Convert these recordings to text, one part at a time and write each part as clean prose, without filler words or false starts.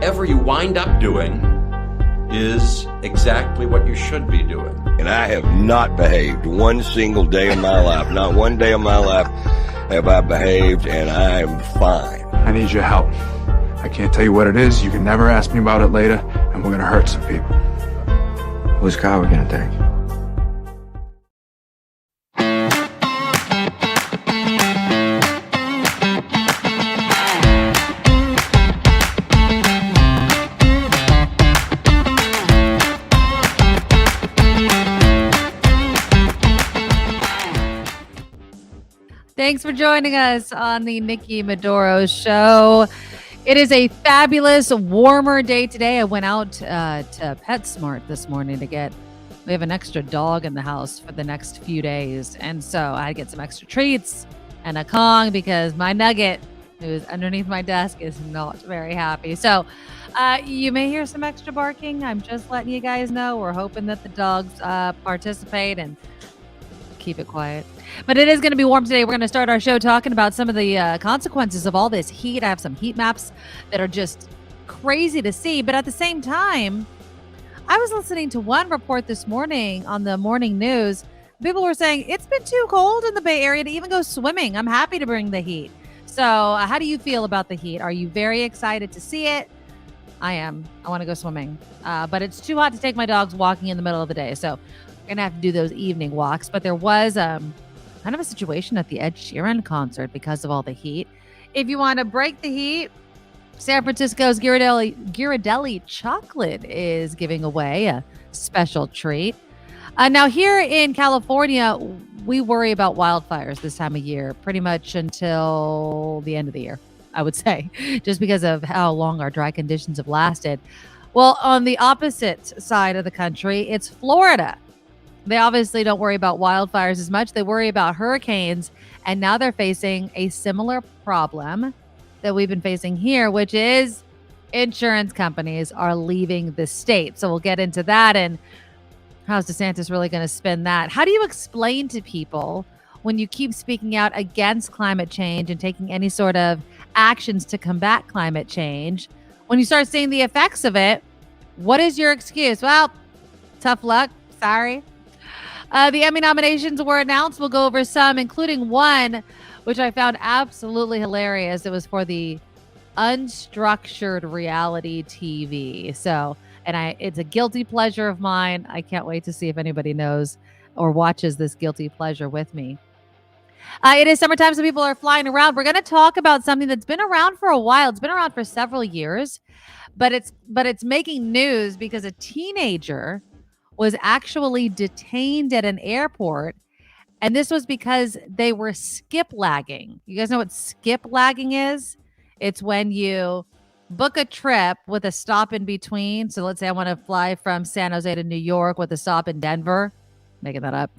whatever you wind up doing is exactly what you should be doing. And I have not behaved one single day of my life. Not one day of my life have I behaved, and I am fine. I need your help. I can't tell you what it is. You can never ask me about it later, and we're gonna hurt some people. Whose car are we gonna take? Thanks for joining us on the Nikki Medoro Show. It is a fabulous, warmer day today. I went out to PetSmart this morning we have an extra dog in the house for the next few days. And so I get some extra treats and a Kong because my Nugget, who's underneath my desk, is not very happy. So you may hear some extra barking. I'm just letting you guys know. We're hoping that the dogs participate and keep it quiet. But it is going to be warm today. We're going to start our show talking about some of the consequences of all this heat. I have some heat maps that are just crazy to see. But at the same time, I was listening to one report this morning on the morning news. People were saying it's been too cold in the Bay Area to even go swimming. I'm happy to bring the heat. So how do you feel about the heat? Are you very excited to see it? I am. I want to go swimming. But it's too hot to take my dogs walking in the middle of the day. So we're going to have to do those evening walks. But there was kind of a situation at the Ed Sheeran concert because of all the heat. If you want to break the heat, San Francisco's Ghirardelli chocolate is giving away a special treat. Now here in California, we worry about wildfires this time of year, pretty much until the end of the year, I would say, just because of how long our dry conditions have lasted. Well, on the opposite side of the country, it's Florida. They obviously don't worry about wildfires as much. They worry about hurricanes. And now they're facing a similar problem that we've been facing here, which is insurance companies are leaving the state. So we'll get into that. And how's DeSantis really going to spin that? How do you explain to people when you keep speaking out against climate change and taking any sort of actions to combat climate change? When you start seeing the effects of it, what is your excuse? Well, tough luck. Sorry. The Emmy nominations were announced. We'll go over some, including one, which I found absolutely hilarious. It was for the unstructured reality TV. So, it's a guilty pleasure of mine. I can't wait to see if anybody knows or watches this guilty pleasure with me. It is summertime, so people are flying around. We're going to talk about something that's been around for a while. It's been around for several years, but it's making news because a teenager was actually detained at an airport, and this was because they were skiplagging. You guys know what skiplagging is? It's when you book a trip with a stop in between. So let's say I want to fly from San Jose to New York with a stop in Denver. Making that up.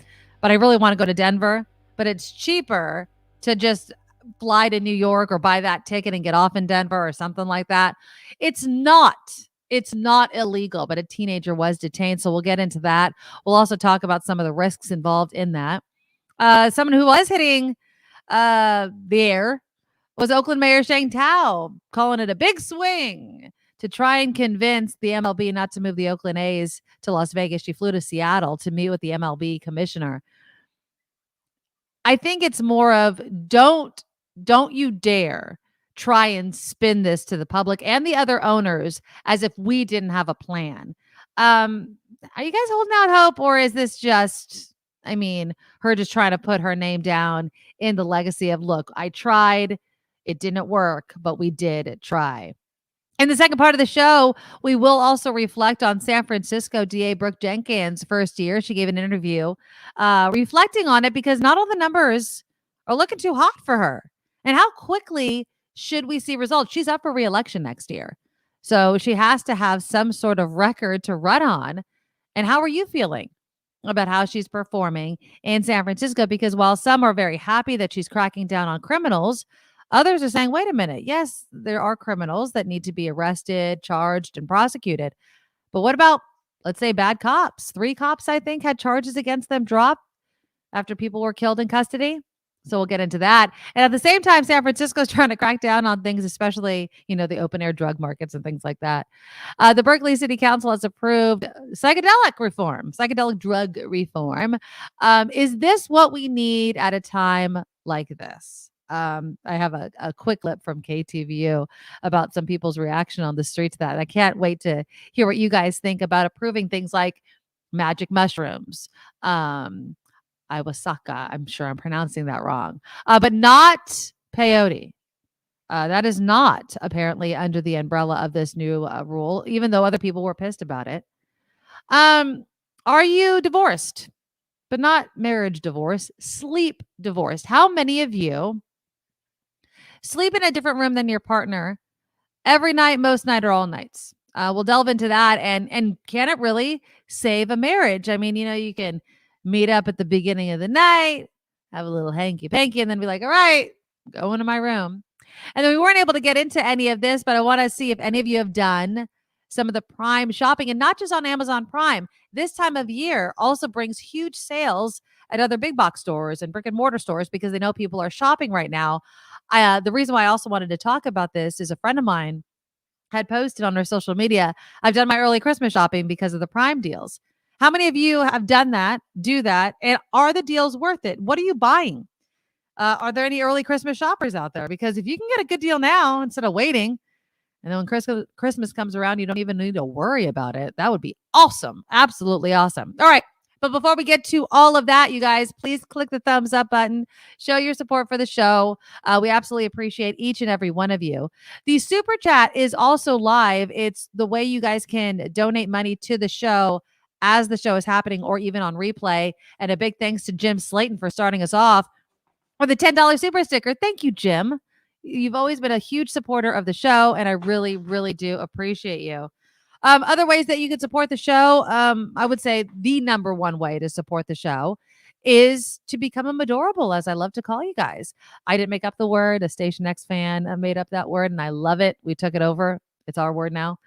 But I really want to go to Denver, but it's cheaper to just fly to New York or buy that ticket and get off in Denver or something like that. It's not illegal, but a teenager was detained. So we'll get into that. We'll also talk about some of the risks involved in that. Someone who was hitting the air was Oakland Mayor Sheng Tao, calling it a big swing to try and convince the MLB not to move the Oakland A's to Las Vegas. She flew to Seattle to meet with the MLB commissioner. I think it's more of don't you dare try and spin this to the public and the other owners as if we didn't have a plan. Are you guys holding out hope, or is this just, her just trying to put her name down in the legacy of, look, I tried, it didn't work, but we did try. In the second part of the show, we will also reflect on San Francisco DA Brooke Jenkins' first year. She gave an interview reflecting on it because not all the numbers are looking too hot for her. And how quickly should we see results? She's up for re-election next year. So she has to have some sort of record to run on. And how are you feeling about how she's performing in San Francisco? Because while some are very happy that she's cracking down on criminals, others are saying, wait a minute. Yes, there are criminals that need to be arrested, charged, and prosecuted. But what about, let's say, bad cops? 3 cops, I think, had charges against them dropped after people were killed in custody. So we'll get into that. And at the same time, San Francisco is trying to crack down on things, especially, the open air drug markets and things like that. The Berkeley City Council has approved psychedelic drug reform. Is this what we need at a time like this? I have a quick clip from KTVU about some people's reaction on the street to that. I can't wait to hear what you guys think about approving things like magic mushrooms, Iwasaka. I'm sure I'm pronouncing that wrong, but not peyote. That is not apparently under the umbrella of this new rule, even though other people were pissed about it. Are you divorced, but not marriage divorce, sleep divorced? How many of you sleep in a different room than your partner every night, most night, or all nights? We'll delve into that. And can it really save a marriage? I mean, you can meet up at the beginning of the night, have a little hanky panky, and then be like, all right, go into my room. And then we weren't able to get into any of this, but I want to see if any of you have done some of the Prime shopping, and not just on Amazon Prime. This time of year also brings huge sales at other big box stores and brick and mortar stores because they know people are shopping right now. The reason why I also wanted to talk about this is a friend of mine had posted on her social media, I've done my early Christmas shopping because of the Prime deals. How many of you have done that, do that, and are the deals worth it? What are you buying? Are there any early Christmas shoppers out there? Because if you can get a good deal now instead of waiting, and then when Christmas comes around, you don't even need to worry about it. That would be awesome. Absolutely awesome. All right. But before we get to all of that, you guys, please click the thumbs up button. Show your support for the show. We absolutely appreciate each and every one of you. The super chat is also live. It's the way you guys can donate money to the show as the show is happening or even on replay. And a big thanks to Jim Slayton for starting us off with the $10 super sticker. Thank you, Jim. You've always been a huge supporter of the show, and I really, really do appreciate you. Other ways that you can support the show, I would say the number one way to support the show is to become a Medorable, as I love to call you guys. I didn't make up the word. A Station X fan made up that word, and I love it. We took it over. It's our word now.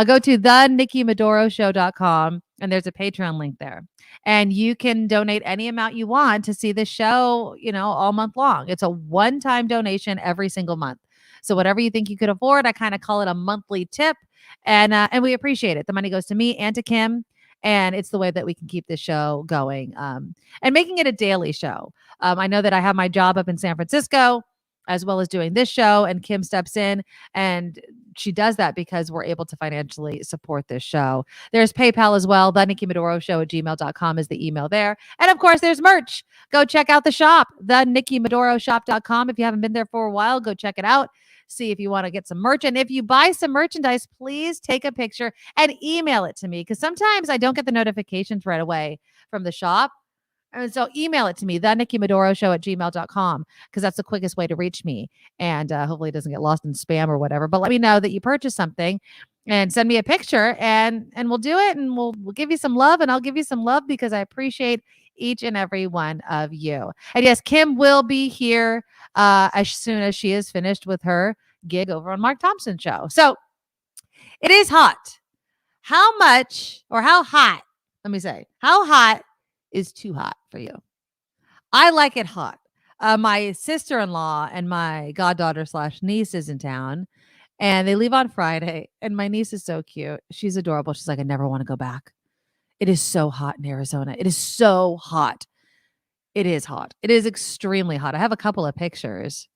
Go to thenikkimedoroshow.com, and there's a Patreon link there. And you can donate any amount you want to see the show, all month long. It's a one-time donation every single month. So whatever you think you could afford, I kind of call it a monthly tip. And we appreciate it. The money goes to me and to Kim. And it's the way that we can keep this show going and making it a daily show. I know that I have my job up in San Francisco, as well as doing this show, and Kim steps in, and she does that because we're able to financially support this show. There's PayPal as well. The Nikki Medoro Show at gmail.com is the email there. And of course, there's merch. Go check out the shop, the NikkiMedoroShop.com. If you haven't been there for a while, go check it out. See if you want to get some merch. And if you buy some merchandise, please take a picture and email it to me, because sometimes I don't get the notifications right away from the shop. And so email it to me, the NikkiMedoroShow at gmail.com, because that's the quickest way to reach me. And hopefully it doesn't get lost in spam or whatever. But let me know that you purchased something and send me a picture, and we'll do it, and we'll give you some love, and I'll give you some love because I appreciate each and every one of you. And yes, Kim will be here as soon as she is finished with her gig over on Mark Thompson's show. So it is hot. How much, or how hot, let me say, how hot is too hot for you? I like it hot. My sister-in-law and my goddaughter / niece is in town, and they leave on Friday. And my niece is so cute. She's adorable. She's like, I never want to go back. It is so hot in Arizona. It is so hot. It is hot. It is extremely hot. I have a couple of pictures.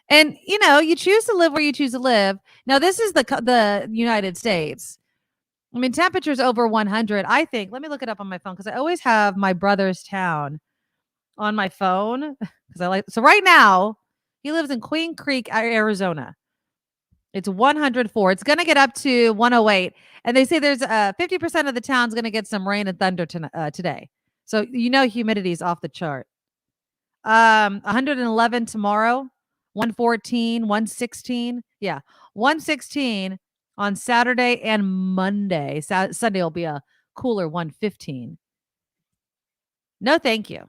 And, you choose to live where you choose to live. Now, this is the United States. I mean, temperatures over 100, I think. Let me look it up on my phone, because I always have my brother's town on my phone. So right now, he lives in Queen Creek, Arizona. It's 104. It's going to get up to 108. And they say there's 50% of the town's going to get some rain and thunder today. So, humidity is off the chart. 111 tomorrow, 114, 116. Yeah, 116 on Saturday and Monday. Sunday will be a cooler 115. No, thank you.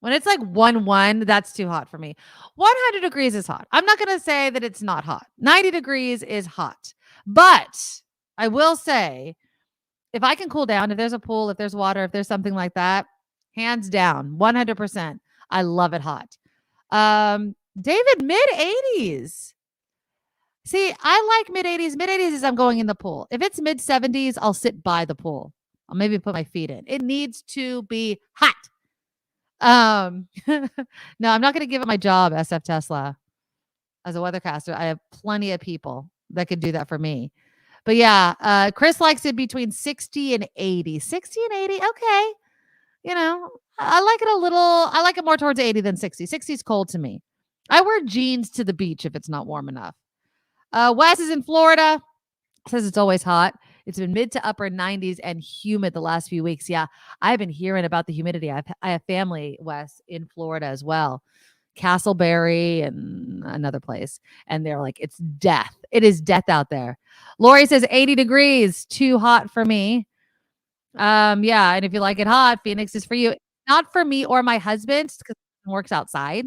When it's like 1-1, that's too hot for me. 100 degrees is hot. I'm not going to say that it's not hot. 90 degrees is hot. But I will say, if I can cool down, if there's a pool, if there's water, if there's something like that, hands down, 100%, I love it hot. David, mid 80s. See, I like mid 80s. Mid 80s is I'm going in the pool. If it's mid 70s, I'll sit by the pool. I'll maybe put my feet in. It needs to be hot. No, I'm not going to give up my job, SF Tesla, as a weathercaster. I have plenty of people that could do that for me. But yeah, Chris likes it between 60 and 80. 60 and 80, okay. You know, I like it a little. I like it more towards 80 than 60. 60 is cold to me. I wear jeans to the beach if it's not warm enough. Wes is in Florida. Says it's always hot. It's been mid to upper 90s and humid the last few weeks. Yeah, I've been hearing about the humidity. I have family, Wes, in Florida as well. Castleberry and another place. And they're like, it's death. It is death out there. Lori says 80 degrees, too hot for me. Yeah, and if you like it hot, Phoenix is for you. Not for me or my husband, because he works outside.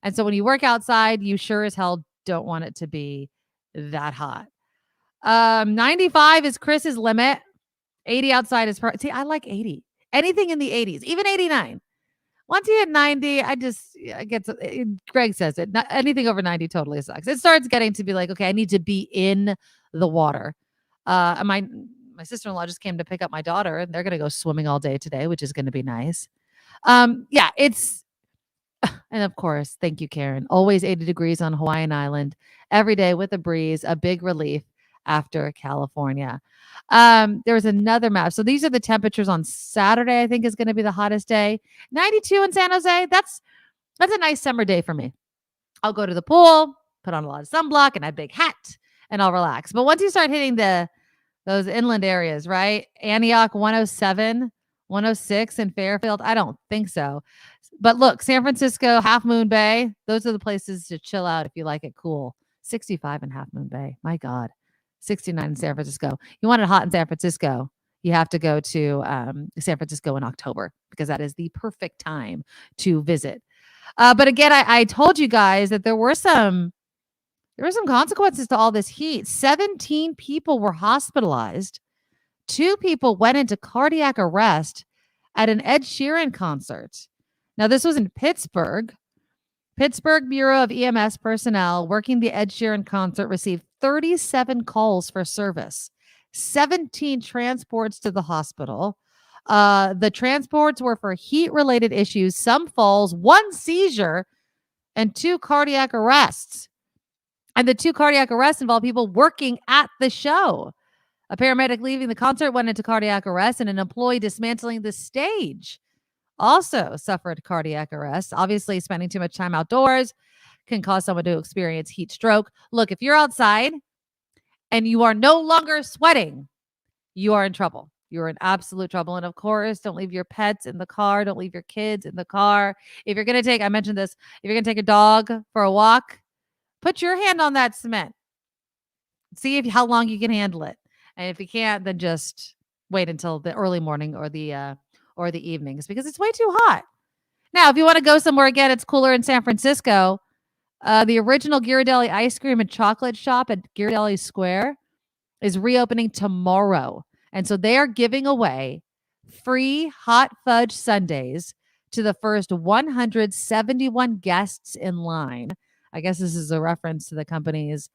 And so when you work outside, you sure as hell don't want it to be that hot. 95 is Chris's limit. 80 outside is see, I like 80. Anything in the 80s, even 89. Once you hit 90, Greg says it. Anything over 90 totally sucks. It starts getting to be like, okay, I need to be in the water. My sister-in-law just came to pick up my daughter, and they're going to go swimming all day today, which is going to be nice. Yeah, it's, and of course, thank you, Karen. Always 80 degrees on Hawaiian Island every day with a breeze, a big relief after California. There's another map. So these are the temperatures on Saturday, I think is going to be the hottest day. 92 in San Jose. That's a nice summer day for me. I'll go to the pool, put on a lot of sunblock and a big hat, and I'll relax. But once you start hitting those inland areas, right? Antioch 107, 106 in Fairfield. I don't think so. But look, San Francisco, Half Moon Bay, those are the places to chill out if you like it cool. 65 in Half Moon Bay. My God. 69 in San Francisco. You want it hot in San Francisco, you have to go to San Francisco in October because that is the perfect time to visit. But again, I told you guys that there were some consequences to all this heat. 17 people were hospitalized. 2 people went into cardiac arrest at an Ed Sheeran concert. Now, this was in Pittsburgh. Pittsburgh Bureau of EMS personnel working the Ed Sheeran concert received 37 calls for service, 17 transports to the hospital. The transports were for heat-related issues, some falls, 1 seizure, and 2 cardiac arrests. And the 2 cardiac arrests involved people working at the show. A paramedic leaving the concert went into cardiac arrest, and an employee dismantling the stage also suffered cardiac arrest. Obviously, spending too much time outdoors can cause someone to experience heat stroke. Look, if you're outside and you are no longer sweating, you are in trouble. You're in absolute trouble. And of course, don't leave your pets in the car. Don't leave your kids in the car. If you're going to take, I mentioned this, if you're going to take a dog for a walk, put your hand on that cement. See how long you can handle it. And if you can't, then just wait until the early morning or the evenings because it's way too hot. Now, if you want to go somewhere again, it's cooler in San Francisco. The original Ghirardelli ice cream and chocolate shop at Ghirardelli Square is reopening tomorrow. And so they are giving away free hot fudge sundaes to the first 171 guests in line. I guess this is a reference to the company's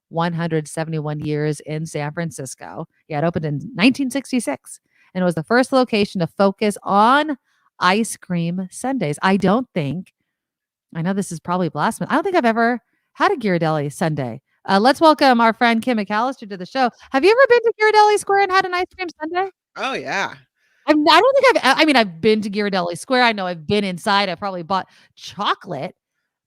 171 years in San Francisco. Yeah, it opened in 1966. And it was the first location to focus on ice cream sundaes. I know this is probably blasphemous. I don't think I've ever had a Ghirardelli sundae. Let's welcome our friend Kim McAllister to the show. Have you ever been to Ghirardelli Square and had an ice cream sundae? Oh, yeah. I've been to Ghirardelli Square. I know I've been inside. I probably bought chocolate,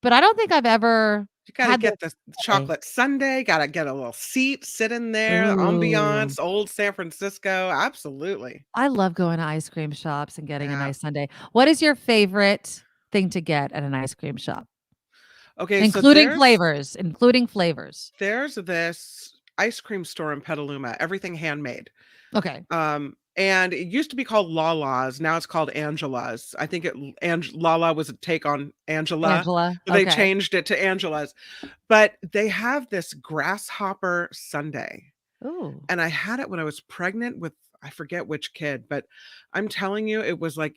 but I don't think I've ever. You got to get the chocolate sundae. Got to get a little seat, sit in there, ambiance, old San Francisco. Absolutely. I love going to ice cream shops and getting a nice sundae. What is your favorite thing to get at an ice cream shop? Okay, including flavors. There's this ice cream store in Petaluma, everything handmade. Okay. And it used to be called Lala's. Now it's called Angela's. I think Lala was a take on Angela. But they changed it to Angela's. But they have this grasshopper sundae. Ooh. And I had it when I was pregnant with I forget which kid, but I'm telling you, it was like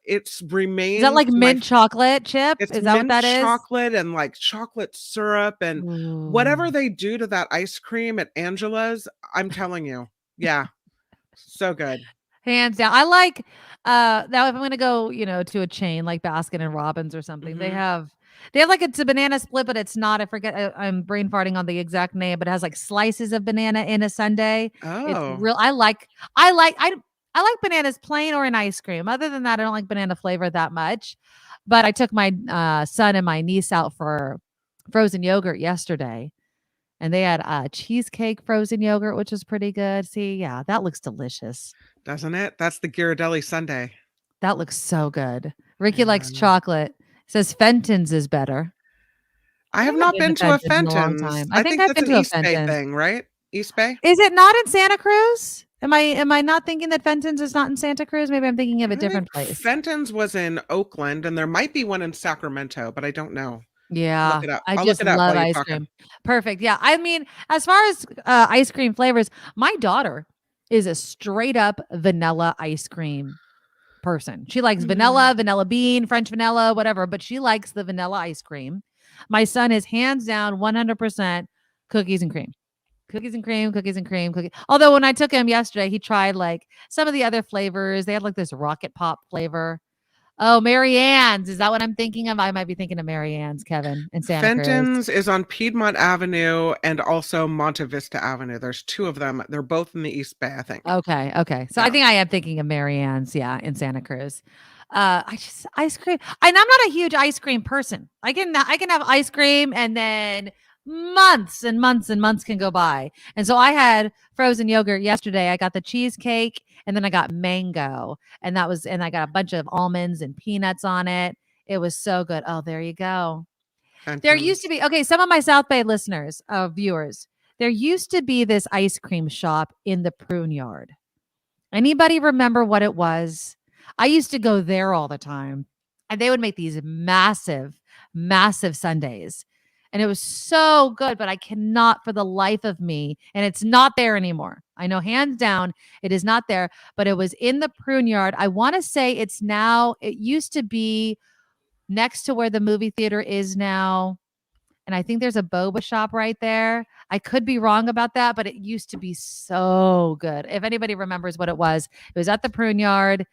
it's Is that like remained mint chocolate chip? it's Is that what mint that is? chocolate and like chocolate syrup and Ooh. whatever they do to that ice cream at Angela's, I'm telling you. Yeah. So good. Hands down. I like now if I'm gonna go, to a chain like Baskin and Robbins or something, they Mhm. have like it's a banana split, but it's not. I forget. I'm brain farting on the exact name, but it has like slices of banana in a sundae. It's Oh. real. I like bananas plain or in ice cream. Other than that, I don't like banana flavor that much. But I took my son and my niece out for frozen yogurt yesterday, and they had cheesecake frozen yogurt, which is pretty good. See, yeah, that looks delicious. Doesn't it? That's the Ghirardelli sundae. That looks so good. Ricky likes Yeah. chocolate. Says Fenton's is better. I have haven't not been been to to a Fenton's in a long Fenton's. time. I I think think I've that's been an to a East Bay Fenton's. thing, right? East Bay? Is it not in Santa Cruz? Am I not thinking that Fenton's is not in Santa Cruz? Maybe I'm thinking of a I think different place. Fenton's was in Oakland, and there might be one in Sacramento, but I don't know. Yeah, Look it up. I I'll look just it up love while you're ice talking. cream. Perfect. Yeah, I mean, as far as ice cream flavors, my daughter is a straight up vanilla ice cream person. She likes vanilla, vanilla bean, French vanilla, whatever, but she likes the vanilla ice cream. My son is hands down 100% cookies and cream. Cookies and cream, cookies and cream, cookie. Although when I took him yesterday, he tried like some of the other flavors. They had like this rocket pop flavor. Oh, Mary Ann's. Is that what I'm thinking of? I might be thinking of Mary Ann's, Kevin, in Santa Cruz. Fenton's is on Piedmont Avenue and also Monte Vista Avenue. There's two of them. They're both in the East Bay, I think. Okay. So Yeah. I think I am thinking of Mary Ann's, yeah, in Santa Cruz. Ice cream. And I'm not a huge ice cream person. I can have ice cream and then months and months and months can go by. And so I had frozen yogurt yesterday. I got the cheesecake and then I got mango. And I got a bunch of almonds and peanuts on it. It was so good. Oh, there you go. Fenton's. There used to be, some of my South Bay listeners, viewers, there used to be this ice cream shop in the Prune Yard. Anybody remember what it was? I used to go there all the time, and they would make these massive, massive sundaes. And it was so good, but I cannot for the life of me. And it's not there anymore. I know hands down it is not there, but it was in the Prune Yard. I want to say it used to be next to where the movie theater is now. And I think there's a boba shop right there. I could be wrong about that, but it used to be so good. If anybody remembers what it was at the Prune Yard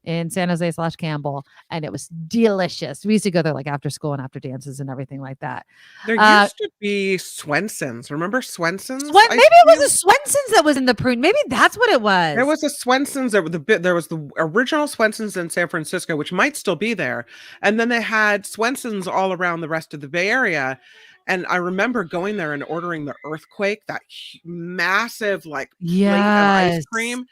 in San Jose / Campbell, and it was delicious. We used to go there like after school and after dances and everything like that. There used to be Swenson's. Remember Swenson's? Maybe it was a Swenson's that was in the Prune. Maybe that's what it was. There was a Swenson's. There was the original Swenson's in San Francisco, which might still be there. And then they had Swenson's all around the rest of the Bay Area. And I remember going there and ordering the Earthquake, that massive plate of ice cream.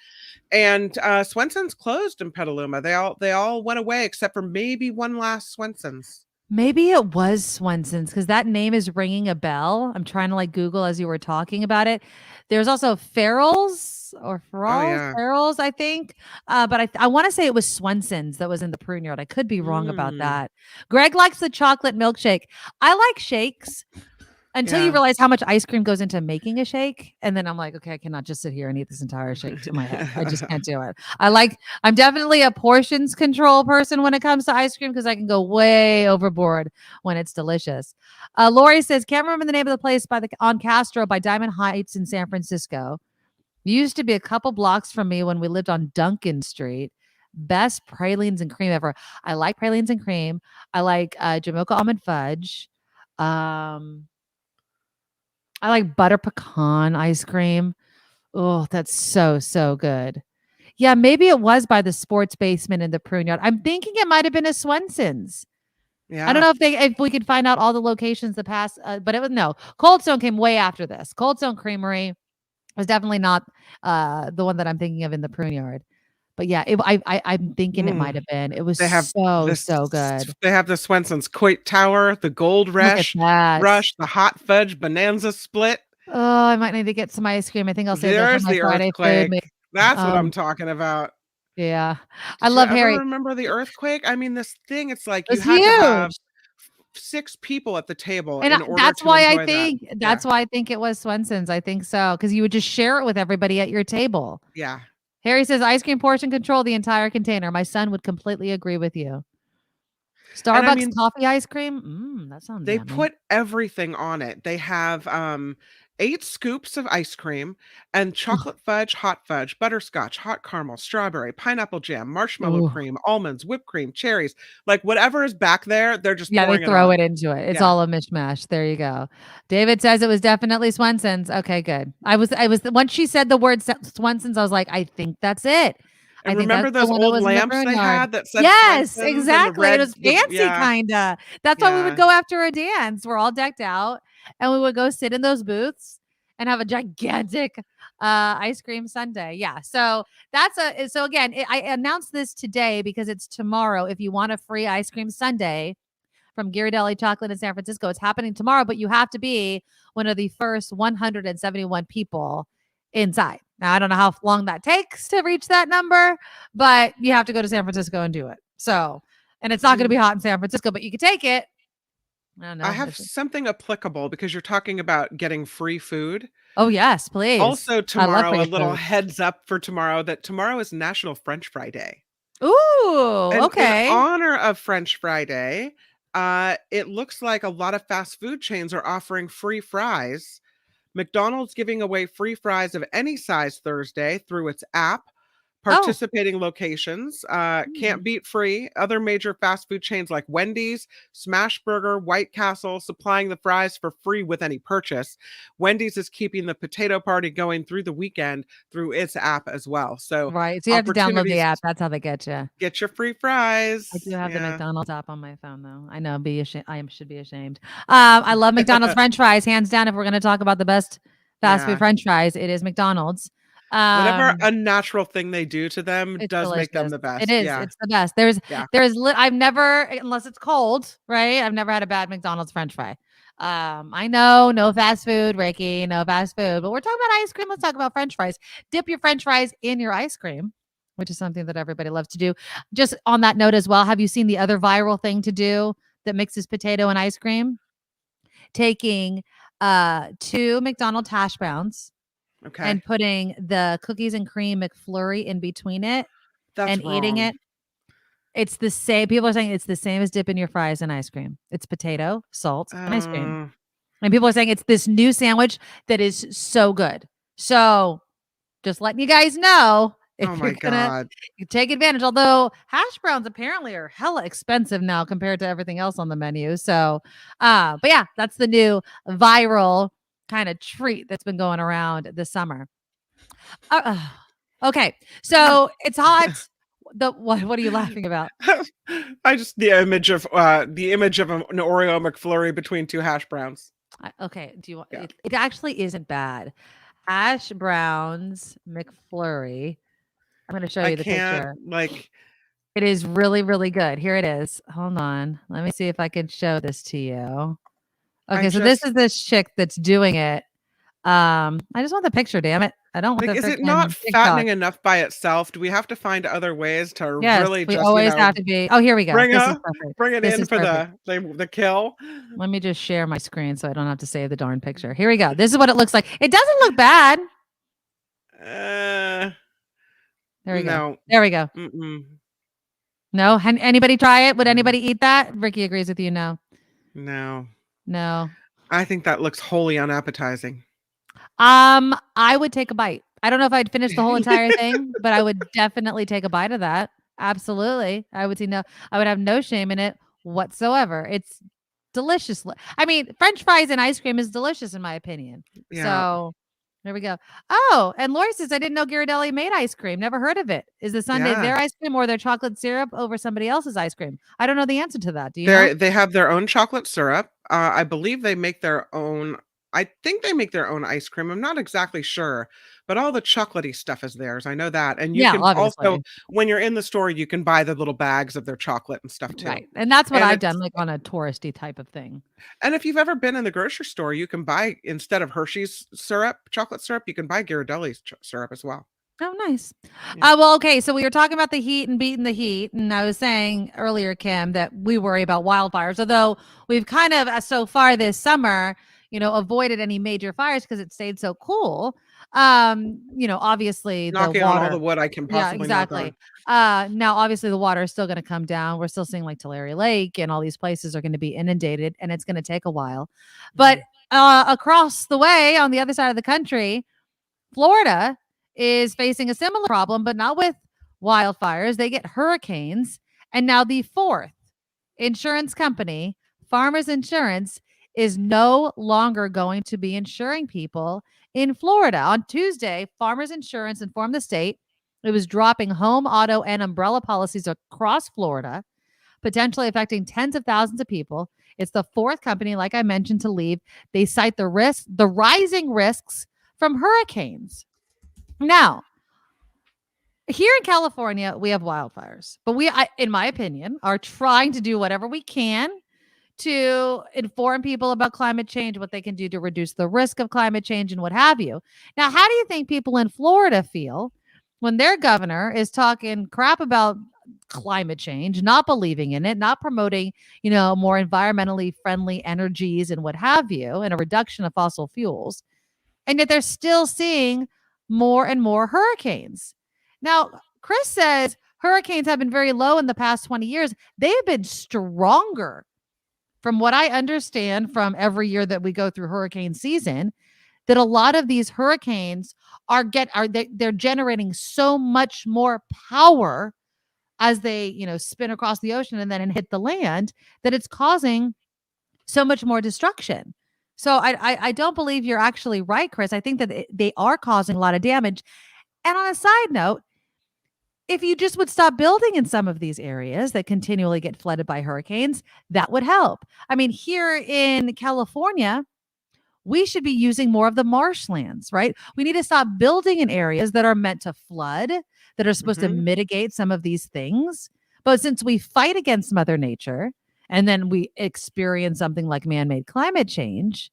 And Swenson's closed in Petaluma. They all went away except for maybe one last Swenson's. Maybe it was Swenson's because that name is ringing a bell. I'm trying to Google as you were talking about it. There's also Farrell's, I think. But I want to say it was Swenson's that was in the Prune Yard. I could be wrong about that. Greg likes the chocolate milkshake. I like shakes until you realize how much ice cream goes into making a shake. And then I'm like, okay, I cannot just sit here and eat this entire shake to my head. I just can't do it. I'm definitely a portions control person when it comes to ice cream because I can go way overboard when it's delicious. Lori says, can't remember the name of the place on Castro by Diamond Heights in San Francisco. It used to be a couple blocks from me when we lived on Duncan Street. Best pralines and cream ever. I like pralines and cream. I like Jamocha almond fudge. I like butter pecan ice cream. Oh, that's so good. Yeah, maybe it was by the sports basement in the Prune Yard. I'm thinking it might have been a Swenson's. Yeah. I don't know if we could find out all the locations the past, but it was no. Cold Stone came way after this. Cold Stone Creamery was definitely not the one that I'm thinking of in the Prune Yard. But yeah, I'm thinking it might have been. It was so good. They have the Swenson's Coit Tower, the Gold Rush, the Hot Fudge Bonanza Split. Oh, I might need to get some ice cream. I think I'll save There's that for my the Friday Earthquake. food. That's what I'm talking about. Yeah, I love Harry. Remember the Earthquake? I mean, this thing. It's like you had to have 6 people at the table, and that's why I think it was Swenson's. I think so because you would just share it with everybody at your table. Yeah. Harry says ice cream portion control the entire container. My son would completely agree with you. And I Starbucks mean, coffee ice cream. That sounds they yummy. put everything on it. They have 8 scoops of ice cream and chocolate fudge, hot fudge, butterscotch, hot caramel, strawberry, pineapple jam, marshmallow Ooh. cream, almonds, whipped cream, cherries. Like whatever is back there, they're just Yeah, they pouring it throw on. it into it. It's Yeah. all a mishmash. There you go. David says it was definitely Swenson's. Okay, good. I was once she said the word Swenson's, I was like, I think that's it. And I think remember that's the those one that old was in the lamps they Brewing had Yard. that said Yes, Swenson's and the exactly. It red, was fancy, kinda. That's why we would Yeah. go after a dance. We're all decked out, and we would go sit in those booths and have a gigantic ice cream sundae. Yeah. So so again, I announced this today because it's tomorrow. If you want a free ice cream sundae from Ghirardelli Chocolate in San Francisco, it's happening tomorrow, but you have to be one of the first 171 people inside. Now, I don't know how long that takes to reach that number, but you have to go to San Francisco and do it. So, and it's not going to be hot in San Francisco, but you can take it. I don't know. I have something applicable because you're talking about getting free food. Oh, yes, please. Also I love tomorrow, free a little food. heads up for tomorrow that tomorrow is National French Fry Day. Ooh, And okay. in honor of French Fry Day, it looks like a lot of fast food chains are offering free fries. McDonald's giving away free fries of any size Thursday through its app. Participating locations can't beat free. Other major fast food chains like Wendy's, Smashburger, White Castle supplying the fries for free with any purchase. Wendy's is keeping the potato party going through the weekend through its app as well. So right. So you have to download the opportunities app. That's how they get you. Get your free fries. I do have the Yeah. McDonald's app on my phone, though. I know. Should be ashamed. I love McDonald's French fries, hands down. If we're going to talk about the best fast food Yeah. French fries, it is McDonald's. Whatever unnatural thing they do to them It's does make them delicious. the best. It is. Yeah. It's the best. Yeah. I've never, unless it's cold, right? I've never had a bad McDonald's French fry. I know, no fast food, Ricky, no fast food, but we're talking about ice cream. Let's talk about French fries. Dip your French fries in your ice cream, which is something that everybody loves to do. Just on that note as well, have you seen the other viral thing to do that mixes potato and ice cream? Taking 2 McDonald's hash browns Okay. and putting the cookies and cream McFlurry in between it That's and eating wrong. it. It's the same. People are saying it's the same as dipping your fries in ice cream. It's potato, salt, and ice cream. And people are saying it's this new sandwich that is so good. So just letting you guys know if Oh you're my gonna God. you take advantage. Although hash browns apparently are hella expensive now compared to everything else on the menu. So but yeah, that's the new viral kind of treat that's been going around this summer. Okay, so it's hot. What are you laughing about? I just the image of an Oreo McFlurry between 2 hash browns. Okay, do you want Yeah. it actually isn't bad. Hash browns McFlurry. I'm going to show you the picture. It is really, really good. Here it is. Hold on. Let me see if I can show this to you. Okay, this is this chick that's doing it. I just want the picture, damn it. I don't want Like, the is it not TikTok. fattening enough by itself? Do we have to find other ways to Yes, really we just always have to be. Oh, here we go. bring This is it perfect. bring it This in is for perfect. the kill? Let me just share my screen so I don't have to save the darn picture. Here we go. This is what it looks like. It doesn't look bad. There we go. no. There we go. Mm-mm. No? Anybody try it? Would anybody eat that? Ricky agrees with you. No. No. No. I think that looks wholly unappetizing. I would take a bite. I don't know if I'd finish the whole entire thing, but I would definitely take a bite of that. Absolutely. I would have no shame in it whatsoever. It's delicious. I mean, French fries and ice cream is delicious in my opinion. Yeah. So there we go. Oh, and Lori says, I didn't know Ghirardelli made ice cream. Never heard of it. Is the sundae Yeah. their ice cream or their chocolate syrup over somebody else's ice cream? I don't know the answer to that. Do you know? They have their own chocolate syrup. I believe they make their own. I think they make their own ice cream. I'm not exactly sure, but all the chocolatey stuff is theirs. I know that. And you Yeah, can obviously. also, when you're in the store, you can buy the little bags of their chocolate and stuff too. Right. And that's what And I've done, like on a touristy type of thing. And if you've ever been in the grocery store, you can buy, instead of Hershey's syrup, chocolate syrup, you can buy Ghirardelli's syrup as well. Oh, nice. Yeah. Well, okay. So we were talking about the heat and beating the heat. And I was saying earlier, Kim, that we worry about wildfires, although we've kind of, so far this summer, avoided any major fires because it stayed so cool. Obviously the Knocking on all water. the wood I can Yeah, possibly knock exactly. on. Now obviously the water is still going to come down. We're still seeing like Tulare Lake and all these places are going to be inundated, and it's going to take a while. But across the way on the other side of the country, Florida is facing a similar problem, but not with wildfires. They get hurricanes. And now the fourth insurance company, Farmers Insurance, is no longer going to be insuring people in Florida. On Tuesday, Farmers Insurance informed the state it was dropping home, auto, and umbrella policies across Florida, potentially affecting tens of thousands of people. It's the fourth company, like I mentioned, to leave. They cite the rising risks from hurricanes. Now, here in California, we have wildfires, but in my opinion, are trying to do whatever we can to inform people about climate change, what they can do to reduce the risk of climate change and what have you. Now, how do you think people in Florida feel when their governor is talking crap about climate change, not believing in it, not promoting, more environmentally friendly energies and what have you, and a reduction of fossil fuels, and yet they're still seeing more and more hurricanes? Now, Chris says hurricanes have been very low in the past 20 years. They have been stronger. From what I understand from every year that we go through hurricane season, that a lot of these hurricanes they're generating so much more power as they, spin across the ocean and then hit the land, that it's causing so much more destruction. So I don't believe you're actually right, Chris. I think that they are causing a lot of damage. And on a side note, if you just would stop building in some of these areas that continually get flooded by hurricanes, that would help. I mean, here in California, we should be using more of the marshlands, right? We need to stop building in areas that are meant to flood, that are supposed to mitigate some of these things. But since we fight against Mother Nature and then we experience something like man-made climate change,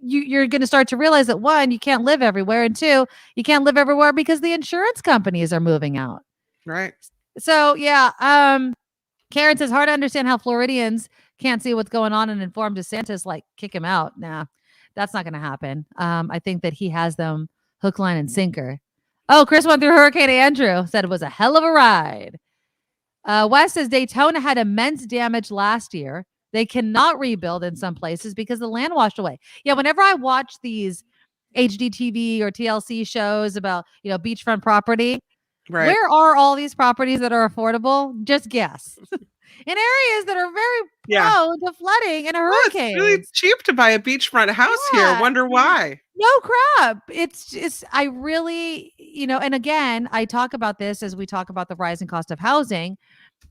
you're going to start to realize that, one, you can't live everywhere, and two, you can't live everywhere because the insurance companies are moving out. Right. So, yeah. Karen says, hard to understand how Floridians can't see what's going on and inform DeSantis, like, kick him out. Nah, that's not going to happen. I think that he has them hook, line, and sinker. Oh, Chris went through Hurricane Andrew, said it was a hell of a ride. Wes says Daytona had immense damage last year. They cannot rebuild in some places because the land washed away. Yeah, whenever I watch these HGTV or TLC shows about, beachfront property, Right. Where are all these properties that are affordable? Just guess. In areas that are very prone to flooding and a hurricane. It's really cheap to buy a beachfront house here. Wonder why. No crap. It's just, I really, and again, I talk about this as we talk about the rising cost of housing.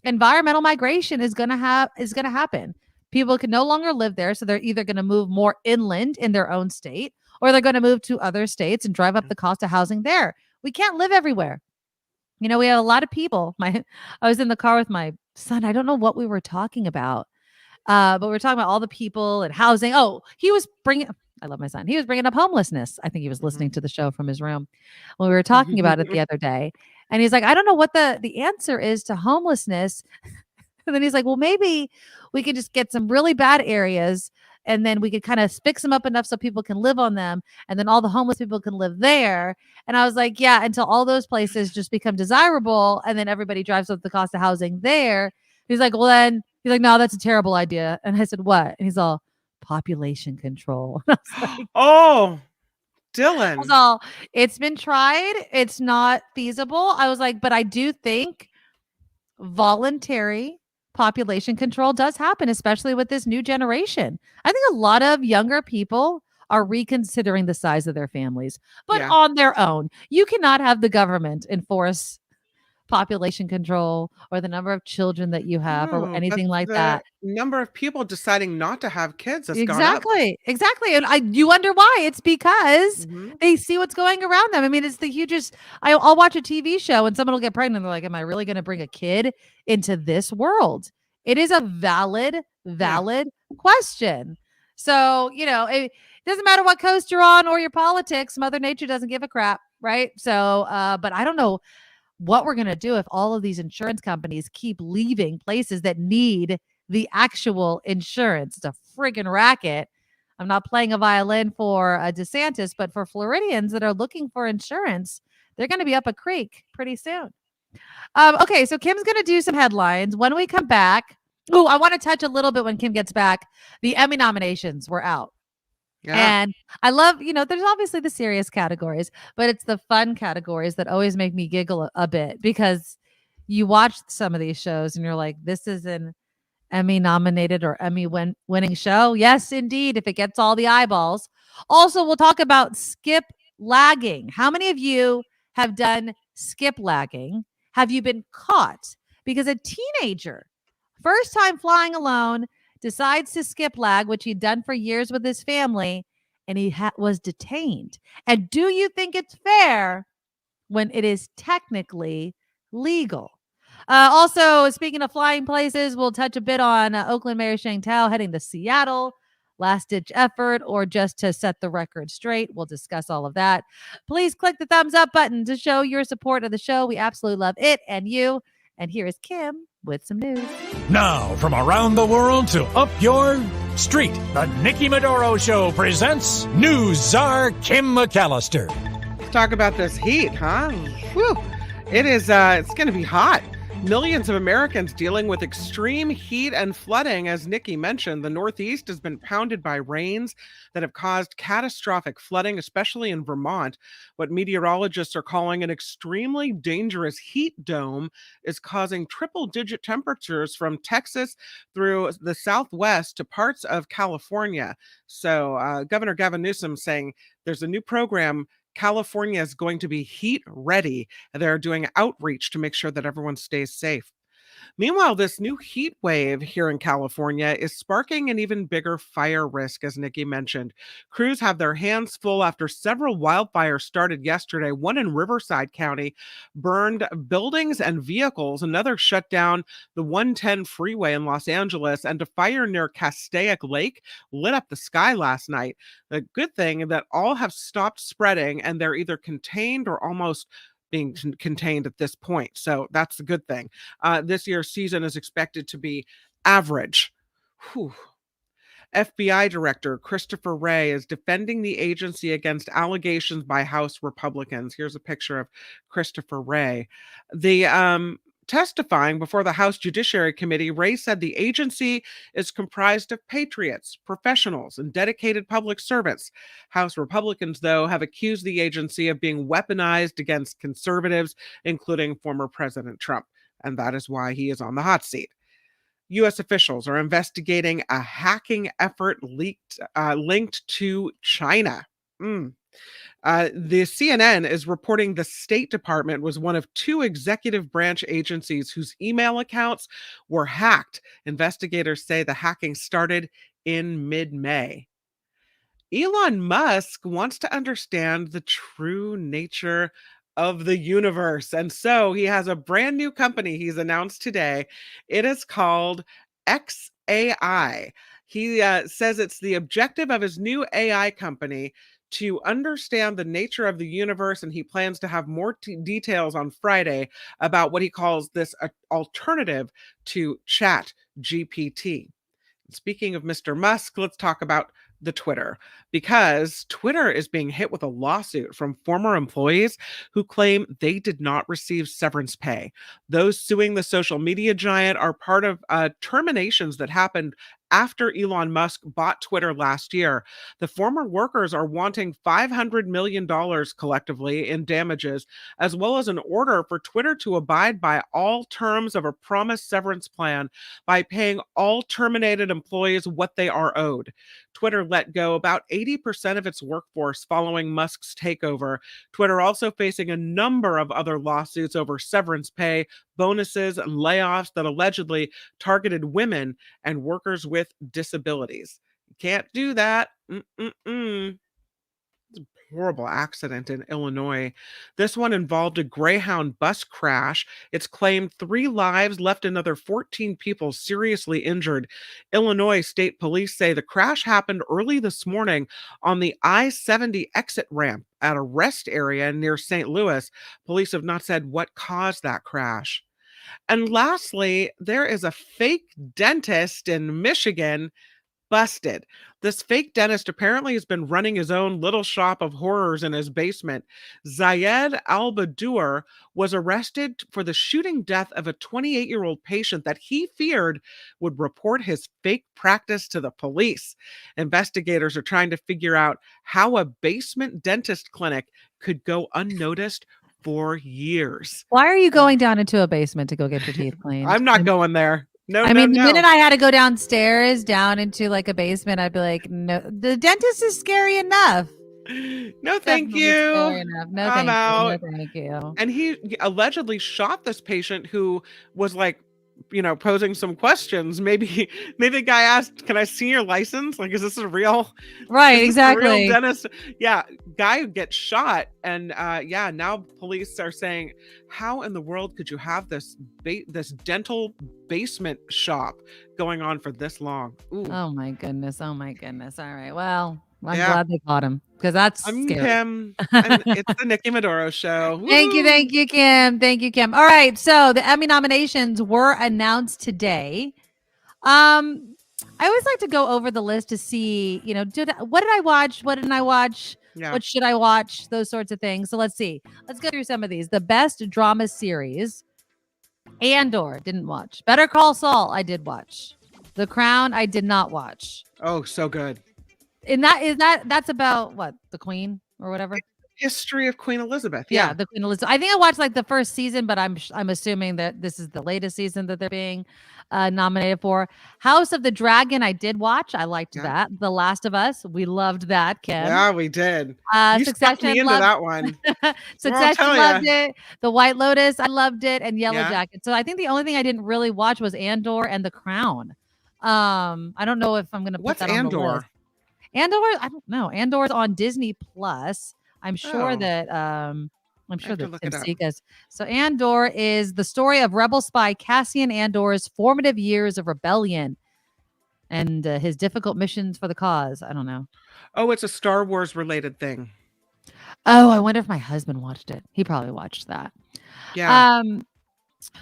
Environmental migration is going to happen. People can no longer live there. So they're either going to move more inland in their own state, or they're going to move to other states and drive up the cost of housing there. We can't live everywhere. We have a lot of people. I was in the car with my son. I don't know what we were talking about, but we were talking about all the people and housing. Oh, I love my son. He was bringing up homelessness. I think he was listening to the show from his room when we were talking about it the other day. And he's like, I don't know what the answer is to homelessness. And then he's like, well, maybe we could just get some really bad areas, and then we could kind of fix them up enough so people can live on them. And then all the homeless people can live there. And I was like, yeah, until all those places just become desirable. And then everybody drives up the cost of housing there. He's like, no, that's a terrible idea. And I said, what? And he's all, population control. I was like, oh, Dylan. I was all, it's been tried. It's not feasible. I was like, but I do think voluntary population control does happen, especially with this new generation. I think a lot of younger people are reconsidering the size of their families, but on their own. You cannot have the government enforce population control or the number of children that you have or anything like that. Number of people deciding not to have kids has Exactly. And you wonder why. It's because they see what's going around them. I mean, it's the hugest. I'll watch a TV show and someone will get pregnant. They're like, am I really going to bring a kid into this world? It is a valid question. So, it doesn't matter what coast you're on or your politics. Mother Nature doesn't give a crap. Right. So, but I don't know what we're going to do if all of these insurance companies keep leaving places that need the actual insurance. It's a friggin' racket. I'm not playing a violin for DeSantis, but for Floridians that are looking for insurance, they're going to be up a creek pretty soon. Okay, so Kim's going to do some headlines. When we come back, I want to touch a little bit when Kim gets back. The Emmy nominations were out. Yeah. And I love, there's obviously the serious categories, but it's the fun categories that always make me giggle a bit because you watch some of these shows and you're like, this is an Emmy nominated or Emmy winning show. Yes, indeed, if it gets all the eyeballs. Also, we'll talk about skip lagging. How many of you have done skip lagging? Have you been caught? Because a teenager, first time flying alone, decides to skip lag, which he'd done for years with his family, and he was detained. And do you think it's fair when it is technically legal? Also, speaking of flying places, we'll touch a bit on Oakland Mayor Shantel heading to Seattle, last ditch effort, or just to set the record straight. We'll discuss all of that. Please click the thumbs up button to show your support of the show. We absolutely love it and you. And here is Kim with some news. Now, from around the world to up your street, the Nikki Medoro Show presents News Czar Kim McAllister. Let's talk about this heat, huh? Whew. It is, it's going to be hot. Millions of Americans dealing with extreme heat and flooding. As Nikki mentioned, the Northeast has been pounded by rains that have caused catastrophic flooding, especially in Vermont. What meteorologists are calling an extremely dangerous heat dome is causing triple-digit temperatures from Texas through the Southwest to parts of California. So Governor Gavin Newsom saying there's a new program. California is going to be heat ready. They're doing outreach to make sure that everyone stays safe. Meanwhile, this new heat wave here in California is sparking an even bigger fire risk, as Nikki mentioned. Crews have their hands full after several wildfires started yesterday. One in Riverside County burned buildings and vehicles. Another shut down the 110 freeway in Los Angeles, and a fire near Castaic Lake lit up the sky last night. The good thing is that all have stopped spreading, and they're either contained or almost being contained at this point. So that's the good thing. This year's season is expected to be average. Whew. FBI Director Christopher Wray is defending the agency against allegations by House Republicans. Here's a picture of Christopher Wray. Testifying before the House Judiciary Committee, Wray said the agency is comprised of patriots, professionals, and dedicated public servants. House Republicans, though, have accused the agency of being weaponized against conservatives, including former President Trump. And that is why he is on the hot seat. U.S. officials are investigating a hacking effort linked to China. The CNN is reporting the State Department was one of two executive branch agencies whose email accounts were hacked. Investigators say the hacking started in mid-May. Elon Musk wants to understand the true nature of the universe, and so he has a brand new company he's announced today. It is called XAI. He says it's the objective of his new AI company to understand the nature of the universe, and he plans to have more details on Friday about what he calls this alternative to Chat GPT. Speaking of Mr. Musk, let's talk about the Twitter, because Twitter is being hit with a lawsuit from former employees who claim they did not receive severance pay. Those suing the social media giant are part of terminations that happened after Elon Musk bought Twitter last year. The former workers are wanting $500 million collectively in damages, as well as an order for Twitter to abide by all terms of a promised severance plan by paying all terminated employees what they are owed. Twitter let go about 80% of its workforce following Musk's takeover. Twitter also facing a number of other lawsuits over severance pay, bonuses, and layoffs that allegedly targeted women and workers with disabilities. You can't do that. It's a horrible accident in Illinois. This one involved a Greyhound bus crash. It's claimed 3 lives, left another 14 people seriously injured. Illinois State Police say the crash happened early this morning on the I-70 exit ramp at a rest area near St. Louis. Police have not said what caused that crash. And lastly, there is a fake dentist in Michigan busted. This fake dentist apparently has been running his own little shop of horrors in his basement. Zayed Al-Badour was arrested for the shooting death of a 28-year-old patient that he feared would report his fake practice to the police. Investigators are trying to figure out how a basement dentist clinic could go unnoticed for years. Why are you going down into a basement to go get your teeth cleaned? I'm not going there. No, I no, mean, the no. minute I had to go downstairs down into like a basement, I'd be like, no, the dentist is scary enough. No, thank Definitely you. scary enough. No, I'm thank out. you. No, thank you. And he allegedly shot this patient who was like, posing some questions. Maybe the guy asked, "Can I see your license? Like, is this a real Right, is this a exactly. real dentist?" Yeah, guy gets shot, and now police are saying, how in the world could you have this dental basement shop going on for this long? Ooh. Oh my goodness. Oh my goodness. All right. Well, I'm Yeah. glad they caught him because that's I'm scary. Kim, and it's the Nikki Medoro Show. Thank you, Woo! Kim. Thank you, Kim. All right, so the Emmy nominations were announced today. I always like to go over the list to see, what did I watch? What didn't I watch? Yeah. What should I watch? Those sorts of things. So let's see. Let's go through some of these. The best drama series. Andor, didn't watch. Better Call Saul, I did watch. The Crown, I did not watch. Oh, so good. And that's about what? The Queen or whatever? History of Queen Elizabeth. Yeah, the Queen Elizabeth. I think I watched like the first season, but I'm assuming that this is the latest season that they're being nominated for. House of the Dragon, I did watch. I liked that. The Last of Us, we loved that, Kim. Yeah, we did. Succession, You sucked me into that one. Succession, loved it. The White Lotus, I loved it, and Yellow Yeah. Jacket. So I think the only thing I didn't really watch was Andor and The Crown. I don't know if I'm going to put What's that on the Andor? list. Andor, I don't know. Andor's on Disney Plus. I'm sure Oh. that I'm sure have to that look Tim it up. Seegas. So Andor is the story of rebel spy Cassian Andor's formative years of rebellion and his difficult missions for the cause. I don't know. Oh, it's a Star Wars related thing. Oh, I wonder if my husband watched it. He probably watched that. Yeah.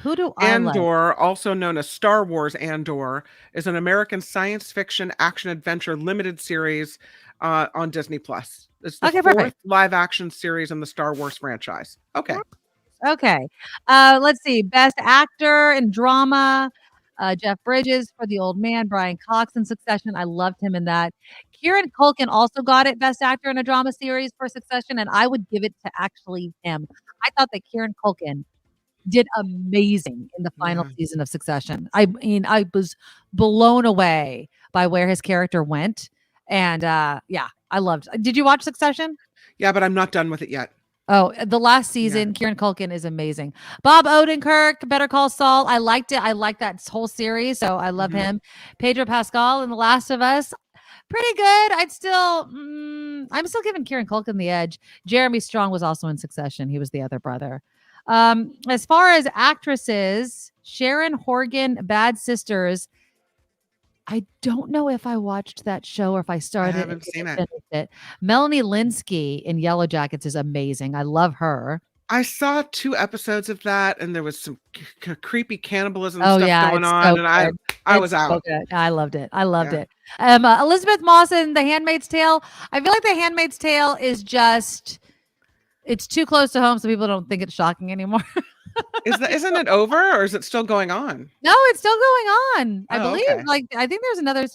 Who do I like? Andor, also known as Star Wars Andor, is an American science fiction action adventure limited series on Disney Plus. It's the Okay, fourth perfect. live action series in the Star Wars franchise. Okay. Okay. Let's see. Best actor in drama. Jeff Bridges for The Old Man. Brian Cox in Succession. I loved him in that. Kieran Culkin also got it Best Actor in a Drama Series for Succession, and I would give it to actually him. I thought that Kieran Culkin did amazing in the final season of Succession. I mean, I was blown away by where his character went. And I loved it. Did you watch Succession? Yeah, but I'm not done with it yet. Oh, the last season, Kieran Culkin is amazing. Bob Odenkirk, Better Call Saul. I liked it. I liked that whole series, so I love him. Pedro Pascal in The Last of Us. Pretty good. I'm still giving Kieran Culkin the edge. Jeremy Strong was also in Succession. He was the other brother. As far as actresses, Sharon Horgan, Bad Sisters. I don't know if I watched that show or if I started. I haven't seen it. Melanie Linsky in Yellow Jackets is amazing. I love her. I saw 2 episodes of that, and there was some creepy cannibalism Oh, stuff yeah, going it's on, so and good. I It's was so out. good. I loved it. I loved Yeah. it. Elizabeth Moss in The Handmaid's Tale. I feel like The Handmaid's Tale is just, it's too close to home, so people don't think it's shocking anymore. Isn't it over, or is it still going on? No, it's still going on. I Oh, believe. okay. Like, I think there's another.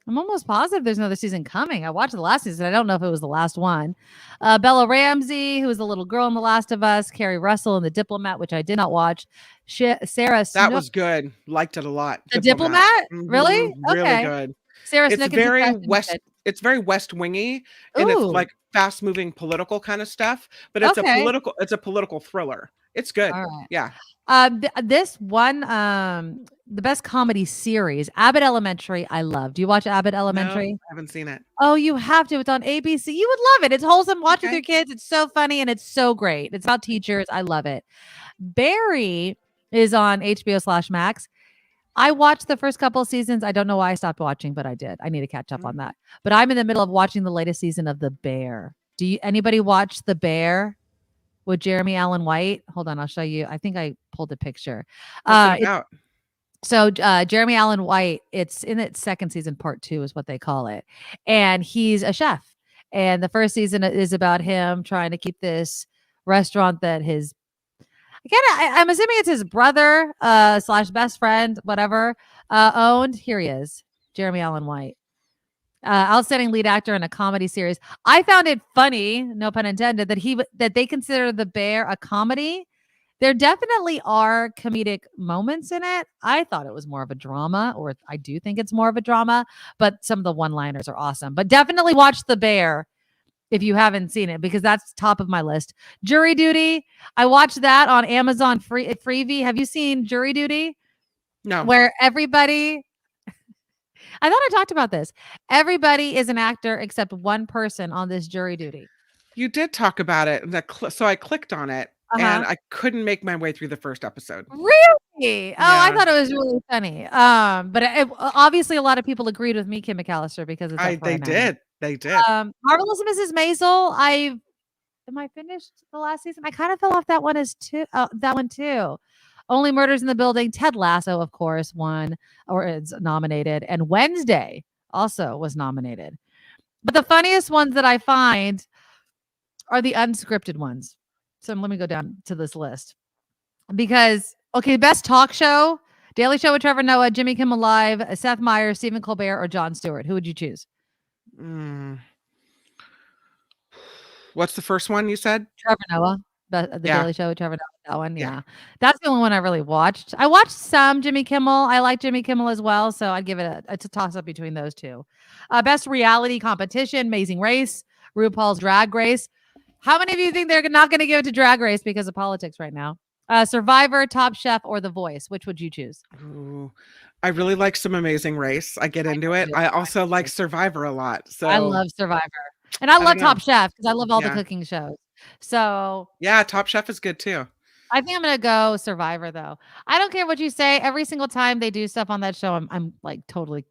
I'm almost positive there's another season coming. I watched the last season. I don't know if it was the last one. Bella Ramsey, who was the little girl in The Last of Us. Carrie Russell in The Diplomat, which I did not watch. Sarah That Snook. was good. Liked it a lot. The Diplomat? Really? Really Okay. good. Sarah It's Snook in very Succession is West. good. It's very West wingy, and it's Ooh. like fast moving political kind of stuff. But it's Okay. a political thriller. It's good. All right. Yeah. This one, the best comedy series, Abbott Elementary. I love. Do you watch Abbott Elementary? No, I haven't seen it. Oh, you have to. It's on ABC. You would love it. It's wholesome. Watch with Okay. your kids. It's so funny and it's so great. It's about teachers. I love it. Barry is on HBO/Max. I watched the first couple of seasons. I don't know why I stopped watching, but I did. I need to catch up on that. But I'm in the middle of watching the latest season of The Bear. Anybody watch The Bear with Jeremy Allen White? Hold on, I'll show you. I think I pulled a picture. What's it about? So Jeremy Allen White, it's in its second season, part 2 is what they call it. And he's a chef. And the first season is about him trying to keep this restaurant that I'm assuming it's his brother / best friend, whatever, owned. Here he is, Jeremy Allen White. Outstanding lead actor in a comedy series. I found it funny, no pun intended, that they consider The Bear a comedy. There definitely are comedic moments in it. I thought it was more of a drama, or I do think it's more of a drama, but some of the one-liners are awesome. But definitely watch The Bear if you haven't seen it, because that's top of my list. Jury Duty. I watched that on Amazon Freevee. Have you seen Jury Duty? No. Where everybody, I thought I talked about this. Everybody is an actor except one person on this Jury Duty. You did talk about it. So I clicked on it and I couldn't make my way through the first episode. Really? Oh, I Yeah. thought it was really funny. But obviously a lot of people agreed with me, Kim McAllister, because it's They did. Marvelous Mrs. Maisel. Am I finished the last season? I kind of fell off that one too. Only Murders in the Building. Ted Lasso, of course, won or is nominated, and Wednesday also was nominated. But the funniest ones that I find are the unscripted ones. So let me go down to this list. Because, best talk show, Daily Show with Trevor Noah, Jimmy Kimmel Live, Seth Meyers, Stephen Colbert, or Jon Stewart. Who would you choose? What's the first one you said? Trevor Noah, the Daily Show with Trevor Noah. That one, yeah. That's the only one I really watched. I watched some Jimmy Kimmel. I like Jimmy Kimmel as well, so I'd give it a toss-up between those two. Best reality competition, Amazing Race, RuPaul's Drag Race. How many of you think they're not going to give it to Drag Race because of politics right now? Survivor, Top Chef, or The Voice? Which would you choose? Ooh, I really like some Amazing Race. I get into it. I also like Survivor a lot. So I love Survivor. And I love Top Chef because I love all the cooking shows. So yeah, Top Chef is good too. I think I'm going to go Survivor, though. I don't care what you say. Every single time they do stuff on that show, I'm like totally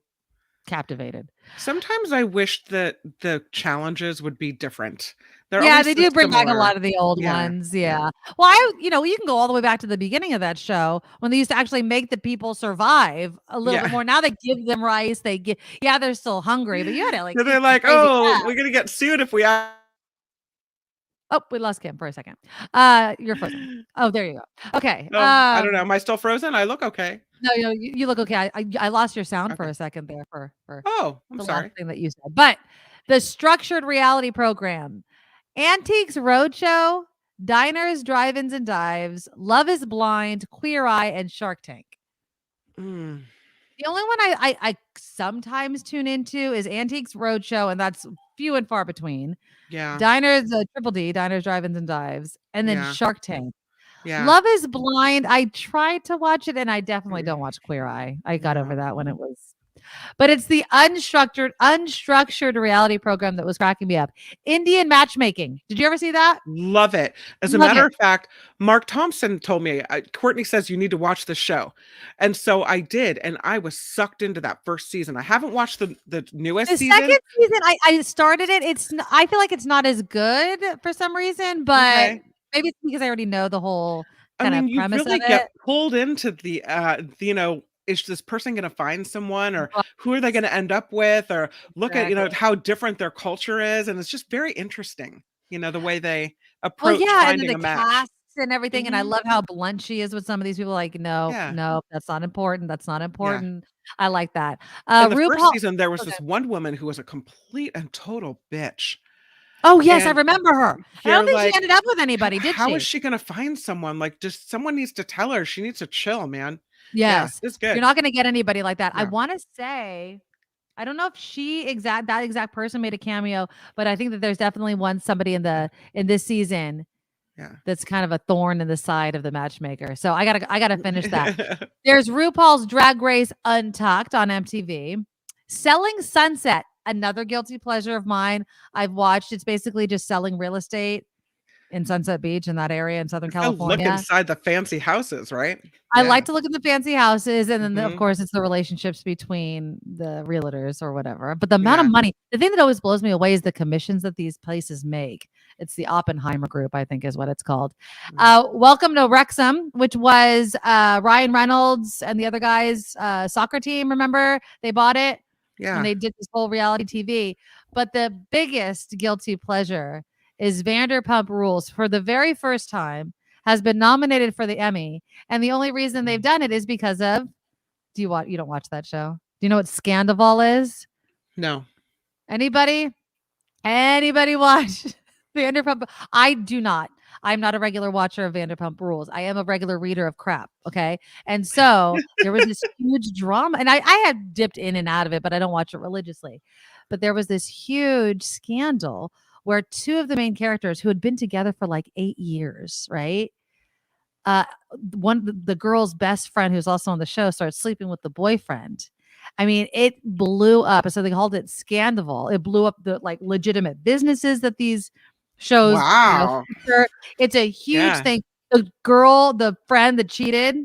captivated. Sometimes I wish that the challenges would be different. They do bring back a lot of the old ones. Yeah. Well, you can go all the way back to the beginning of that show when they used to actually make the people survive a little bit more. Now they give them rice. They're still hungry, but you had to like. So they're like, we're going to get sued if we. Oh, we lost Kim for a second. You're frozen. Oh, there you go. Okay. I don't know. Am I still frozen? I look okay. No, you look okay. I lost your sound for a second there for I'm sorry. last thing that you said. But the structured reality program, Antiques Roadshow, Diners, Drive-ins and Dives, Love is Blind, Queer Eye, and Shark Tank. The only one I sometimes tune into is Antiques Roadshow, and that's few and far between. Yeah. Diners, Triple D, Diners, Drive-ins and Dives, and then Shark Tank. Yeah. Love is Blind. I tried to watch it, and I definitely don't watch Queer Eye. I got over that when it was. But it's the unstructured reality program that was cracking me up. Indian Matchmaking. Did you ever see that? Love it. As a matter of fact, Mark Thompson told me, Courtney says you need to watch the show. And so I did. And I was sucked into that first season. I haven't watched the newest season. The second season, I started it. I feel like it's not as good for some reason, but maybe it's because I already know the whole kind of premise you really of it. get pulled into the, is this person going to find someone, or who are they going to end up with, or look at, how different their culture is. And it's just very interesting, the way they approach finding a match. Casts and everything. And I love how blunt she is with some of these people. Like, no, that's not important. That's not important. Yeah. I like that. In the first season, there was this one woman who was a complete and total bitch. Oh, yes, I remember her. I don't think she ended up with anybody, did she? How is she going to find someone? Like, just someone needs to tell her she needs to chill, man. Yes, it's good. You're not going to get anybody like that. No. I want to say, I don't know if that exact person made a cameo, but I think that there's definitely somebody in this season. Yeah, that's kind of a thorn in the side of the matchmaker. So I gotta finish that. There's RuPaul's Drag Race Untucked on MTV. Selling Sunset, another guilty pleasure of mine. I've watched. It's basically just selling real estate in Sunset Beach in that area in Southern California. Look inside the fancy houses, right? I like to look at the fancy houses, and then of course it's the relationships between the realtors or whatever. But the amount of money, the thing that always blows me away is the commissions that these places make. It's the Oppenheimer Group, I think is what it's called. Welcome to Wrexham, which was Ryan Reynolds and the other guys' soccer team. Remember, they bought it. Yeah. And they did this whole reality TV. But the biggest guilty pleasure is Vanderpump Rules, for the very first time, has been nominated for the Emmy. And the only reason they've done it is because of, you don't watch that show? Do you know what Scandival is? No. Anybody watch Vanderpump? I do not. I'm not a regular watcher of Vanderpump Rules. I am a regular reader of crap. Okay. And so there was this huge drama, and I had dipped in and out of it, but I don't watch it religiously. But there was this huge scandal where two of the main characters who had been together for like 8 years, right? The girl's best friend, who's also on the show, started sleeping with the boyfriend. I mean, it blew up. So they called it Scandival. It blew up the like legitimate businesses that these shows. Wow. It's a huge thing. The girl, the friend that cheated,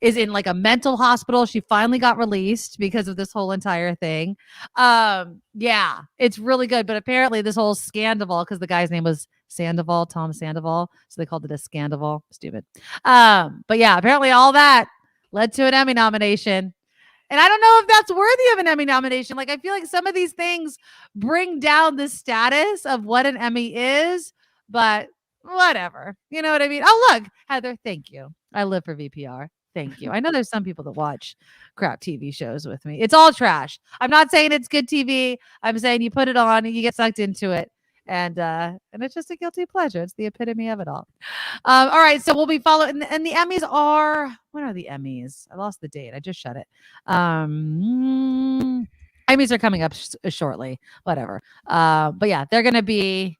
is in like a mental hospital. She finally got released because of this whole entire thing. Yeah, it's really good. But apparently this whole Scandival, because the guy's name was Sandoval, Tom Sandoval, so they called it a Scandival. Stupid. But yeah, apparently all that led to an Emmy nomination. And I don't know if that's worthy of an Emmy nomination. Like, I feel like some of these things bring down the status of what an Emmy is, but whatever. You know what I mean? Oh, look, Heather, thank you. I live for VPR. Thank you. I know there's some people that watch crap TV shows with me. It's all trash. I'm not saying it's good TV. I'm saying you put it on and you get sucked into it. And it's just a guilty pleasure. It's the epitome of it all. All right, so we'll be following, and the Emmys are, when are the Emmys? I lost the date. I just shut it. Emmys are coming up shortly. Whatever. But yeah, they're gonna be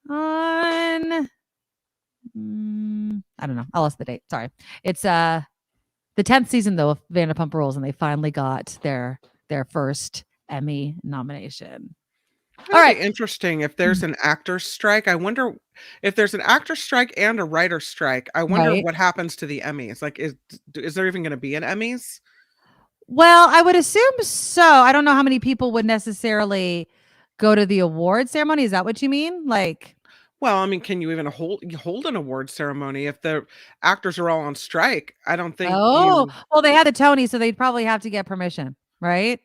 on. I don't know. I lost the date. Sorry. It's the 10th season though of Vanderpump Rules, and they finally got their first Emmy nomination. All right. Interesting. If there's an actor's strike, I wonder if there's an actor's strike and a writer's strike. I wonder what happens to the Emmys. Like, is there even going to be an Emmys? Well, I would assume so. I don't know how many people would necessarily go to the award ceremony. Is that what you mean? Like, well, I mean, can you even hold an award ceremony if the actors are all on strike? I don't think. Well, they had the Tony, so they'd probably have to get permission, right?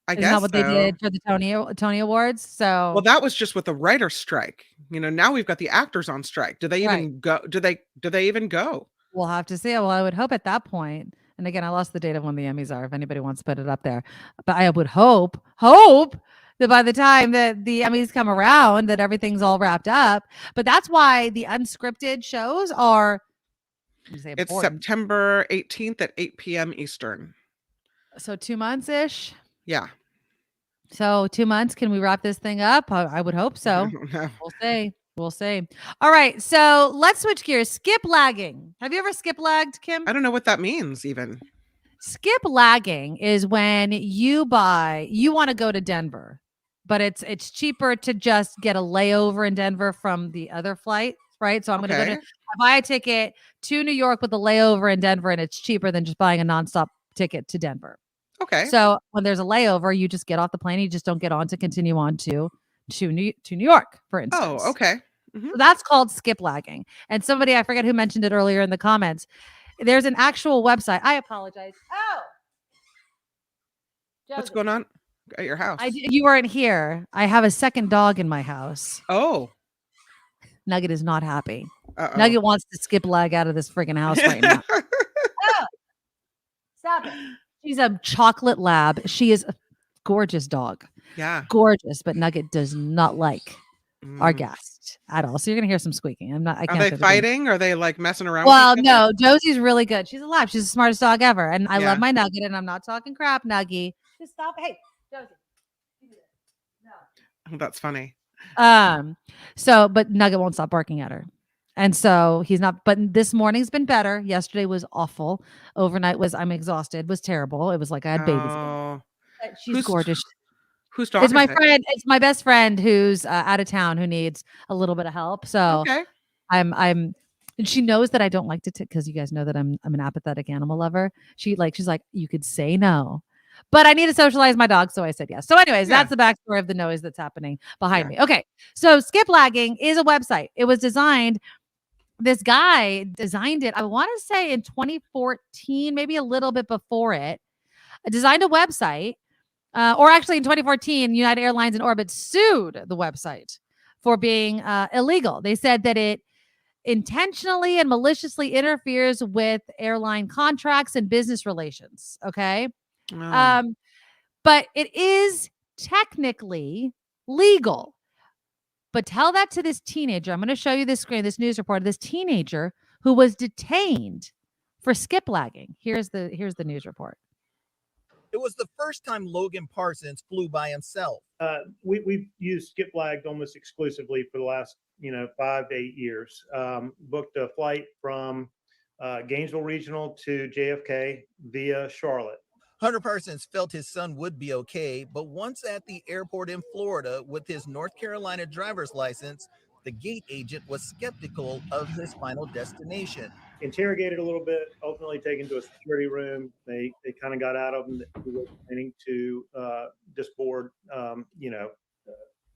I Isn't guess that what they did for the Tony Awards? So, well, that was just with the writer's strike. You know, now we've got the actors on strike. Do they even go? Do they even go? We'll have to see. Well, I would hope at that point. And again, I lost the date of when the Emmys are. If anybody wants to put it up there, but I would hope that by the time that the Emmys come around, that everything's all wrapped up. But that's why the unscripted shows are. It's September 18th at 8 p.m. Eastern. So 2 months ish. Yeah. So 2 months. Can we wrap this thing up? I would hope so. We'll see. All right. So let's switch gears. Skiplagging. Have you ever skiplagged, Kim? I don't know what that means even. Skiplagging is when you want to go to Denver, but it's cheaper to just get a layover in Denver from the other flight, right? So I'm going to buy a ticket to New York with a layover in Denver, and it's cheaper than just buying a nonstop ticket to Denver. Okay. So when there's a layover, you just get off the plane. You just don't get on to continue on to New York, for instance. Oh, okay. Mm-hmm. So that's called skiplagging. And somebody, I forget who mentioned it earlier in the comments. There's an actual website. I apologize. Oh, what's going on at your house? You weren't here. I have a second dog in my house. Oh. Nugget is not happy. Uh-oh. Nugget wants to skip lag out of this freaking house right now. Oh, stop it. She's a chocolate lab. She is a gorgeous dog. Yeah. Gorgeous, but Nugget does not like our guest at all. So you're going to hear some squeaking. I can't. Are they fighting? Are they like messing around? Well, no. Josie's really good. She's a lab. She's the smartest dog ever. And I love my Nugget, and I'm not talking crap, Nuggie. Just stop. Hey, Josie. No. That's funny. So, but Nugget won't stop barking at her. And so he's not, but this morning's been better. Yesterday was awful. Overnight I'm exhausted, was terrible. It was like I had babies. She's gorgeous. Who's dog? It's my friend. It's my best friend who's out of town who needs a little bit of help. So I'm, and she knows that I don't like to, because you guys know that I'm an apathetic animal lover. She's like, you could say no, but I need to socialize my dog, so I said yes. So anyways, that's the backstory of the noise that's happening behind me. Okay, so Skiplagging is a website. It was designed, this guy designed it, I want to say in 2014, maybe a little bit before it, designed a website, or actually in 2014, United Airlines and Orbit sued the website for being illegal. They said that it intentionally and maliciously interferes with airline contracts and business relations. Okay. But it is technically legal. But tell that to this teenager. I'm going to show you this screen, this news report of this teenager who was detained for skiplagging. Here's the news report. It was the first time Logan Parsons flew by himself. We've used Skiplagged almost exclusively for the last 5 to 8 years. Booked a flight from Gainesville Regional to JFK via Charlotte. Hunter Parsons felt his son would be okay, but once at the airport in Florida with his North Carolina driver's license, the gate agent was skeptical of his final destination. Interrogated a little bit, ultimately taken to a security room. They kind of got out of him that he was planning to disboard,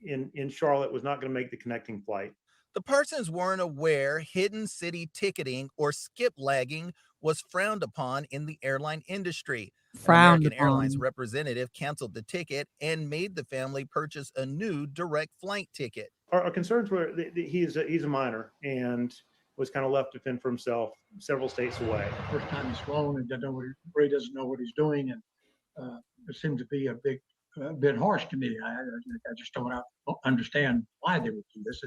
in Charlotte, was not going to make the connecting flight. The Parsons weren't aware hidden city ticketing or skiplagging was frowned upon in the airline industry. American Airlines representative canceled the ticket and made the family purchase a new direct flight ticket. Our concerns were that he's a minor and was kind of left to fend for himself several states away. First time he's flown and really doesn't know what he's doing, and it seemed to be a bit harsh to me. I just don't understand why they would do this.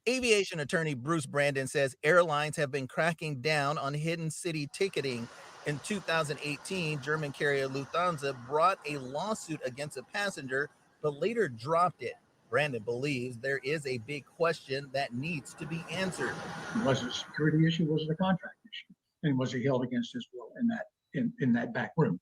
Aviation attorney Bruce Brandon says airlines have been cracking down on hidden city ticketing. In 2018, German carrier Lufthansa brought a lawsuit against a passenger, but later dropped it. Brandon believes there is a big question that needs to be answered. Was it a security issue? Was it a contract issue? And was he held against his will in that back room?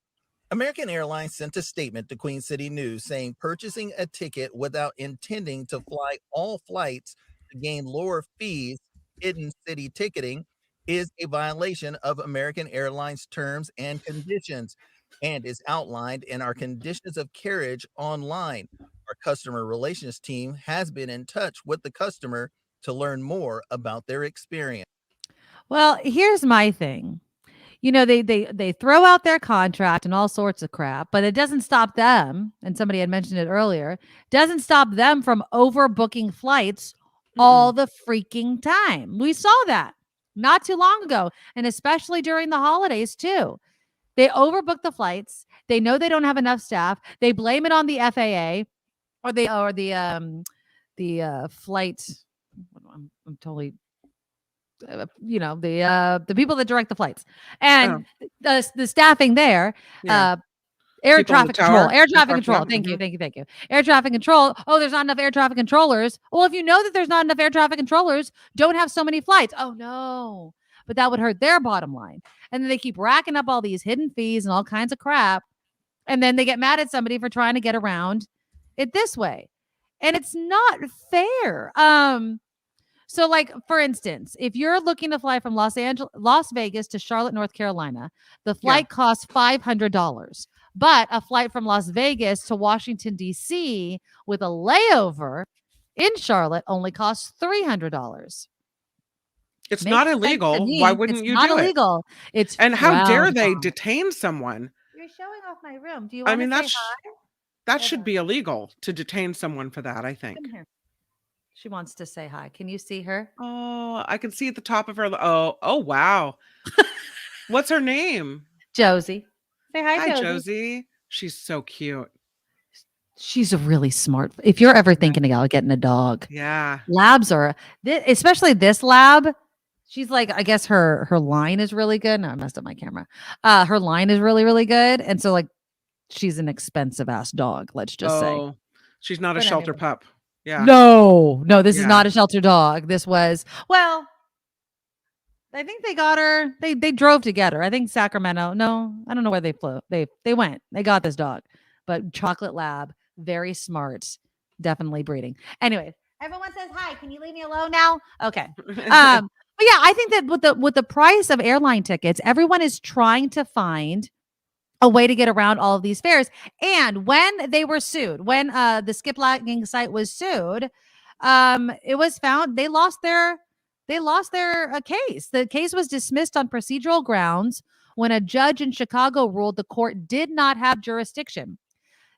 American Airlines sent a statement to Queen City News saying purchasing a ticket without intending to fly all flights to gain lower fees, hidden city ticketing, is a violation of American Airlines terms and conditions and is outlined in our conditions of carriage online. Our customer relations team has been in touch with the customer to learn more about their experience. Well, here's my thing. They throw out their contract and all sorts of crap, but it doesn't stop them. And somebody had mentioned it earlier, doesn't stop them from overbooking flights all the freaking time. We saw that not too long ago, and especially during the holidays too. They overbook the flights. They know they don't have enough staff. They blame it on the FAA or the flight. I'm totally, the people that direct the flights and the staffing there. Air traffic control. Thank you. Air traffic control. Oh, there's not enough air traffic controllers. Well, if you know that there's not enough air traffic controllers, don't have so many flights. Oh no, but that would hurt their bottom line. And then they keep racking up all these hidden fees and all kinds of crap. And then they get mad at somebody for trying to get around it this way. And it's not fair. So like, for instance, if you're looking to fly from Las Vegas to Charlotte, North Carolina, the flight costs $500. But a flight from Las Vegas to Washington, D.C. with a layover in Charlotte only costs $300. It's not illegal. Why wouldn't you do it? It's not illegal. And how dare they detain someone? You're showing off my room. Do you want to say hi? That should be illegal to detain someone for that, I think. Come here. She wants to say hi. Can you see her? Oh, I can see at the top of her. Oh, wow. What's her name? Josie. Say hi, Josie. Josie. She's so cute. She's a really smart. If you're ever thinking about getting a dog, labs are, especially this lab. She's like, I guess her line is really good. No, I messed up my camera. Her line is really, really good, and so like, she's an expensive ass dog. Let's just say she's not a shelter pup. Yeah. No, this is not a shelter dog. This was, I think they got her. They drove to get her. I think Sacramento. No, I don't know where they flew. They went. They got this dog. But chocolate lab, very smart, definitely breeding. Anyway, everyone says hi. Can you leave me alone now? Okay. But yeah, I think that with the price of airline tickets, everyone is trying to find a way to get around all of these fares. And when they were sued, when the Skiplagging site was sued, it was found they lost their case. The case was dismissed on procedural grounds when a judge in Chicago ruled the court did not have jurisdiction.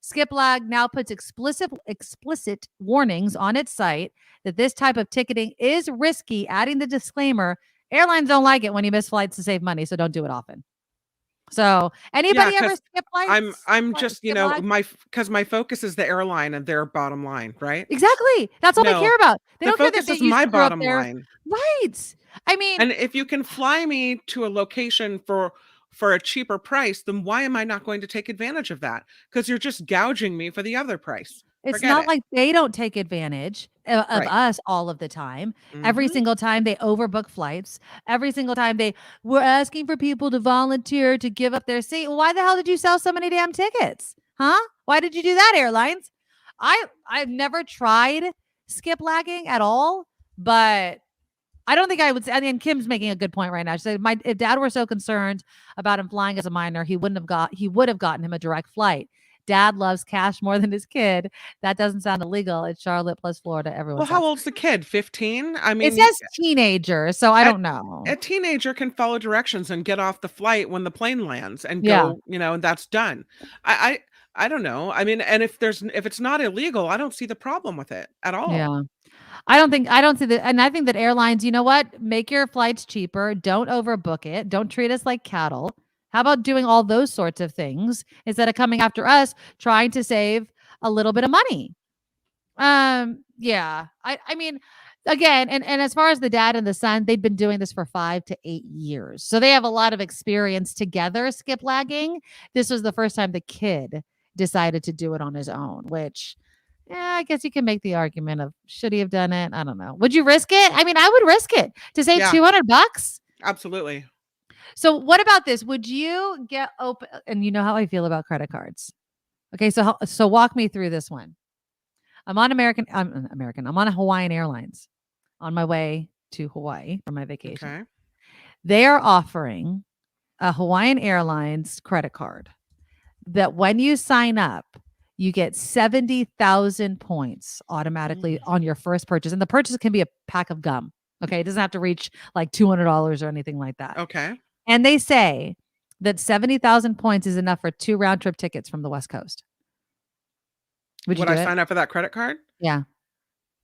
Skiplag now puts explicit warnings on its site that this type of ticketing is risky, adding the disclaimer, airlines don't like it when you miss flights to save money, so don't do it often. So anybody ever skip flights? I'm just, because my focus is the airline and their bottom line, right? Exactly. That's all they care about. They don't care that focus is my bottom line. Right. I mean, and if you can fly me to a location for a cheaper price, then why am I not going to take advantage of that? Because you're just gouging me for the other price. It's not like they don't take advantage of us all of the time. Every single time they overbook flights, every single time we're asking for people to volunteer to give up their seat. Well, why the hell did you sell so many damn tickets? Huh? Why did you do that, airlines? I've never tried Skiplagging at all, but I don't think I would say, I mean, Kim's making a good point right now. She said, if dad were so concerned about him flying as a minor, he would have gotten him a direct flight. Dad loves cash more than his kid. That doesn't sound illegal. It's Charlotte plus Florida. Everyone. Well, how old's the kid? 15? I mean, it says teenager, so I don't know. A teenager can follow directions and get off the flight when the plane lands and go, and that's done. I don't know. I mean, and if it's not illegal, I don't see the problem with it at all. Yeah. I don't see that. And I think that airlines, you know what? Make your flights cheaper. Don't overbook it. Don't treat us like cattle. How about doing all those sorts of things instead of coming after us, trying to save a little bit of money? Yeah. I mean, again, and as far as the dad and the son, they've been doing this for 5 to 8 years. So they have a lot of experience together, Skiplagging. This was the first time the kid decided to do it on his own, which, I guess you can make the argument of, should he have done it? I don't know. Would you risk it? I mean, I would risk it to save $200. Absolutely. So what about this? Would you get open? And you know how I feel about credit cards. Okay. So walk me through this one. I'm on I'm on a Hawaiian Airlines on my way to Hawaii for my vacation. Okay. They are offering a Hawaiian Airlines credit card that when you sign up, you get 70,000 points automatically on your first purchase. And the purchase can be a pack of gum. Okay. It doesn't have to reach like $200 or anything like that. Okay. And they say that 70,000 points is enough for 2 round trip tickets from the West Coast. Would I sign up for that credit card? Yeah.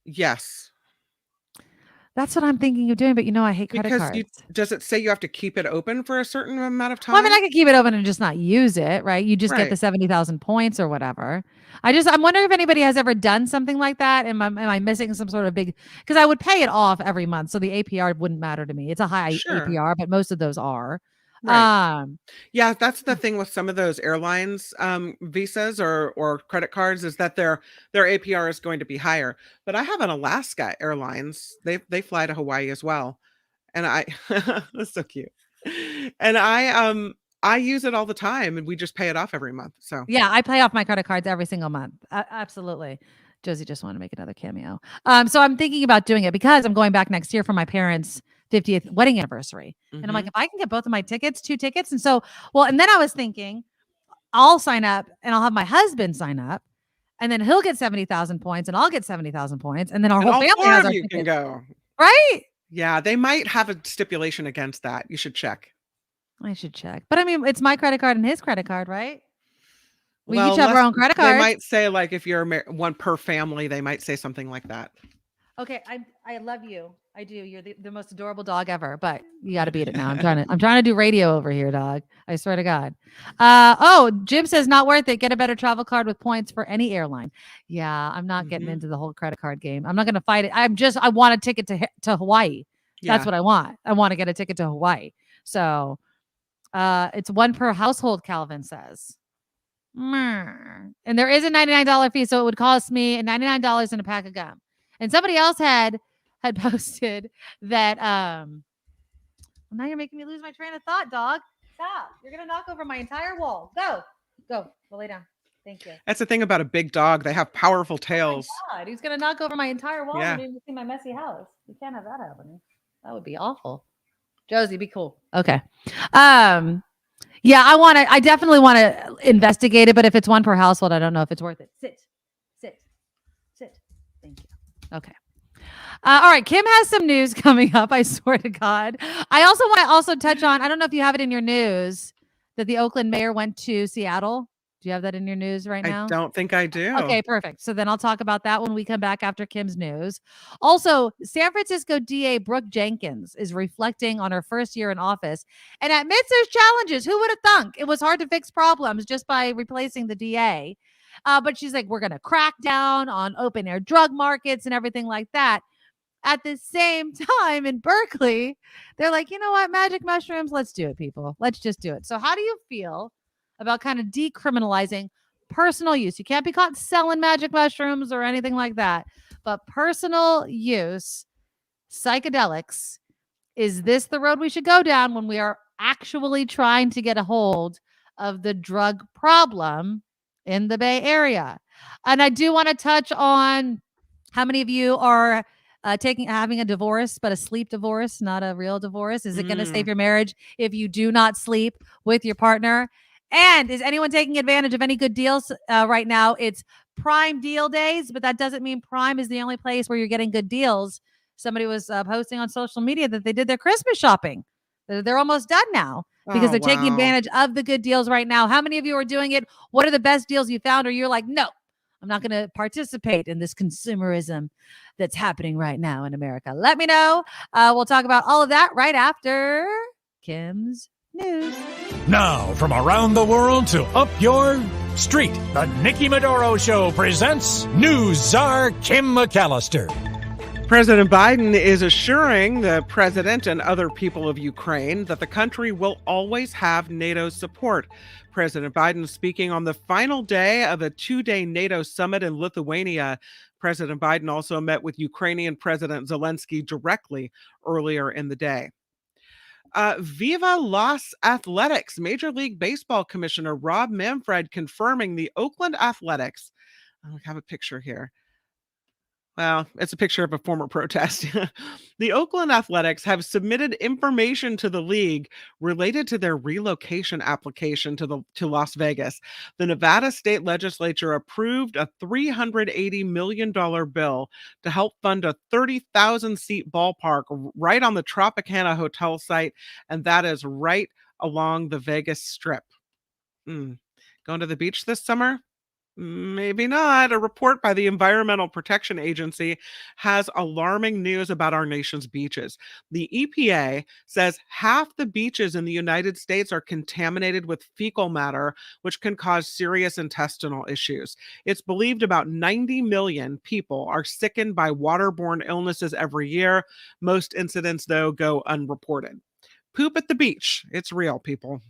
Yes. That's what I'm thinking of doing, but I hate credit cards. Does it say you have to keep it open for a certain amount of time? Well, I mean, I could keep it open and just not use it, right? You just get the 70,000 points or whatever. I'm wondering if anybody has ever done something like that. Am I missing some sort of big, because I would pay it off every month. So the APR wouldn't matter to me. It's a high APR, but most of those are. Right. Yeah, that's the thing with some of those airlines visas or credit cards is that their APR is going to be higher. But I have an Alaska Airlines. They fly to Hawaii as well, and that's so cute. And I use it all the time, and we just pay it off every month. So yeah, I pay off my credit cards every single month. Absolutely. Josie just wanted to make another cameo. So I'm thinking about doing it because I'm going back next year for my parents' 50th wedding anniversary. And I'm like, if I can get both of my tickets, 2 tickets. And so, and then I was thinking I'll sign up and I'll have my husband sign up and then he'll get 70,000 points and I'll get 70,000 points. And then our whole family has our tickets. Can go. Right? Yeah. They might have a stipulation against that. You should check. I should check. But I mean, it's my credit card and his credit card, right? We each have our own credit cards. They might say like, if you're one per family, they might say something like that. Okay. I love you. I do. You're the most adorable dog ever, but you got to beat it now. I'm trying to do radio over here, dog. I swear to God. Jim says not worth it. Get a better travel card with points for any airline. Yeah, I'm not getting into the whole credit card game. I'm not going to fight it. I want a ticket to Hawaii. That's what I want. I want to get a ticket to Hawaii. So, it's 1 per household, Calvin says. And there is a $99 fee, so it would cost me $99 and a pack of gum. And somebody else had posted that now you're making me lose my train of thought, dog. Stop. You're gonna knock over my entire wall. Go lay down. Thank you. That's the thing about a big dog. They have powerful tails. Oh my God, he's gonna knock over my entire wall and even see my messy house. You can't have that happening. That would be awful. Josie, be cool. Okay. Yeah, I definitely want to investigate it, but if it's one per household, I don't know if it's worth it. Sit. Thank you. Okay. All right, Kim has some news coming up. I swear to God. I also want to touch on. I don't know if you have it in your news that the Oakland mayor went to Seattle. Do you have that in your news right now? I don't think I do. Okay, perfect. So then I'll talk about that when we come back after Kim's news. Also, San Francisco DA Brooke Jenkins is reflecting on her first year in office and admits there's challenges. Who would have thunk it was hard to fix problems just by replacing the DA? But she's like, we're going to crack down on open air drug markets and everything like that. At the same time, in Berkeley, they're like, you know what? Magic mushrooms, let's do it, people. Let's just do it. So how do you feel about kind of decriminalizing personal use? You can't be caught selling magic mushrooms or anything like that. But personal use, psychedelics, is this the road we should go down when we are actually trying to get a hold of the drug problem in the Bay Area? And I do want to touch on how many of you are having a divorce, but a sleep divorce, not a real divorce. Is it going to save your marriage if you do not sleep with your partner? And is anyone taking advantage of any good deals right now? It's Prime Deal Days, but that doesn't mean Prime is the only place where you're getting good deals. Somebody was posting on social media that they did their Christmas shopping. They're almost done now because they're taking advantage of the good deals right now. How many of you are doing it? What are the best deals you found? Or you're like, no, I'm not going to participate in this consumerism that's happening right now in America. Let me know. We'll talk about all of that right after Kim's news. Now, from around the world to up your street, the Nikki Medoro Show presents News Czar Kim McAllister. President Biden is assuring the president and other people of Ukraine that the country will always have NATO's support. President Biden speaking on the final day of a 2-day NATO summit in Lithuania. President Biden also met with Ukrainian President Zelensky directly earlier in the day. Viva Las Athletics. Major League Baseball Commissioner Rob Manfred confirming the Oakland Athletics. I have a picture here. Well, it's a picture of a former protest. The Oakland Athletics have submitted information to the league related to their relocation application to Las Vegas. The Nevada State Legislature approved a $380 million bill to help fund a 30,000-seat ballpark right on the Tropicana Hotel site, and that is right along the Vegas Strip. Going to the beach this summer? Maybe not. A report by the Environmental Protection Agency has alarming news about our nation's beaches. The EPA says half the beaches in the United States are contaminated with fecal matter, which can cause serious intestinal issues. It's believed about 90 million people are sickened by waterborne illnesses every year. Most incidents, though, go unreported. Poop at the beach. It's real, people.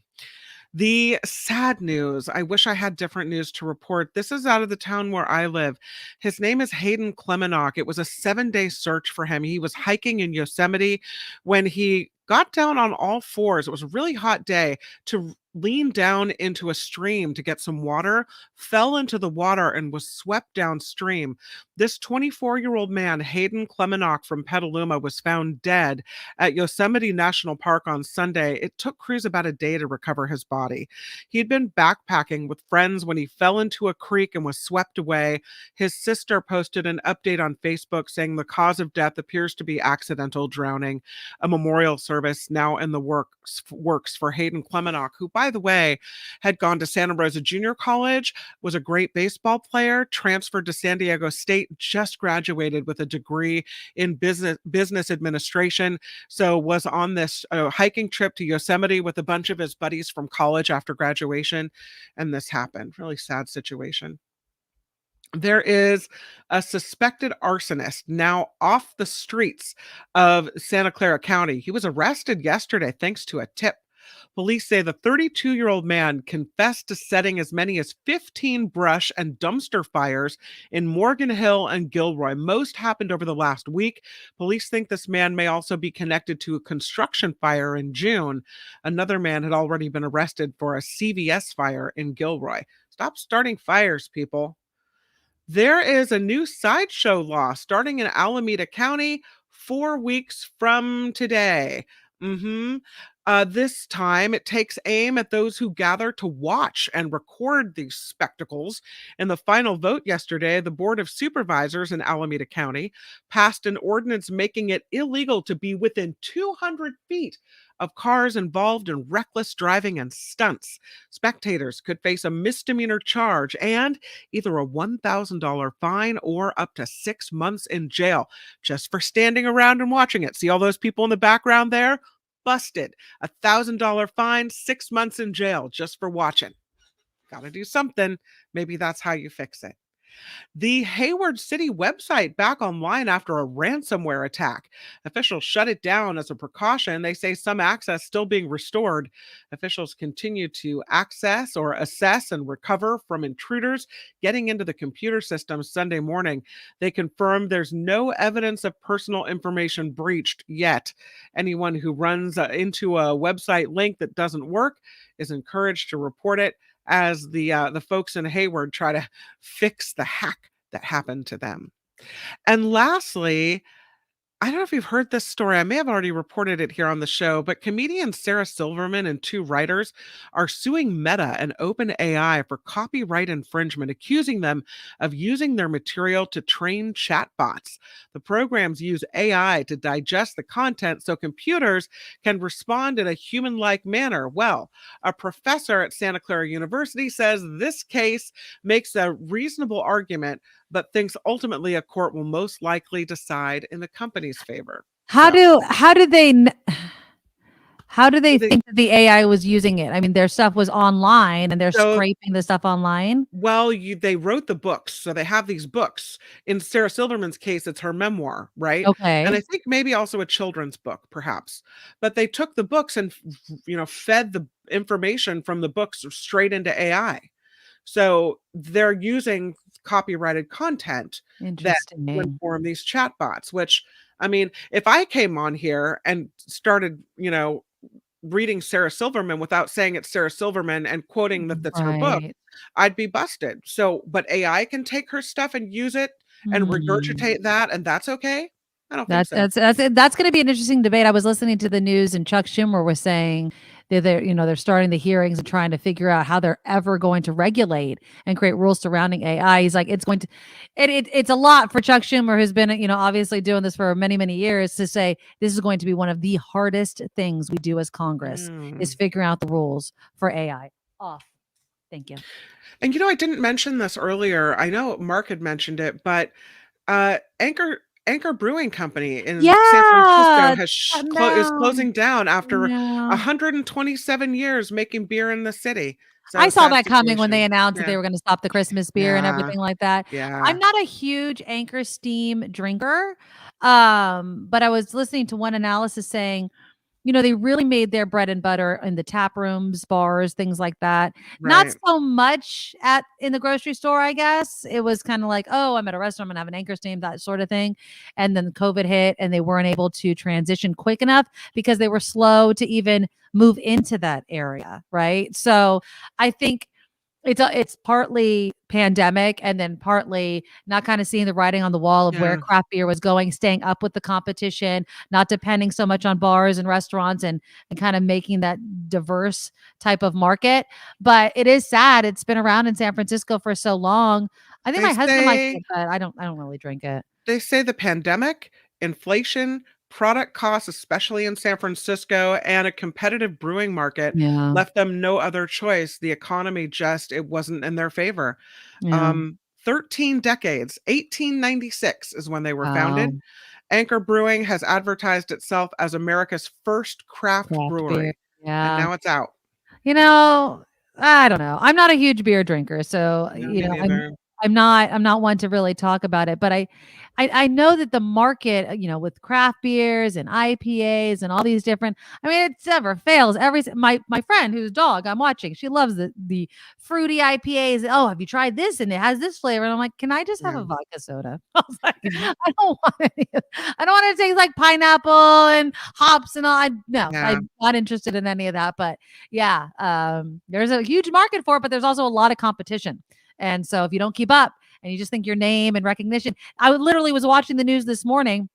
The sad news. I wish I had different news to report. This is out of the town where I live. His name is Hayden Klemenach. It was a 7-day search for him. He was hiking in Yosemite when he got down on all fours. It was a really hot day to lean down into a stream to get some water, fell into the water and was swept downstream. This 24-year-old man, Hayden Klemenach from Petaluma, was found dead at Yosemite National Park on Sunday. It took crews about a day to recover his body. He'd been backpacking with friends when he fell into a creek and was swept away. His sister posted an update on Facebook saying the cause of death appears to be accidental drowning. A memorial service now in the works for Hayden Klemenach, who, by the way, had gone to Santa Rosa Junior College, was a great baseball player, transferred to San Diego State, just graduated with a degree in business administration, so was on this hiking trip to Yosemite with a bunch of his buddies from college after graduation, and this happened. Really sad situation. There is a suspected arsonist now off the streets of Santa Clara County. He was arrested yesterday thanks to a tip. Police say the 32-year-old man confessed to setting as many as 15 brush and dumpster fires in Morgan Hill and Gilroy. Most happened over the last week. Police think this man may also be connected to a construction fire in June. Another man had already been arrested for a CVS fire in Gilroy. Stop starting fires, people. There is a new sideshow law starting in Alameda County 4 weeks from today. This time, it takes aim at those who gather to watch and record these spectacles. In the final vote yesterday, the Board of Supervisors in Alameda County passed an ordinance making it illegal to be within 200 feet of cars involved in reckless driving and stunts. Spectators could face a misdemeanor charge and either a $1,000 fine or up to 6 months in jail just for standing around and watching it. See all those people in the background there? Busted. $1,000 fine, 6 months in jail just for watching. Got to do something. Maybe that's how you fix it. The Hayward City website back online after a ransomware attack. Officials shut it down as a precaution. They say some access still being restored. Officials continue to access or assess and recover from intruders getting into the computer system Sunday morning. They confirmed there's no evidence of personal information breached yet. Anyone who runs into a website link that doesn't work is encouraged to report it, as the folks in Hayward try to fix the hack that happened to them. And lastly, I don't know if you've heard this story. I may have already reported it here on the show, but comedian Sarah Silverman and 2 writers are suing Meta and OpenAI for copyright infringement, accusing them of using their material to train chatbots. The programs use AI to digest the content so computers can respond in a human-like manner. Well, a professor at Santa Clara University says this case makes a reasonable argument, but thinks ultimately a court will most likely decide in the company's favor. How do they think that the AI was using it? I mean, their stuff was online and they're scraping the stuff online. Well, they wrote the books, so they have these books. In Sarah Silverman's case, it's her memoir, right? Okay. And I think maybe also a children's book, perhaps. But they took the books and fed the information from the books straight into AI. So they're using copyrighted content that will inform these chatbots, which, I mean, if I came on here and started, reading Sarah Silverman without saying it's Sarah Silverman and quoting that's her book, I'd be busted. So, but AI can take her stuff and use it and regurgitate that, and that's okay? I don't think so. That's going to be an interesting debate. I was listening to the news and Chuck Schumer was saying they're starting the hearings and trying to figure out how they're ever going to regulate and create rules surrounding AI. He's like, it's a lot for Chuck Schumer, who's been, obviously doing this for many, many years, to say this is going to be one of the hardest things we do as Congress is figuring out the rules for AI. Thank you. And, I didn't mention this earlier. I know Mark had mentioned it, but Anchor Brewing Company in San Francisco is closing down after 127 years making beer in the city. So I saw that coming when they announced that they were going to stop the Christmas beer and everything like that. Yeah. I'm not a huge Anchor Steam drinker, but I was listening to one analysis saying, they really made their bread and butter in the tap rooms, bars, things like that. Right. Not so much in the grocery store, I guess. It was kind of like, oh, I'm at a restaurant, I'm gonna have an Anchor Steam, that sort of thing. And then COVID hit and they weren't able to transition quick enough because they were slow to even move into that area, right? So I think it's partly pandemic and then partly not kind of seeing the writing on the wall of where craft beer was going, staying up with the competition, not depending so much on bars and restaurants and kind of making that diverse type of market. But it is sad. It's been around in San Francisco for so long. I think my husband likes it, but I don't really drink it. They say the pandemic, inflation, product costs, especially in San Francisco, and a competitive brewing market left them no other choice. The economy it wasn't in their favor. 13 decades, 1896 is when they were founded. Anchor Brewing has advertised itself as America's first craft brewery. Yeah. And now it's out. I don't know. I'm not a huge beer drinker, so I'm not one to really talk about it, but I know that the market, with craft beers and IPAs and all these different, it never fails. My friend whose dog I'm watching, she loves the fruity IPAs. Oh, have you tried this? And it has this flavor. And I'm like, can I just have a vodka soda? I was like, I don't want to taste like pineapple and hops and all. I'm not interested in any of that, but there's a huge market for it, but there's also a lot of competition. And so if you don't keep up and you just think your name and recognition, I literally was watching the news this morning.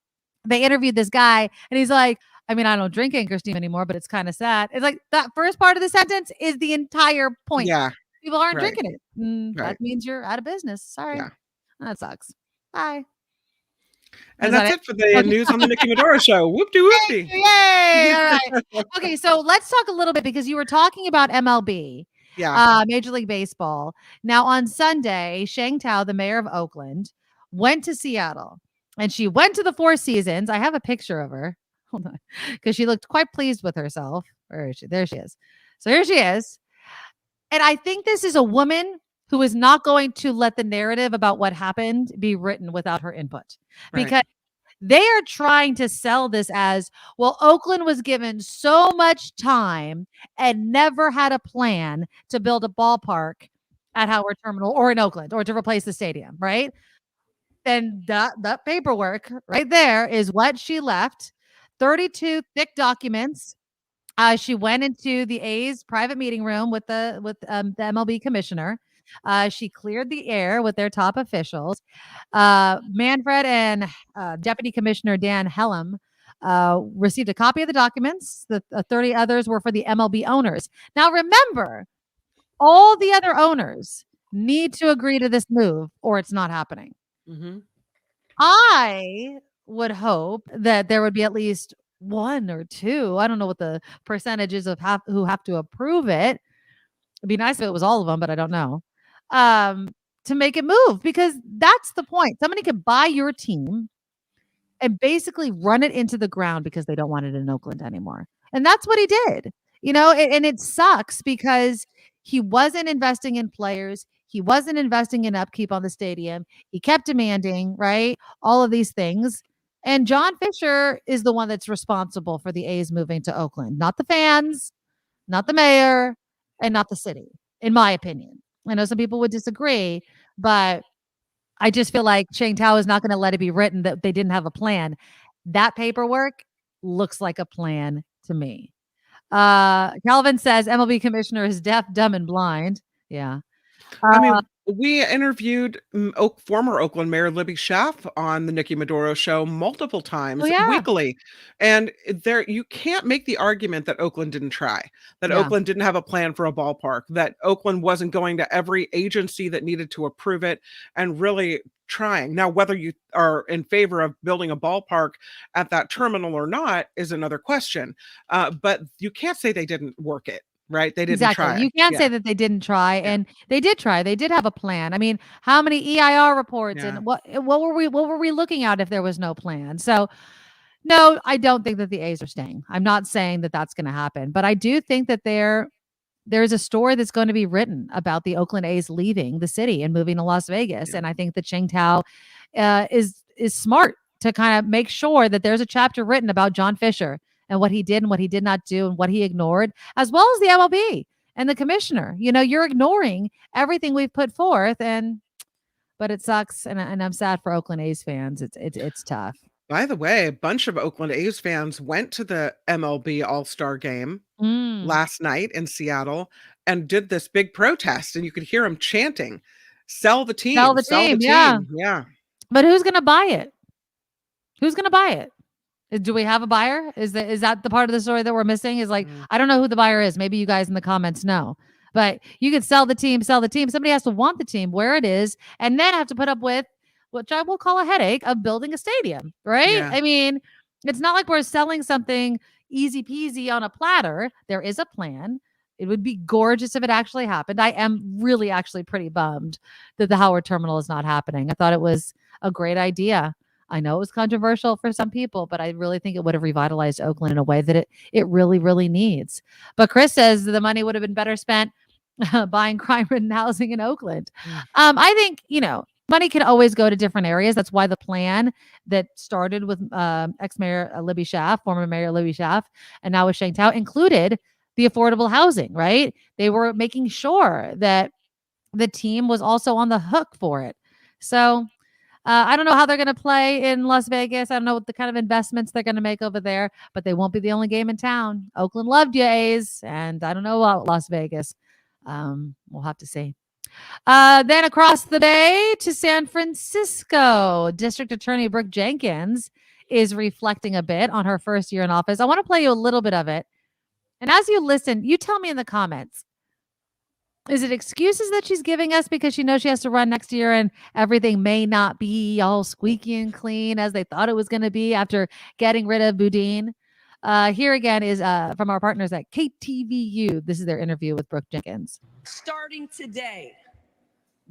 They interviewed this guy and he's like, I mean, I don't drink anchor steam anymore, but it's kind of sad. It's like that first part of the sentence is the entire point. Yeah. People aren't Right. drinking it. That Right. means you're out of business. Sorry. Yeah. That sucks. Bye. And Is that that's it for the Okay. news on the Nikki Medoro Show. Whoop-de whoopty. Yay! All right. Okay, so let's talk a little bit because you were talking about MLB, Yeah. Major League Baseball. Now on Sunday, Shang Tao, the mayor of Oakland, went to Seattle, and she went to the Four Seasons. I have a picture of her. Hold on, because she looked quite pleased with herself. Where is she? There she is. So here she is. And I think this is a woman who is not going to let the narrative about what happened be written without her input. Right. Because they are trying to sell this as, well, Oakland was given so much time and never had a plan to build a ballpark at Howard Terminal or in Oakland or to replace the stadium, right? And that paperwork right there is what she left. 32 thick documents. She went into the A's private meeting room with the MLB commissioner. She cleared the air with their top officials. Manfred and Deputy Commissioner Dan Helm received a copy of the documents. The 30 others were for the MLB owners. Now, remember, all the other owners need to agree to this move or it's not happening. Mm-hmm. I would hope that there would be at least one or two. I don't know what the percentages of who have to approve it. It'd be nice if it was all of them, but I don't know. To make it move, because that's the point. Somebody could buy your team and basically run it into the ground because they don't want it in Oakland anymore. And that's what he did, and it sucks because he wasn't investing in players. He wasn't investing in upkeep on the stadium. He kept demanding, right? All of these things. And John Fisher is the one that's responsible for the A's moving to Oakland, not the fans, not the mayor, and not the city, in my opinion. I know some people would disagree, but I just feel like Shang Tao is not going to let it be written that they didn't have a plan. That paperwork looks like a plan to me. Calvin says MLB commissioner is deaf, dumb, and blind. Yeah. I mean, we interviewed former Oakland Mayor Libby Schaaf on the Nikki Medoro Show multiple times weekly. And you can't make the argument that Oakland didn't try, that Oakland didn't have a plan for a ballpark, that Oakland wasn't going to every agency that needed to approve it and really trying. Now, whether you are in favor of building a ballpark at that terminal or not is another question. But you can't say they didn't work it. Right. They didn't try. You can't say that they didn't try. And they did try. They did have a plan. I mean, how many EIR reports and what were we looking at if there was no plan? So no, I don't think that the A's are staying. I'm not saying that that's going to happen, but I do think that there's a story that's going to be written about the Oakland A's leaving the city and moving to Las Vegas. And I think that Shang Tao is smart to kind of make sure that there's a chapter written about John Fisher and what he did and what he did not do and what he ignored, as well as the MLB and the commissioner. You're ignoring everything we've put forth, but it sucks, and I'm sad for Oakland A's fans. It's tough. By the way, a bunch of Oakland A's fans went to the MLB All-Star game last night in Seattle and did this big protest, and you could hear them chanting, "Sell the team, sell the team." Yeah. But who's going to buy it? Who's going to buy it? Do we have a buyer? Is that the part of the story that we're missing? Is like, I don't know who the buyer is. Maybe you guys in the comments know. But you could sell the team. Somebody has to want the team where it is and then have to put up with what I will call a headache of building a stadium, right? Yeah. I mean, it's not like we're selling something easy peasy on a platter. There is a plan. It would be gorgeous if it actually happened. I am really actually pretty bummed that the Howard Terminal is not happening. I thought it was a great idea. I know it was controversial for some people, but I really think it would have revitalized Oakland in a way that it really, really needs. But Chris says the money would have been better spent buying crime-ridden housing in Oakland. I think, money can always go to different areas. That's why the plan that started with ex-mayor Libby Schaaf, former mayor Libby Schaaf, and now with Shang Tao included the affordable housing, right? They were making sure that the team was also on the hook for it. So I don't know how they're going to play in Las Vegas. I don't know what the kind of investments they're going to make over there, but they won't be the only game in town. Oakland loved you, A's, and I don't know about Las Vegas. We'll have to see. Then across the bay to San Francisco, District Attorney Brooke Jenkins is reflecting a bit on her first year in office. I want to play you a little bit of it. And as you listen, you tell me in the comments, is it excuses that she's giving us because she knows she has to run next year and everything may not be all squeaky and clean as they thought it was going to be after getting rid of Boudin? Here again is from our partners at KTVU. This is their interview with Brooke Jenkins. Starting today,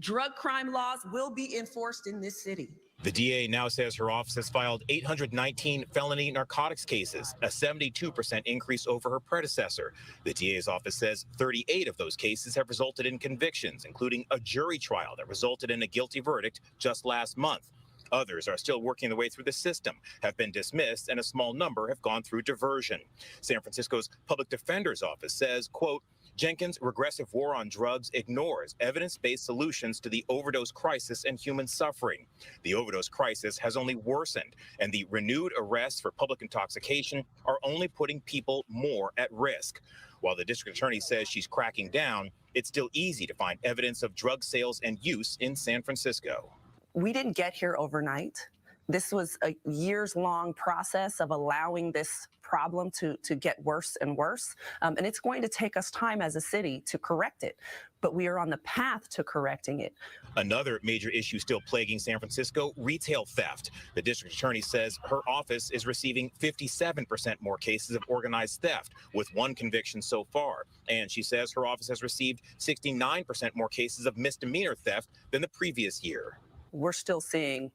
drug crime laws will be enforced in this city. The DA now says her office has filed 819 felony narcotics cases, a 72% increase over her predecessor. The DA's office says 38 of those cases have resulted in convictions, including a jury trial that resulted in a guilty verdict just last month. Others are still working their way through the system, have been dismissed, and a small number have gone through diversion. San Francisco's public defender's office says, quote, Jenkins' regressive war on drugs ignores evidence-based solutions to the overdose crisis and human suffering. The overdose crisis has only worsened, and the renewed arrests for public intoxication are only putting people more at risk. While the district attorney says she's cracking down, it's still easy to find evidence of drug sales and use in San Francisco. We didn't get here overnight. This was a years-long process of allowing this problem to get worse and worse. And it's going to take us time as a city to correct it. But we are on the path to correcting it. Another major issue still plaguing San Francisco, retail theft. The district attorney says her office is receiving 57% more cases of organized theft, with one conviction so far. And she says her office has received 69% more cases of misdemeanor theft than the previous year. We're still seeing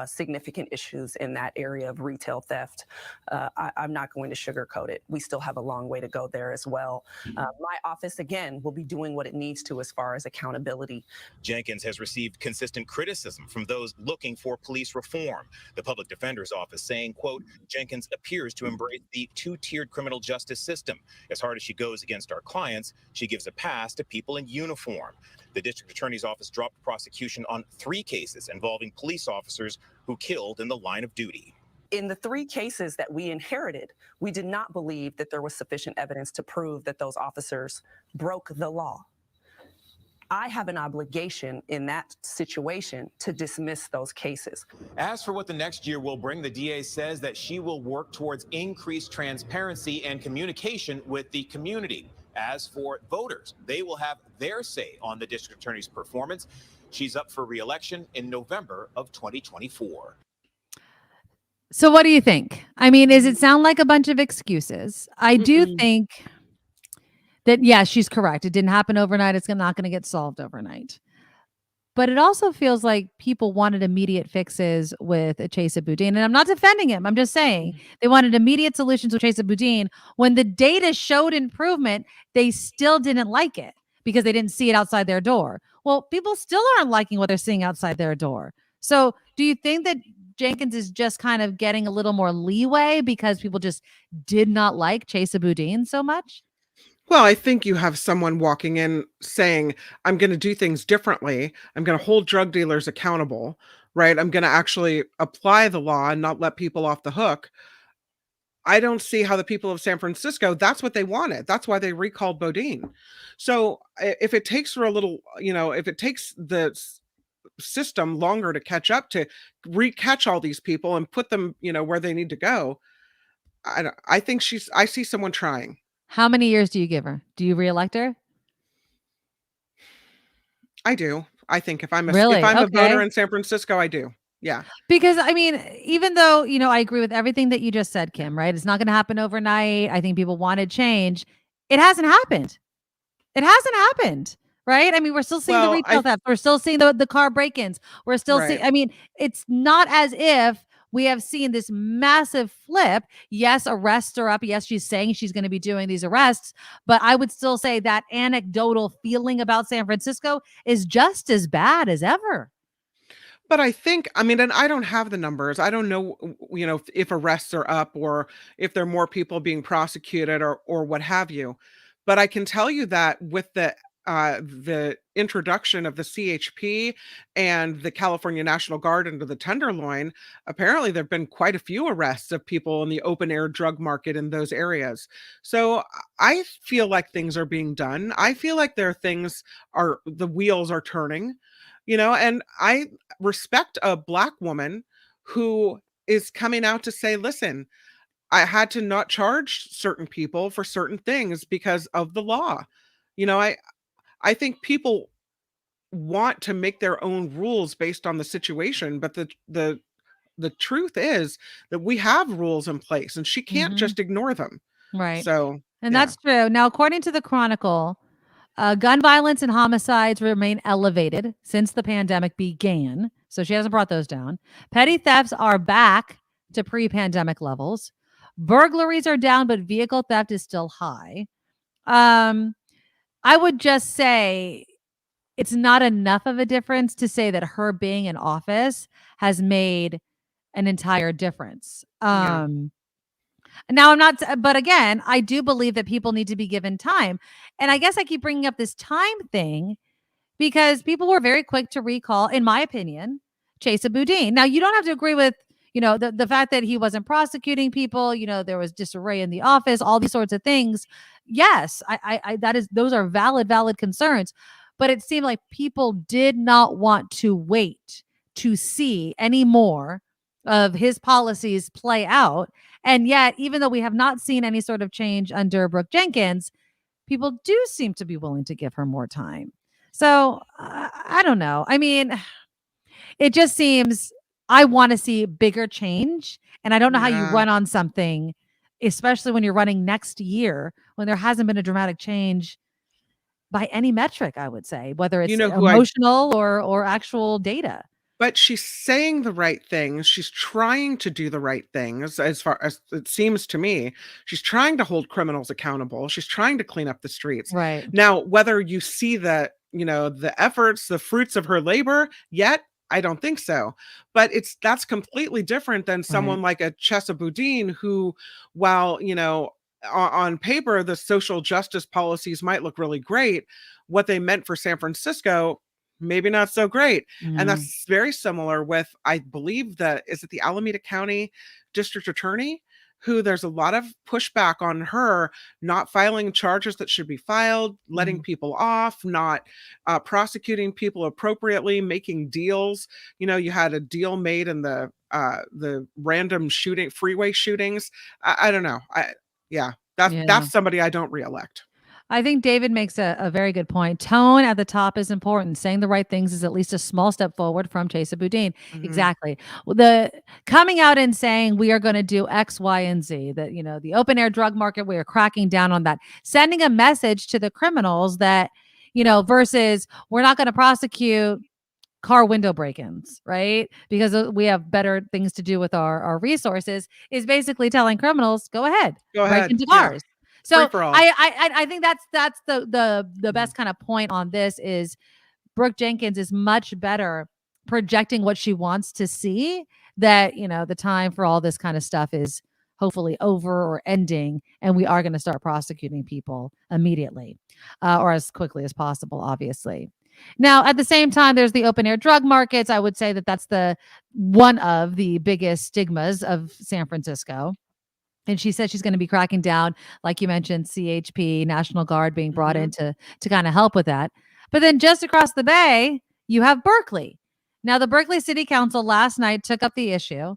significant issues in that area of retail theft. I'm not going to sugarcoat it. We still have a long way to go there as well. My office, again, will be doing what it needs to as far as accountability. Jenkins has received consistent criticism from those looking for police reform. The public defender's office saying, quote, Jenkins appears to embrace the two-tiered criminal justice system. As hard as she goes against our clients, she gives a pass to people in uniform. The district attorney's office dropped prosecution on 3 cases involving police officers who killed in the line of duty. In the 3 cases that we inherited, we did not believe that there was sufficient evidence to prove that those officers broke the law. I have an obligation in that situation to dismiss those cases. As for what the next year will bring, the DA says that she will work towards increased transparency and communication with the community. As for voters, they will have their say on the district attorney's performance. She's up for re-election in November of 2024. So what do you think? I mean, does it sound like a bunch of excuses? I do think that, yeah, she's correct. It didn't happen overnight. It's not going to get solved overnight. But it also feels like people wanted immediate fixes with Chesa Boudin. And I'm not defending him. I'm just saying they wanted immediate solutions with Chesa Boudin. When the data showed improvement, they still didn't like it because they didn't see it outside their door. Well, people still aren't liking what they're seeing outside their door. So do you think that Jenkins is just kind of getting a little more leeway because people just did not like Chesa Boudin so much? Well, I think you have someone walking in saying, I'm going to do things differently. I'm going to hold drug dealers accountable, right? I'm going to actually apply the law and not let people off the hook. I don't see how the people of San Francisco, that's what they wanted. That's why they recalled Boudin. So if it takes her a little, if it takes the system longer to catch up, to recatch all these people and put them, where they need to go, I see someone trying. How many years do you give her? Do you reelect her? I do. I think if I'm a Okay. voter in San Francisco, I do. Yeah. Because I mean, even though, I agree with everything that you just said, Kim, right? It's not going to happen overnight. I think people wanted change. It hasn't happened. Right? I mean, we're still seeing the retail theft. We're still seeing the car break-ins. We're still seeing, I mean, it's not as if we have seen this massive flip. Yes, arrests are up. Yes, she's saying she's going to be doing these arrests. But I would still say that anecdotal feeling about San Francisco is just as bad as ever. But I think, and I don't have the numbers. I don't know, if arrests are up or if there are more people being prosecuted or what have you. But I can tell you that with the introduction of the CHP and the California National Guard into the Tenderloin, apparently there've been quite a few arrests of people in the open air drug market in those areas. So I feel like things are being done. I feel like the wheels are turning, and I respect a Black woman who is coming out to say, listen, I had to not charge certain people for certain things because of the law. I think people want to make their own rules based on the situation, but the truth is that we have rules in place and she can't just ignore them. Right. So, and that's true. Now, according to the Chronicle, gun violence and homicides remain elevated since the pandemic began. So she hasn't brought those down. Petty thefts are back to pre-pandemic levels. Burglaries are down, but vehicle theft is still high. I would just say it's not enough of a difference to say that her being in office has made an entire difference. Now, I'm not, but again, I do believe that people need to be given time. And I guess I keep bringing up this time thing because people were very quick to recall, in my opinion, Chesa Boudin. Now, you don't have to agree with, the fact that he wasn't prosecuting people, there was disarray in the office, all these sorts of things. Yes, those are valid concerns. But it seemed like people did not want to wait to see any more of his policies play out. And yet, even though we have not seen any sort of change under Brooke Jenkins, people do seem to be willing to give her more time. So I don't know. I mean, it just seems I want to see bigger change. And I don't know how you run on something, especially when you're running next year, when there hasn't been a dramatic change by any metric, I would say, whether it's emotional or actual data. But she's saying the right things. She's trying to do the right things, as far as it seems to me. She's trying to hold criminals accountable. She's trying to clean up the streets. Right. Now, whether you see the efforts, the fruits of her labor yet, I don't think so. But that's completely different than someone like a Chesa Boudin who, while, on paper, the social justice policies might look really great, what they meant for San Francisco, maybe not so great. And that's very similar with, I believe is it the Alameda County District Attorney, who there's a lot of pushback on her not filing charges that should be filed, letting people off, not prosecuting people appropriately, making deals. You had a deal made in the random freeway shootings. I don't know. That's somebody I don't reelect. I think David makes a very good point. Tone at the top is important. Saying the right things is at least a small step forward from Chesa Boudin. Exactly. The coming out and saying we are going to do X, Y, and Z, that, the open air drug market, we are cracking down on that. Sending a message to the criminals that, versus we're not going to prosecute car window break-ins, right? Because we have better things to do with our resources, is basically telling criminals, go ahead. Break into cars. So I think that's the best kind of point on this is Brooke Jenkins is much better projecting what she wants to see, that, the time for all this kind of stuff is hopefully over or ending, and we are going to start prosecuting people immediately or as quickly as possible, obviously. Now, at the same time, there's the open air drug markets. I would say that that's one of the biggest stigmas of San Francisco. And she said she's going to be cracking down, like you mentioned, CHP, National Guard being brought in to kind of help with that. But then just across the bay, you have Berkeley. Now, the Berkeley City Council last night took up the issue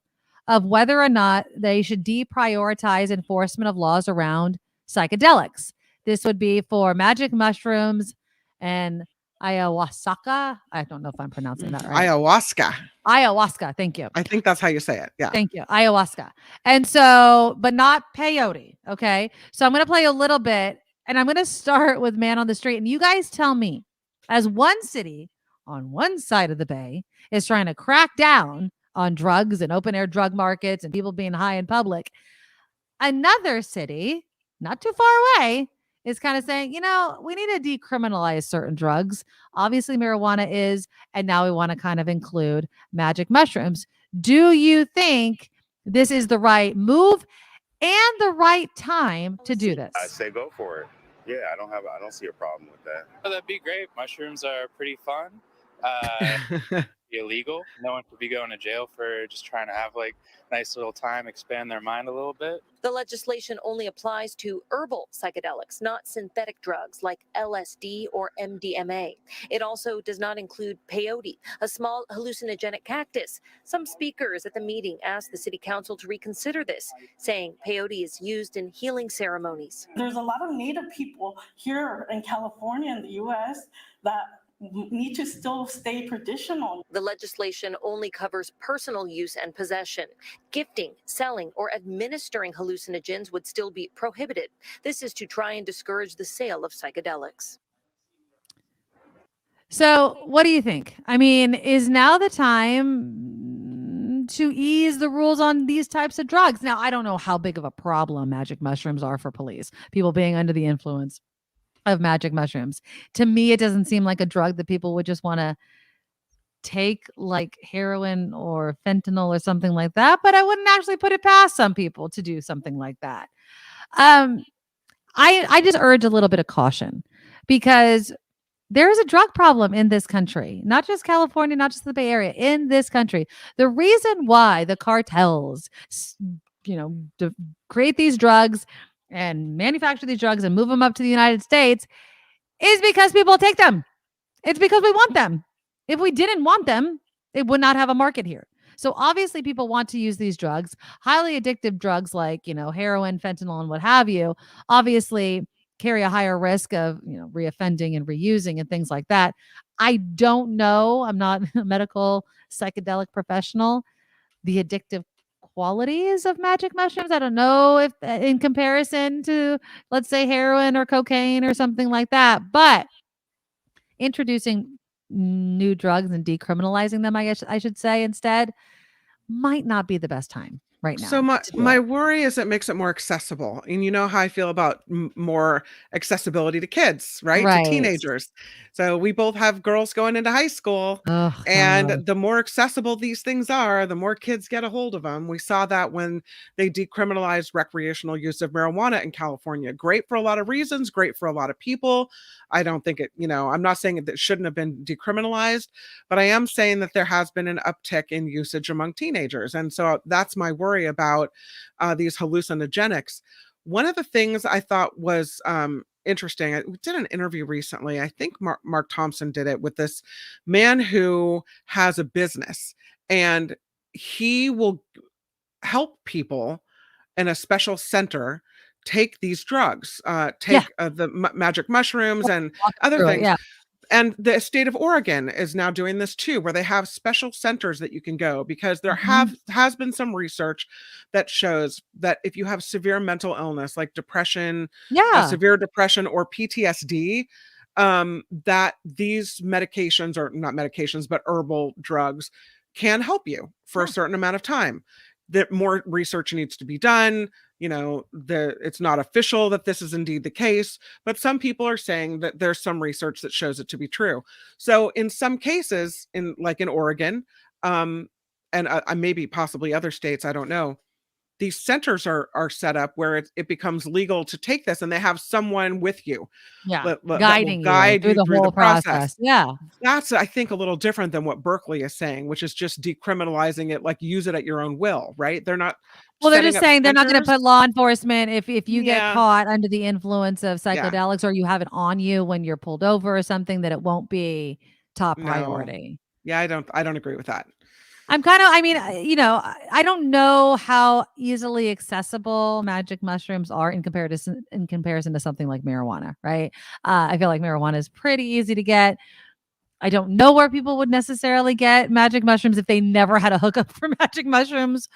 of whether or not they should deprioritize enforcement of laws around psychedelics. This would be for magic mushrooms and ayahuasca. I don't know if I'm pronouncing that right. Ayahuasca. Thank you. I think that's how you say it. Yeah. Thank you. Ayahuasca. And so, but not peyote. Okay. So I'm going to play a little bit and I'm going to start with Man on the Street. And you guys tell me, as one city on one side of the bay is trying to crack down on drugs and open air drug markets and people being high in public, another city not too far away is kind of saying, we need to decriminalize certain drugs. Obviously, marijuana is, and now we want to kind of include magic mushrooms. Do you think this is the right move and the right time to do this? I say go for it. Yeah, I don't see a problem with that. Oh, that'd be great. Mushrooms are pretty fun. be illegal. No one could be going to jail for just trying to have like a nice little time, expand their mind a little bit. The legislation only applies to herbal psychedelics, not synthetic drugs like LSD or MDMA. It also does not include peyote, a small hallucinogenic cactus. Some speakers at the meeting asked the city council to reconsider this, saying peyote is used in healing ceremonies. There's a lot of Native people here in California and the U.S. that need to still stay traditional. The legislation only covers personal use and possession. Gifting, selling, or administering hallucinogens would still be prohibited. This is to try and discourage the sale of psychedelics. So, what do you think? I mean, is now the time to ease the rules on these types of drugs? Now, I don't know how big of a problem magic mushrooms are for police, people being under the influence of magic mushrooms. To me, it doesn't seem like a drug that people would just want to take like heroin or fentanyl or something like that, but I wouldn't actually put it past some people to do something like that. I just urge a little bit of caution, because there is a drug problem in this country, not just California, not just the Bay Area, in this country. The reason why the cartels, create these drugs and manufacture these drugs and move them up to the United States is because people take them. It's because we want them. If we didn't want them, it would not have a market here. So obviously people want to use these drugs, highly addictive drugs like, heroin, fentanyl, and what have you, obviously carry a higher risk of, reoffending and reusing and things like that. I don't know. I'm not a medical psychedelic professional. The addictive qualities of magic mushrooms, I don't know if in comparison to, let's say, heroin or cocaine or something like that, but introducing new drugs and decriminalizing them, I guess I should say, instead, might not be the best time right now. So my worry is it makes it more accessible. And you know how I feel about more accessibility to kids, right? To teenagers. So we both have girls going into high school, and the more accessible these things are, the more kids get a hold of them. We saw that when they decriminalized recreational use of marijuana in California. Great for a lot of reasons, great for a lot of people. I don't think it, I'm not saying it shouldn't have been decriminalized, but I am saying that there has been an uptick in usage among teenagers. And so that's my worry about these hallucinogenics. One of the things I thought was interesting, I did an interview recently. I think Mark Thompson did it with this man who has a business, and he will help people in a special center take these drugs, the magic mushrooms and other things. Yeah. And the state of Oregon is now doing this too, where they have special centers that you can go, because there has been some research that shows that if you have severe mental illness like depression, severe depression or PTSD, that these medications, or not medications, but herbal drugs, can help you for a certain amount of time. That more research needs to be done. It's not official that this is indeed the case, but some people are saying that there's some research that shows it to be true. So in some cases, in Oregon, and maybe possibly other states, I don't know, these centers are set up where it becomes legal to take this, and they have someone with you, guiding you through the whole process. Yeah, that's, I think, a little different than what Berkeley is saying, which is just decriminalizing it, like use it at your own will, right? They're not. Well, they're just saying they're not going to put law enforcement if you get caught under the influence of psychedelics, or you have it on you when you're pulled over or something, that it won't be top priority. Yeah, I don't agree with that. I don't know how easily accessible magic mushrooms are in comparison to something like marijuana, right? I feel like marijuana is pretty easy to get. I don't know where people would necessarily get magic mushrooms if they never had a hookup for magic mushrooms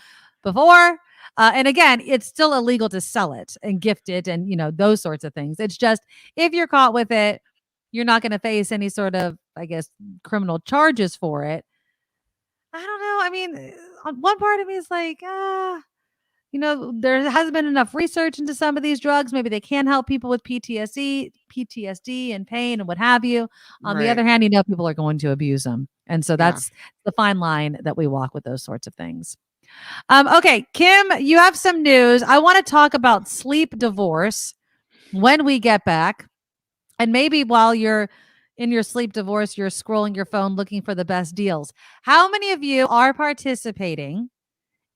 before. And again, it's still illegal to sell it and gift it and, those sorts of things. It's just, if you're caught with it, you're not going to face any sort of, I guess, criminal charges for it. I don't know. I mean, one part of me is like, there hasn't been enough research into some of these drugs. Maybe they can help people with PTSD and pain and what have you. On the other hand, people are going to abuse them. And so that's the fine line that we walk with those sorts of things. Okay, Kim, you have some news. I want to talk about sleep divorce when we get back. And maybe while you're in your sleep divorce, you're scrolling your phone looking for the best deals. How many of you are participating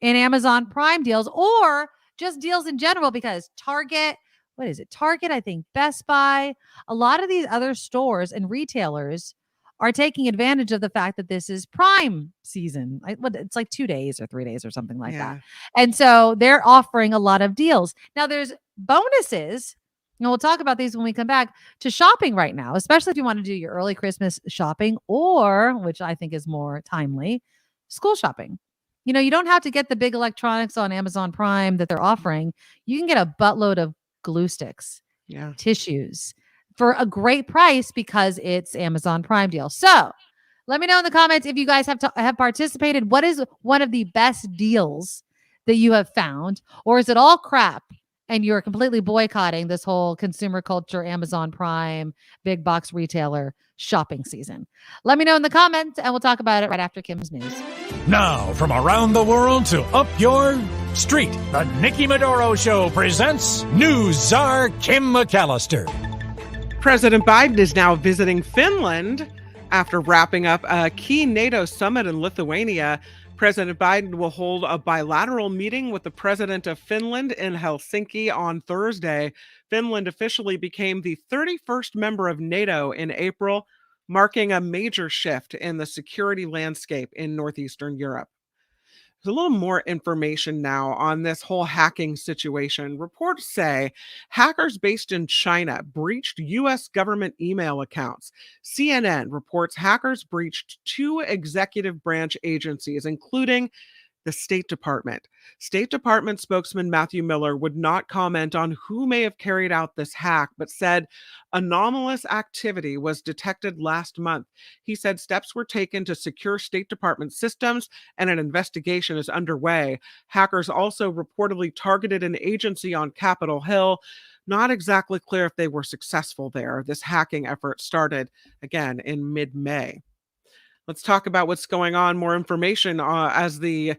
in Amazon Prime deals or just deals in general? Because Target, what is it? Target, I think Best Buy, a lot of these other stores and retailers are taking advantage of the fact that this is Prime season. It's like 2 days or 3 days or something like that. And so they're offering a lot of deals. Now there's bonuses, and we'll talk about these when we come back, to shopping right now, especially if you want to do your early Christmas shopping or, which I think is more timely, school shopping. You know, you don't have to get the big electronics on Amazon Prime that they're offering. You can get a buttload of glue sticks, tissues for a great price because it's Amazon Prime deal. So let me know in the comments if you guys have participated. What is one of the best deals that you have found? Or is it all crap and you're completely boycotting this whole consumer culture, Amazon Prime, big box retailer shopping season? Let me know in the comments and we'll talk about it right after Kim's news. Now, from around the world to up your street, the Nikki Medoro Show presents News Czar Kim McAllister. President Biden is now visiting Finland after wrapping up a key NATO summit in Lithuania. President Biden will hold a bilateral meeting with the president of Finland in Helsinki on Thursday. Finland officially became the 31st member of NATO in April, marking a major shift in the security landscape in northeastern Europe. There's a little more information now on this whole hacking situation. Reports say hackers based in China breached U.S. government email accounts. CNN reports hackers breached 2 executive branch agencies, including the State Department. State Department spokesman Matthew Miller would not comment on who may have carried out this hack, but said anomalous activity was detected last month. He said steps were taken to secure State Department systems and an investigation is underway. Hackers also reportedly targeted an agency on Capitol Hill. Not exactly clear if they were successful there. This hacking effort started again in mid-May. Let's talk about what's going on. More information as the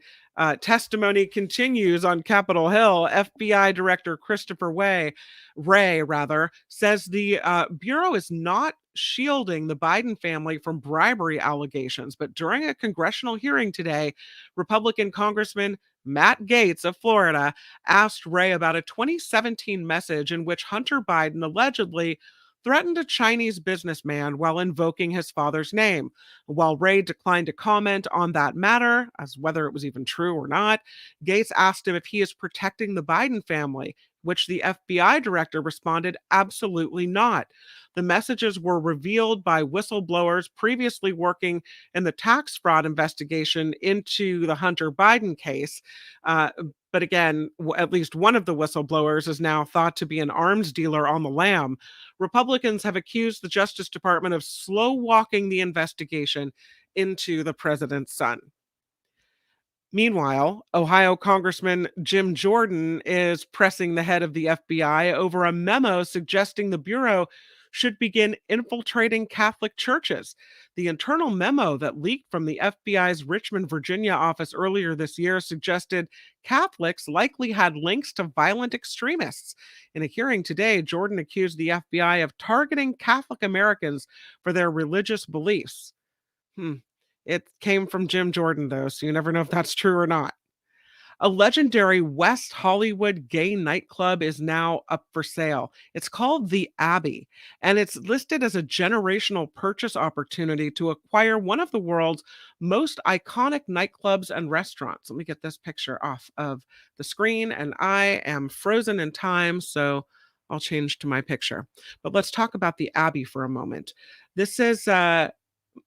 testimony continues on Capitol Hill. FBI Director Christopher Wray says the Bureau is not shielding the Biden family from bribery allegations. But during a congressional hearing today, Republican Congressman Matt Gaetz of Florida asked Wray about a 2017 message in which Hunter Biden allegedly threatened a Chinese businessman while invoking his father's name. While Wray declined to comment on that matter, as whether it was even true or not, Gaetz asked him if he is protecting the Biden family, which the FBI director responded, absolutely not. The messages were revealed by whistleblowers previously working in the tax fraud investigation into the Hunter Biden case. But again, at least one of the whistleblowers is now thought to be an arms dealer on the lam. Republicans have accused the Justice Department of slow-walking the investigation into the president's son. Meanwhile, Ohio Congressman Jim Jordan is pressing the head of the FBI over a memo suggesting the Bureau should begin infiltrating Catholic churches. The internal memo that leaked from the FBI's Richmond, Virginia office earlier this year suggested Catholics likely had links to violent extremists. In a hearing today, Jordan accused the FBI of targeting Catholic Americans for their religious beliefs. It came from Jim Jordan, though, so you never know if that's true or not. A legendary West Hollywood gay nightclub is now up for sale. It's called The Abbey, and it's listed as a generational purchase opportunity to acquire one of the world's most iconic nightclubs and restaurants. Let me get this picture off of the screen, and I am frozen in time, so I'll change to my picture. But let's talk about The Abbey for a moment. This is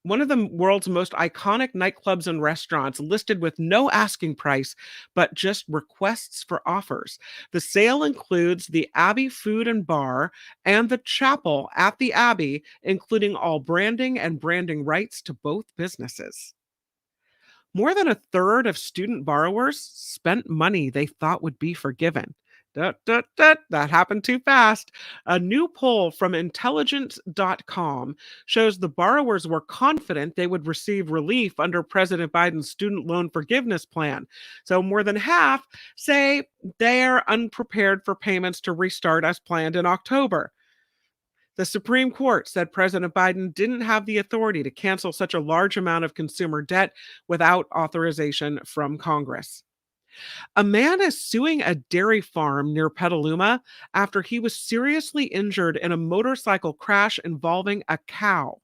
one of the world's most iconic nightclubs and restaurants, listed with no asking price, but just requests for offers. The sale includes the Abbey Food and Bar and the chapel at the Abbey, including all branding and branding rights to both businesses. More than a third of student borrowers spent money they thought would be forgiven. That happened too fast. A new poll from intelligence.com shows the borrowers were confident they would receive relief under President Biden's student loan forgiveness plan. So more than half say they're unprepared for payments to restart as planned in October. The Supreme Court said President Biden didn't have the authority to cancel such a large amount of consumer debt without authorization from Congress. A man is suing a dairy farm near Petaluma after he was seriously injured in a motorcycle crash involving a cow.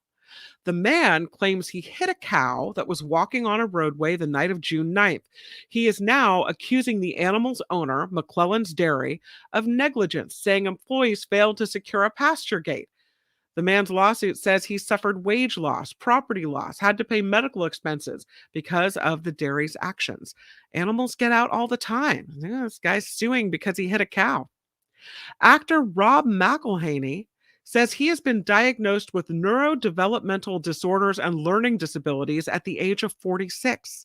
The man claims he hit a cow that was walking on a roadway the night of June 9th. He is now accusing the animal's owner, McClellan's Dairy, of negligence, saying employees failed to secure a pasture gate. The man's lawsuit says he suffered wage loss, property loss, had to pay medical expenses because of the dairy's actions. Animals get out all the time. Yeah, this guy's suing because he hit a cow. Actor Rob McElhenney says he has been diagnosed with neurodevelopmental disorders and learning disabilities at the age of 46.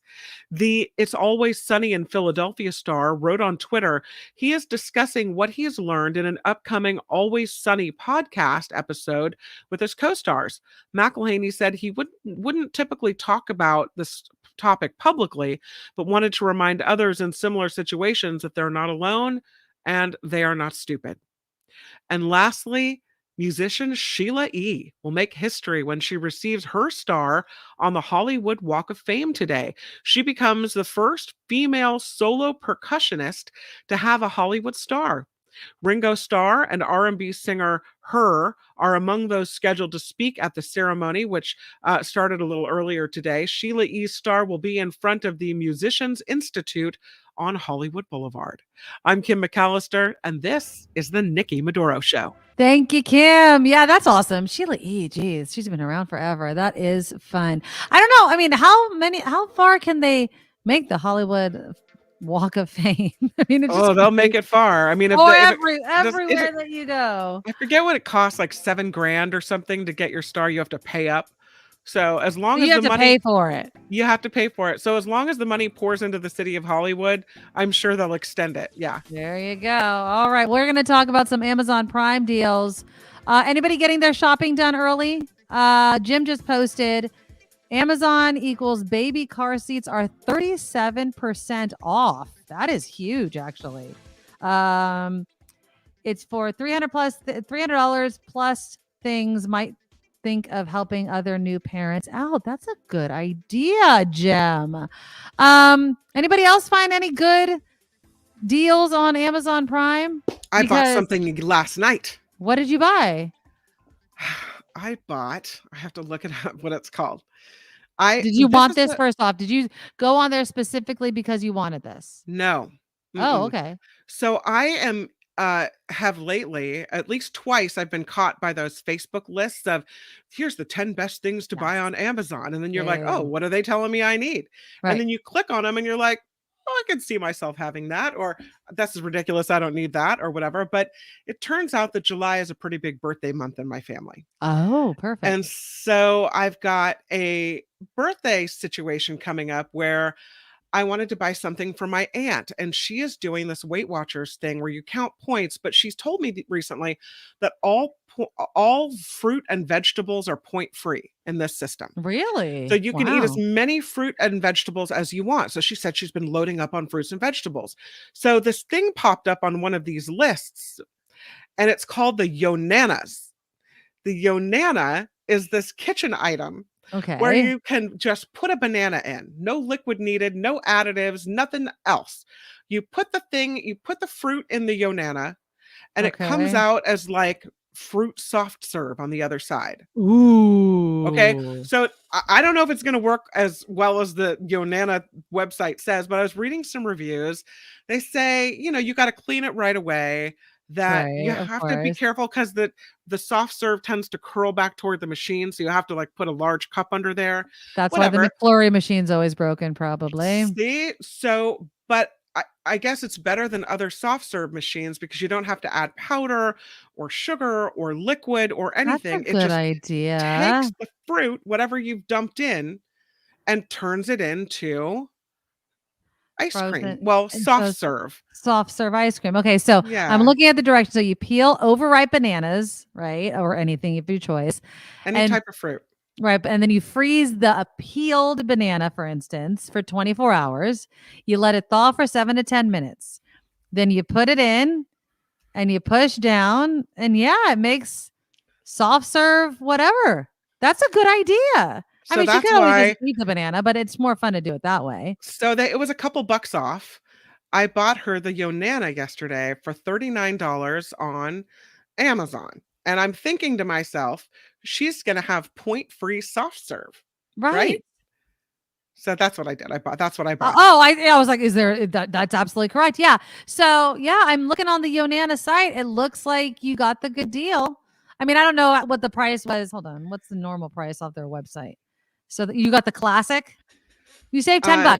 The It's Always Sunny in Philadelphia star wrote on Twitter he is discussing what he has learned in an upcoming Always Sunny podcast episode with his co-stars. McElhenney said he wouldn't typically talk about this topic publicly, but wanted to remind others in similar situations that they're not alone and they are not stupid. And lastly, musician Sheila E. will make history when she receives her star on the Hollywood Walk of Fame today. She becomes the first female solo percussionist to have a Hollywood star. Ringo Starr and R&B singer Her are among those scheduled to speak at the ceremony, which started a little earlier today. Sheila E.'s star will be in front of the Musicians Institute on Hollywood Boulevard. I'm Kim McAllister, and this is the Nikki Medoro Show. Thank you, Kim. Yeah, that's awesome. Sheila E. Geez, she's been around forever. That is fun. I don't know. I mean, how far can they make the Hollywood Walk of Fame? I mean, they'll make it far. I mean, everywhere that you go. I forget what it costs, like $7,000 or something to get your star. You have to pay up. So as long as the money, pay for it. You have to pay for it. So as long as the money pours into the city of Hollywood, I'm sure they'll extend it. Yeah. There you go. All right. We're going to talk about some Amazon Prime deals. Anybody getting their shopping done early? Jim just posted Amazon equals baby car seats are 37% off. That is huge, actually. It's for $300 plus things might think of helping other new parents out. That's a good idea, Jem. Anybody else find any good deals on Amazon Prime? I bought something last night. What did you buy? I have to look it up what it's called. Did you want this first off? Did you go on there specifically because you wanted this? No. Oh, okay. So I am have lately, at least twice, I've been caught by those Facebook lists of here's the 10 best things to buy on Amazon. And then you're like, oh, what are they telling me I need? Right. And then you click on them and you're like, oh, I can see myself having that, or this is ridiculous, I don't need that, or whatever. But it turns out that July is a pretty big birthday month in my family. Oh, perfect. And so I've got a birthday situation coming up where I wanted to buy something for my aunt, and she is doing this Weight Watchers thing where you count points, but she's told me recently that all fruit and vegetables are point free in this system. Really? So you can eat as many fruit and vegetables as you want. So she said she's been loading up on fruits and vegetables. So this thing popped up on one of these lists, and it's called the Yonanas. The Yonana is this kitchen item where you can just put a banana in. No liquid needed, no additives, nothing else. You put the fruit in the Yonana, and it comes out as like fruit soft serve on the other side. Ooh. Okay. So I don't know if it's going to work as well as the Yonana website says, but I was reading some reviews. They say, you got to clean it right away. That you have to be careful because the soft serve tends to curl back toward the machine. So you have to like put a large cup under there. That's why the McFlurry machine's always broken, probably. See? So, but I guess it's better than other soft serve machines because you don't have to add powder or sugar or liquid or anything. That's a good idea. Takes the fruit, whatever you've dumped in, and turns it into ice cream. Well, soft serve ice cream. Okay, so I'm looking at the directions. So you peel overripe bananas, right, or anything of your choice, any type of fruit, right? And then you freeze the peeled banana, for instance, for 24 hours. You let it thaw for 7 to 10 minutes. Then you put it in, and you push down, and it makes soft serve, whatever. That's a good idea. So I mean, she that's could always why. just eat the banana, but it's more fun to do it that way. So it was a couple bucks off. I bought her the Yonana yesterday for $39 on Amazon. And I'm thinking to myself, she's going to have point-free soft serve, right? Right. So that's what I did. That's what I bought. I was like, is there that's absolutely correct. Yeah. So yeah, I'm looking on the Yonana site. It looks like you got the good deal. I mean, I don't know what the price was. Hold on. What's the normal price off their website? So you got the classic. You saved $10.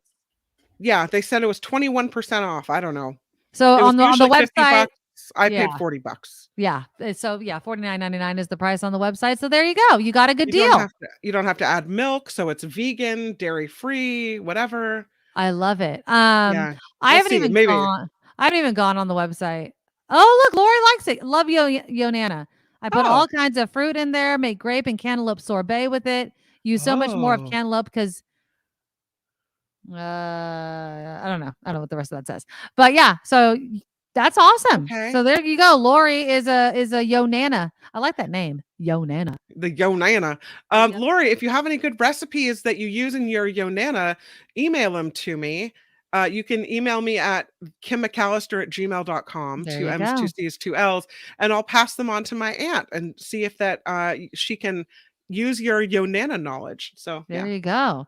Yeah, they said it was 21% off. I don't know. So It was on the usually $50. website, I yeah. paid $40. Yeah. So yeah, $49.99 is the price on the website. So there you go. You got a good You deal. don't have to add milk, so it's vegan, dairy-free, whatever. I love it. Yeah. I We'll haven't see. even Maybe. gone on the website. Oh, look, Lori likes it. Love Yonana. I put all kinds of fruit in there, make grape and cantaloupe sorbet with it. Use so much more of cantaloupe because I don't know. I don't know what the rest of that says. But yeah, so that's awesome. Okay. So there you go. Lori is a Yonana. I like that name. Yonana. The Yonana. Lori, if you have any good recipes that you use in your Yonana, email them to me. You can email me at kimmcallister@gmail.com. There 2 you M's, go. 2 C's, 2 L's. And I'll pass them on to my aunt and see if that she can use your Yonana knowledge. So There yeah. you go.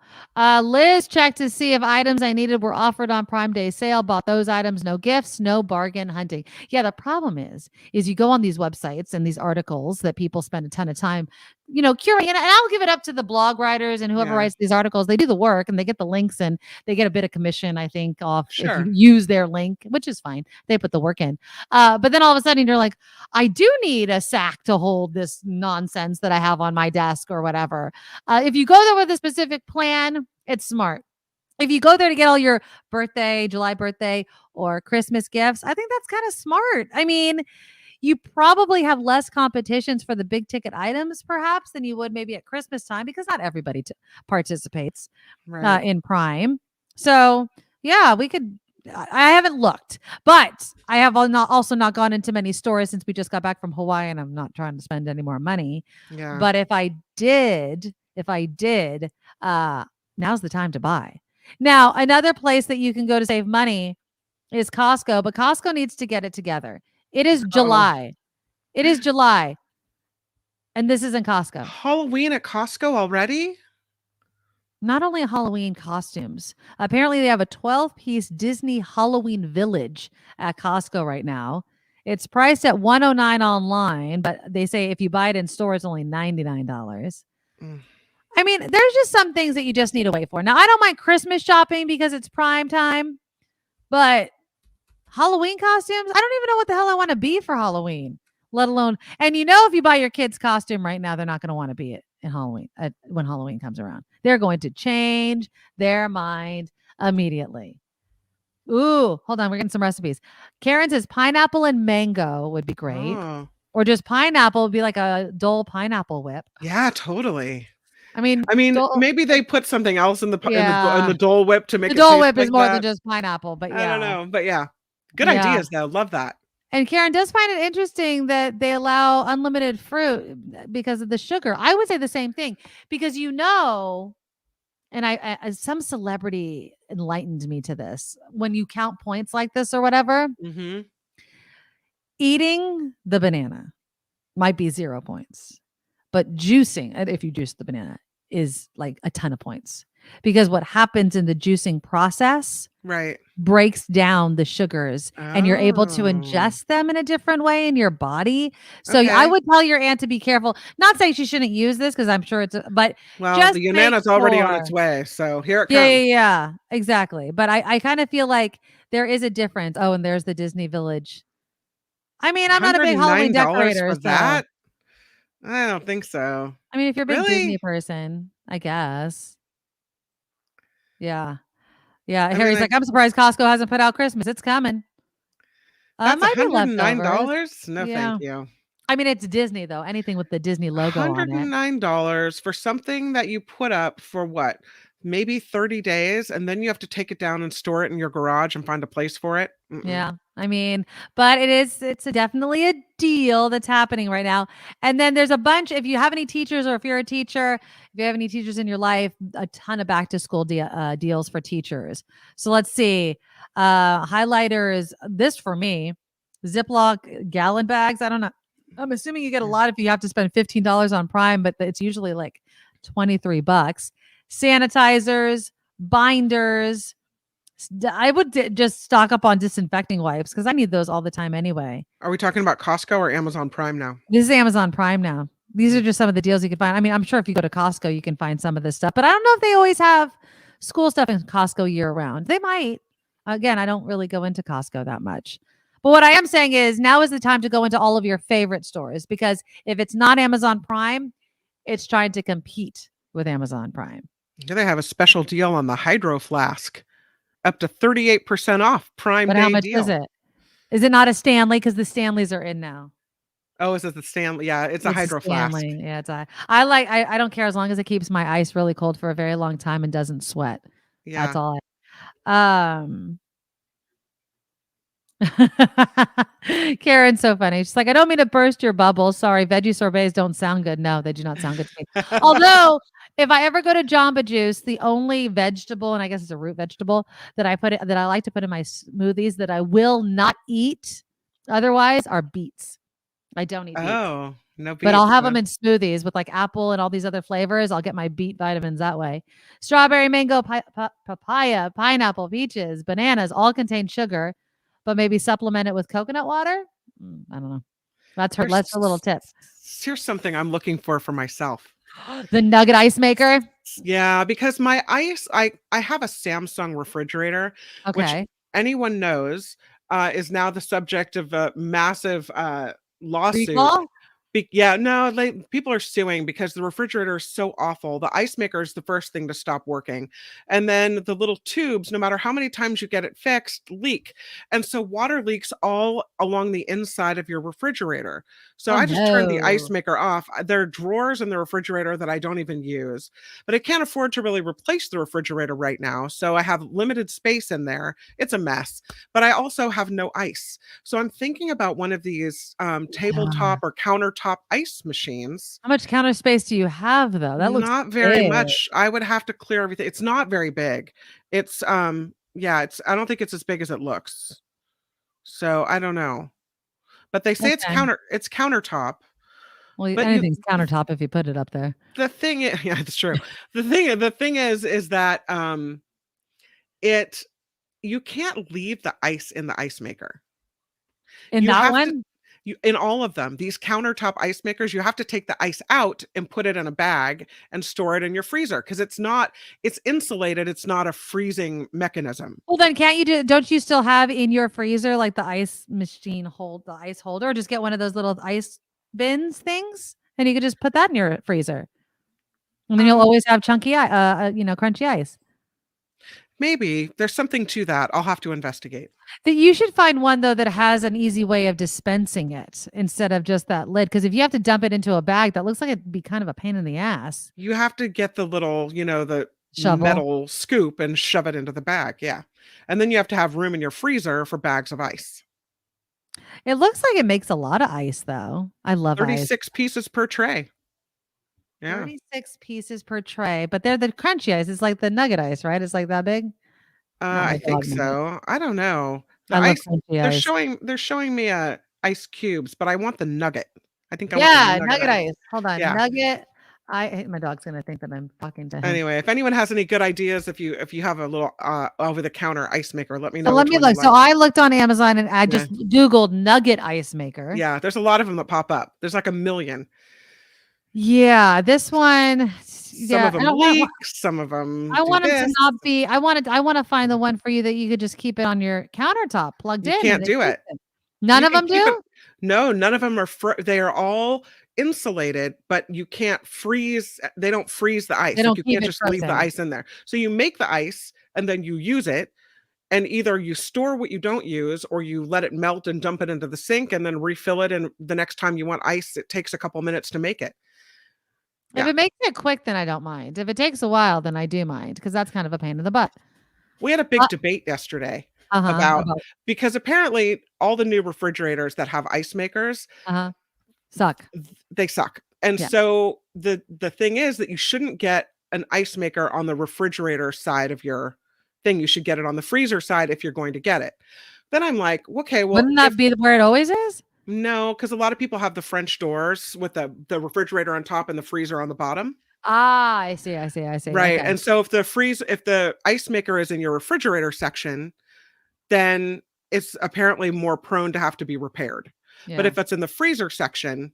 Liz checked to see if items I needed were offered on Prime Day sale. Bought those items. No gifts, no bargain hunting. Yeah, the problem is you go on these websites and these articles that people spend a ton of time, curating. And I'll give it up to the blog writers and whoever Yeah. writes these articles. They do the work and they get the links and they get a bit of commission, I think, off Sure. if you use their link, which is fine. They put the work in. But then all of a sudden you're like, I do need a sack to hold this nonsense that I have on my desk or whatever. If you go there with a specific plan, it's smart. If you go there to get all your birthday, July birthday, or Christmas gifts, I think that's kind of smart. I mean, you probably have less competitions for the big ticket items, perhaps, than you would maybe at Christmas time because not everybody participates Right. in Prime. So yeah, we could. I haven't looked, but I have also not gone into many stores since we just got back from Hawaii, and I'm not trying to spend any more money. Yeah. But if I did, now's the time to buy. Now, another place that you can go to save money is Costco, but Costco needs to get it together. It is July. It is July. And this isn't Costco. Halloween at Costco already? Not only Halloween costumes. Apparently, they have a 12-piece Disney Halloween village at Costco right now. It's priced at $109 online, but they say if you buy it in store, it's only $99. I mean, there's just some things that you just need to wait for. Now, I don't mind Christmas shopping because it's prime time, but Halloween costumes, I don't even know what the hell I want to be for Halloween, let alone. And if you buy your kid's costume right now, they're not going to want to be it in Halloween when Halloween comes around. They're going to change their mind immediately. Ooh, hold on. We're getting some recipes. Karen says pineapple and mango would be great. Or just pineapple would be like a Dole pineapple whip. Yeah, totally. I mean, maybe they put something else in the Dole Whip to make the it Dole taste Whip is like more that. than just pineapple, but yeah. I don't know, but yeah. Good Yeah. ideas though. Love that. And Karen does find it interesting that they allow unlimited fruit because of the sugar. I would say the same thing because and I some celebrity enlightened me to this. When you count points like this or whatever, Mm-hmm. eating the banana might be 0 points, but juicing, if you juice the banana, is like a ton of points because what happens in the juicing process breaks down the sugars and you're able to ingest them in a different way in your body. So I would tell your aunt to be careful. Not saying she shouldn't use this because I'm sure but just the Yonana's already on its way. So here it comes. Yeah, exactly. But I kind of feel like there is a difference. Oh, and there's the Disney Village. I mean, I'm not a big Halloween decorator. For that? I don't think so. I mean, if you're a big Disney person, I guess. Yeah. Yeah. Harry's like, I'm surprised Costco hasn't put out Christmas. It's coming. That's might be $109? No, Yeah. thank you. I mean, it's Disney, though. Anything with the Disney logo on it. $109 for something that you put up for what? Maybe 30 days, and then you have to take it down and store it in your garage and find a place for it. Yeah. I mean, but it's definitely a deal that's happening right now. And then there's a bunch, if you have any teachers or if you're a teacher, if you have any teachers in your life, a ton of back to school deals for teachers. So let's see. Highlighters, this for me, Ziploc gallon bags. I don't know. I'm assuming you get a lot if you have to spend $15 on Prime, but it's usually like $23. Sanitizers, binders. I would just stock up on disinfecting wipes because I need those all the time anyway. Are we talking about Costco or Amazon Prime now? This is Amazon Prime now. These are just some of the deals you can find. I mean, I'm sure if you go to Costco, you can find some of this stuff, but I don't know if they always have school stuff in Costco year round. They might. Again, I don't really go into Costco that much. But what I am saying is now is the time to go into all of your favorite stores because if it's not Amazon Prime, it's trying to compete with Amazon Prime. Yeah, they have a special deal on the Hydro Flask. Up to 38% off Prime But Day how much deal. is it? Is it not a Stanley? Because the Stanleys are in now. Oh, is it the Stanley? Yeah, it's a Hydro Flask. Yeah, I don't care as long as it keeps my ice really cold for a very long time and doesn't sweat. Yeah. That's all. Karen's so funny. She's like, I don't mean to burst your bubble. Sorry, veggie sorbets don't sound good. No, they do not sound good to me. Although, if I ever go to Jamba Juice, the only vegetable, and I guess it's a root vegetable that I like to put in my smoothies that I will not eat otherwise are beets. I don't eat beets. Oh, no beets. But I'll have them in smoothies with like apple and all these other flavors. I'll get my beet vitamins that way. Strawberry, mango, papaya, pineapple, peaches, bananas all contain sugar, but maybe supplement it with coconut water. I don't know. That's a little tip. Here's something I'm looking for myself. The nugget ice maker. Yeah, because my ice, I have a Samsung refrigerator, Okay. which anyone knows is now the subject of a massive lawsuit. Recall? People are suing because the refrigerator is so awful. The ice maker is the first thing to stop working. And then the little tubes, no matter how many times you get it fixed, leak. And so water leaks all along the inside of your refrigerator. So I just turned the ice maker off. There are drawers in the refrigerator that I don't even use, but I can't afford to really replace the refrigerator right now. So I have limited space in there. It's a mess, but I also have no ice. So I'm thinking about one of these tabletop or countertop ice machines. How much counter space do you have though? That looks not very big. much. I would have to clear everything. It's not very big. It's I don't think it's as big as it looks. So I don't know. But they say it's countertop. Well, but anything's countertop if you put it up there. The thing is, yeah, it's true. the thing is that you can't leave the ice in the ice maker. In that one? In all of them, these countertop ice makers, you have to take the ice out and put it in a bag and store it in your freezer because it's insulated. It's not a freezing mechanism. Well, then don't you still have in your freezer like the ice machine the ice holder, or just get one of those little ice bins things and you could just put that in your freezer. And then you'll always have chunky, crunchy ice. Maybe there's something to that. I'll have to investigate. That you should find one though that has an easy way of dispensing it instead of just that lid. Because if you have to dump it into a bag, that looks like it'd be kind of a pain in the ass. You have to get the little, the shovel, metal scoop and shove it into the bag. Yeah, and then you have to have room in your freezer for bags of ice. It looks like it makes a lot of ice though. I love 36 pieces per tray. Yeah. 36 pieces per tray, but they're the crunchy ice. It's like the nugget ice, right? It's like that big. I think so. I don't know. The I love ice, crunchy ice. they're showing me ice cubes, but I want the nugget. I think want the nugget ice. Hold on, yeah. Nugget. My dog's gonna think that I'm talking to him. Anyway, if anyone has any good ideas, if you have a little over the counter ice maker, let me know. So let me look. So I looked on Amazon and I just Googled nugget ice maker. Yeah, there's a lot of them that pop up. There's like a million. Yeah, this one. Some of them leak. Some of them. I want them to not be. I want to find the one for you that you could just keep it on your countertop plugged in. You can't do it. None of them do. No, none of them are. They are all insulated, but you can't freeze. They don't freeze the ice. You can't just leave the ice in there. So you make the ice and then you use it. And either you store what you don't use or you let it melt and dump it into the sink and then refill it. And the next time you want ice, it takes a couple minutes to make it. If it makes it quick, then I don't mind. If it takes a while, then I do mind because that's kind of a pain in the butt. We had a big debate yesterday. about because apparently all the new refrigerators that have ice makers suck. They suck. And so the thing is that you shouldn't get an ice maker on the refrigerator side of your thing. You should get it on the freezer side if you're going to get it. Then I'm like, okay, well, wouldn't that be where it always is? No, because a lot of people have the French doors with the refrigerator on top and the freezer on the bottom. Ah, I see. Right. Okay. And so if the ice maker is in your refrigerator section, then it's apparently more prone to have to be repaired. But if it's in the freezer section,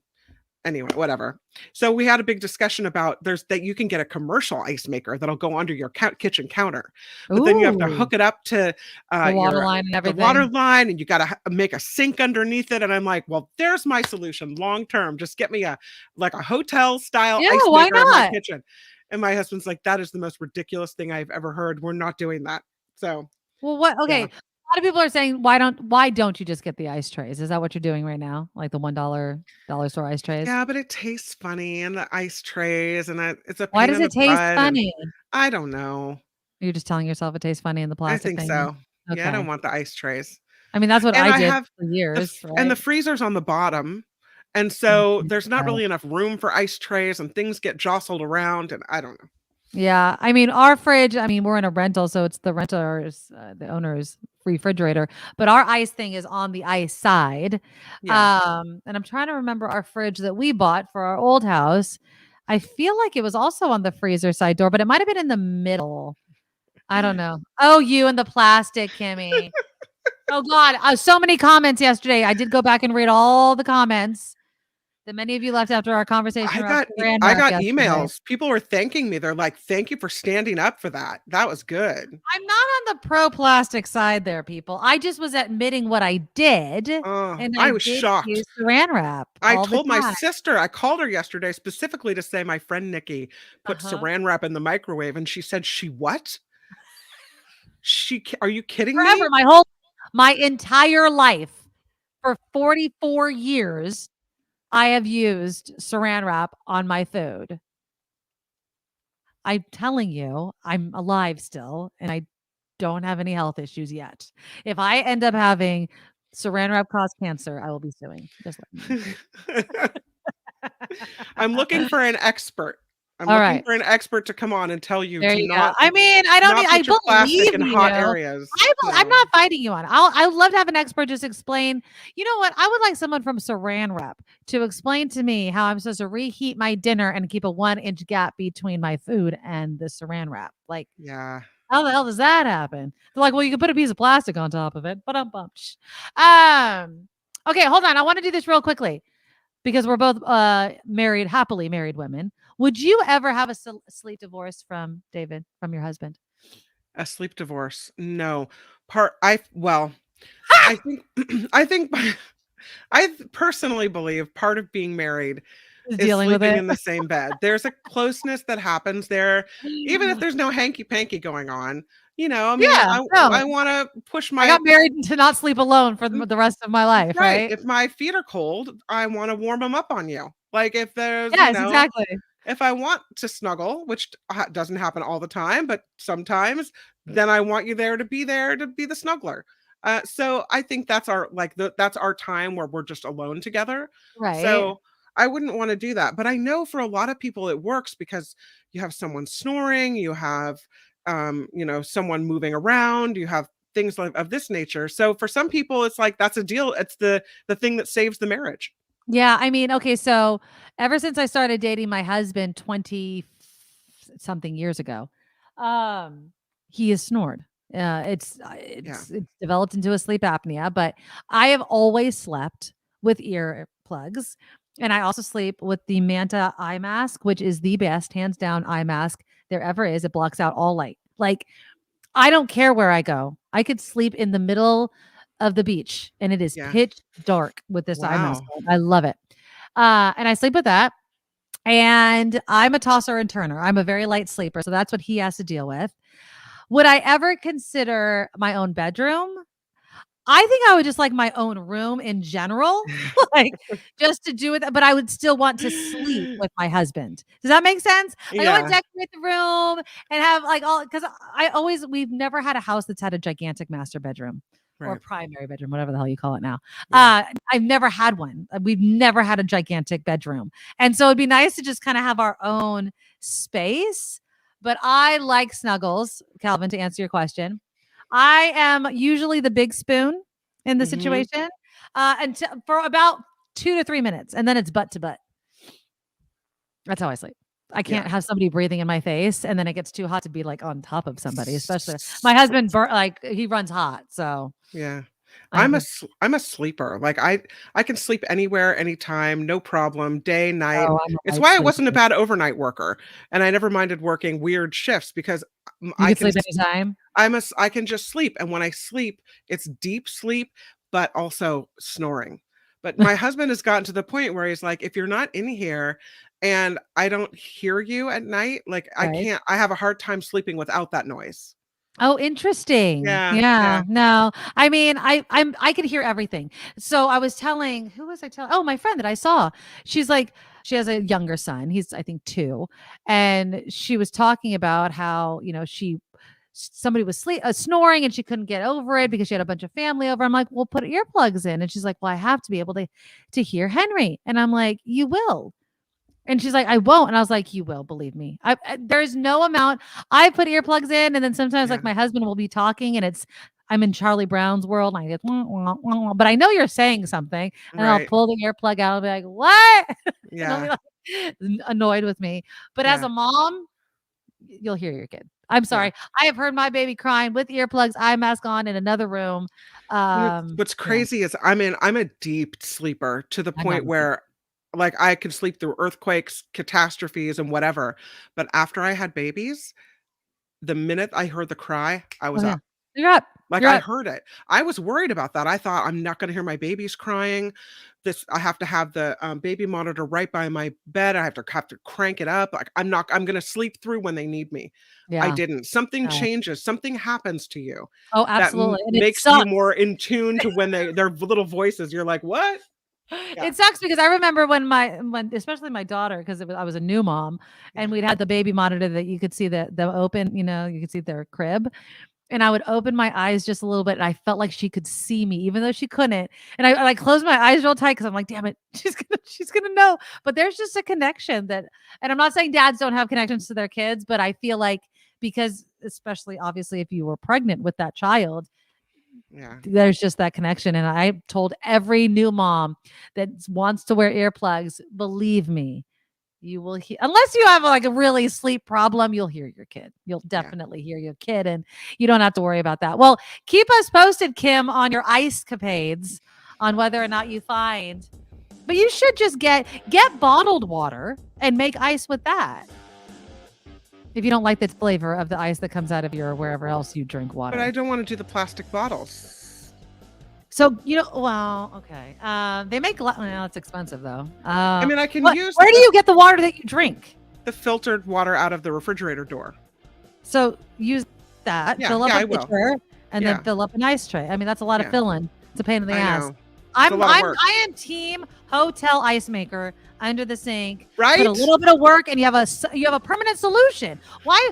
anyway, whatever. So we had a big discussion about that you can get a commercial ice maker that'll go under your kitchen counter, but then you have to hook it up to the water line and everything. The water line, and you got to make a sink underneath it. And I'm like, well, there's my solution long term. Just get me a hotel style ice maker in my kitchen. And my husband's like, that is the most ridiculous thing I've ever heard. We're not doing that. So, well, what? Okay. Yeah. A lot of people are saying, why don't you just get the ice trays? Is that what you're doing right now? Like the $1 dollar store ice trays? Yeah, but it tastes funny in the ice trays, and it's a pain. Why does it taste funny? I don't know. You're just telling yourself it tastes funny in the plastic. I think so. Okay. Yeah, I don't want the ice trays. I mean, that's what I did for years. And the freezer's on the bottom, and so there's not really enough room for ice trays, and things get jostled around, and I don't know. Yeah, I mean, our fridge. I mean, we're in a rental, so it's the renter's, the owner's refrigerator, but our ice thing is on the ice side. Yeah. And I'm trying to remember our fridge that we bought for our old house. I feel like it was also on the freezer side door, but it might have been in the middle. I don't know. Oh, you and the plastic, Kimmy. Oh God, so many comments yesterday. I did go back and read all the comments that many of you left after our conversation. I got emails. People were thanking me. They're like, thank you for standing up for that. That was good. I'm not on the pro plastic side there, people. I just was admitting what I did. And I was shocked. Use Saran wrap. I told my sister, I called her yesterday specifically to say my friend Nikki put Saran wrap in the microwave. And she said, what? Are you kidding me? My entire life for 44 years, I have used Saran wrap on my food. I'm telling you, I'm alive still, and I don't have any health issues yet. If I end up having Saran wrap cause cancer, I will be suing. Just let me know. I'm looking for an expert. I'm looking for an expert to come on and tell you. There you go. I mean, I believe in hot areas. I'm not fighting you on. I would love to have an expert just explain. You know what? I would like someone from Saran Wrap to explain to me how I'm supposed to reheat my dinner and keep a 1-inch gap between my food and the Saran Wrap. Like, yeah. How the hell does that happen? They're like, well, you can put a piece of plastic on top of it. But okay, hold on. I want to do this real quickly because we're both happily married women. Would you ever have a sleep divorce from David, from your husband? A sleep divorce? No. I personally believe part of being married is sleeping in the same bed. There's a closeness that happens there, even if there's no hanky panky going on. You know, I mean, I want to push my. I got married to not sleep alone for the rest of my life, right? If my feet are cold, I want to warm them up on you. Like if there's, exactly. If I want to snuggle, which doesn't happen all the time, but sometimes, then I want you there to be the snuggler. So I think that's that's our time where we're just alone together. Right. So I wouldn't want to do that. But I know for a lot of people it works because you have someone snoring, you have someone moving around, you have things of this nature. So for some people, it's like that's a deal. It's the thing that saves the marriage. Yeah, I mean, okay, so ever since I started dating my husband 20-something years ago, he has snored. It's developed into a sleep apnea, but I have always slept with earplugs, and I also sleep with the Manta eye mask, which is the best, hands down, eye mask there ever is. It blocks out all light. Like, I don't care where I go. I could sleep in the middle of the beach and it is pitch dark with this eye mask on. I love it. And I sleep with that. And I'm a tosser and turner. I'm a very light sleeper. So that's what he has to deal with. Would I ever consider my own bedroom? I think I would just like my own room in general, like just to do it, but I would still want to sleep with my husband. Does that make sense? Like I want to Yeah. decorate the room and have like all, because we've never had a house that's had a gigantic master bedroom or Right. primary bedroom, whatever the hell you call it now. Yeah. I've never had one. We've never had a gigantic bedroom. And so it'd be nice to just kind of have our own space. But I like snuggles, Calvin, to answer your question. I am usually the big spoon in the Mhm. situation until for about 2 to 3 minutes, and then it's butt to butt. That's how I sleep. I can't Yeah. have somebody breathing in my face, and then it gets too hot to be like on top of somebody. Especially my husband, like he runs hot, so Yeah. I'm I'm a sleeper. Like I can sleep anywhere, anytime, no problem, day, night. Oh, I'm a It's light why I wasn't a sleeper. bad overnight worker, and I never minded working weird shifts because You I can can sleep anytime. I can just sleep, and when I sleep, it's deep sleep, but also snoring. But my husband has gotten to the point where he's like, if you're not in here and I don't hear you at night, like Right. I have a hard time sleeping without that noise. Oh, interesting. Yeah, Yeah. yeah. No. I mean, I could hear everything. So I was telling, who was I telling? Oh, my friend that I saw. She's like, she has a younger son. He's I think 2. And she was talking about how, somebody was snoring and she couldn't get over it because she had a bunch of family over. I'm like, "Well, put earplugs in." And she's like, "Well, I have to be able to hear Henry." And I'm like, "You will." And she's like, "I won't." And I was like, "You will, believe me." There's no amount. I put earplugs in, and then sometimes like Yeah. my husband will be talking, and I'm in Charlie Brown's world, and I get, "Wah, wah, wah, wah," but I know you're saying something, and I'll Right. pull the earplug out and be like, "What?" And they'll be Yeah. like annoyed with me. But as Yeah. a mom, you'll hear your kid. I'm Yeah. sorry. I have heard my baby crying with earplugs, eye mask on in another room. What's Yeah, crazy is I'm a deep sleeper to the I'm not point a sleep. where like I can sleep through earthquakes, catastrophes, and whatever. But after I had babies, the minute I heard the cry, I Oh was yeah, up. you're up. Like You're I up. heard it. I was worried about that. I thought I'm not going to hear my babies crying. I have to have the baby monitor right by my bed. I have to crank it up. Like I'm going to sleep through when they need me. I Yeah. didn't. Something No. changes. Something happens to you Oh, that absolutely. And it makes you sucks. more in tune to when their little voices. You're like, what? Yeah. It sucks because I remember when especially my daughter, because I was a new mom, and we'd had the baby monitor that you could see the open, you could see their crib. And I would open my eyes just a little bit, and I felt like she could see me, even though she couldn't. And I like closed my eyes real tight because I'm like, damn it, she's gonna know. But there's just a connection and I'm not saying dads don't have connections to their kids, but I feel like because especially obviously if you were pregnant with that child, Yeah. there's just that connection. And I told every new mom that wants to wear earplugs, believe me, you will hear, unless you have like a really sleep problem, you'll hear your kid. You'll definitely hear your kid, and you don't have to worry about that. Well, keep us posted, Kim, on your ice capades, on whether or not you find. But you should just get bottled water and make ice with that. If you don't like the flavor of the ice that comes out of your wherever else you drink water. But I don't want to do the plastic bottles. So, well, okay. They make, well, it's expensive though. I mean, I can use. Where do you get the water that you drink? The filtered water out of the refrigerator door. So use that, Yeah, fill up yeah, I a will. pitcher, and Yeah. then fill up an ice tray. I mean, that's a lot of Yeah. filling. It's a pain in the I ass. know. It's a lot of work. I am team hotel ice maker under the sink. Right? Put a little bit of work, and you have a permanent dolution. Why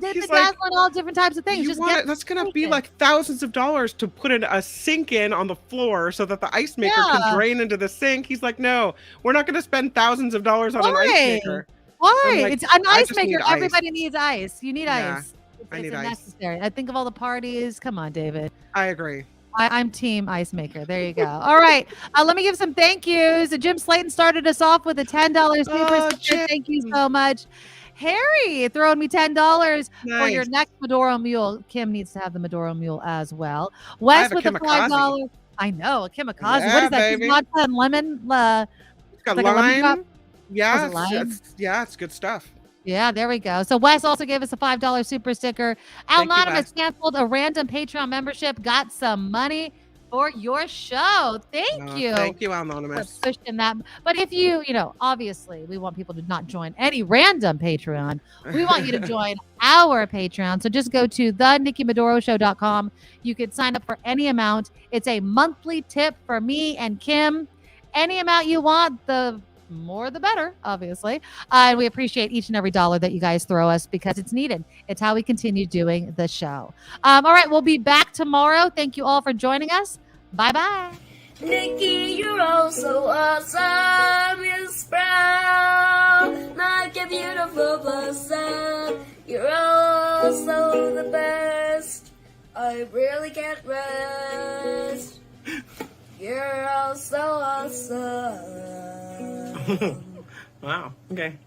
He's like, dazzling all different types of things? You Just want get it? That's gonna be solution. like thousands of dollars to put in a sink in on the floor so that the ice maker Yeah. can drain into the sink. He's like, no, we're not gonna spend thousands of dollars on an ice Why? maker. Why? I'm like, It's an I ice just need maker. ice. Everybody needs ice. You need Yeah, ice. I It's need ice. necessary. I think of all the parties. Come on, David. I agree. I'm team ice maker. There you go. All right. Let me give some thank yous. Jim Slayton started us off with a $10 super Oh, sticker. Jim. Thank you so much. Harry throwing me $10 for your Nice. next Medoro Mule. Kim needs to have the Medoro Mule as well. I Wes have a with the Kimikaze. $5. I know, a Kimikaze. What Yeah, is that? Just baby. vodka and lemon? It's got like a lemon drop? lime. Yeah, it lime? it's good stuff. Yeah, there we go. So Wes also gave us a $5 super sticker. Thank you, Anonymous Wes. canceled a random Patreon membership, got some money. for your show. Thank you. Thank you, Anonymous. For pushing that. But if you obviously we want people to not join any random Patreon. We want you to join our Patreon. So just go to thenikkimedoroshow.com. You can sign up for any amount. It's a monthly tip for me and Kim. Any amount you want, the more the better, obviously. And we appreciate each and every dollar that you guys throw us because it's needed. It's how we continue doing the show. All right, we'll be back tomorrow. Thank you all for joining us. Bye-bye. Nikki, you're all so awesome. You're proud, like a beautiful blossom. You're all so the best. I really can't rest. You're all so awesome. Wow. Okay.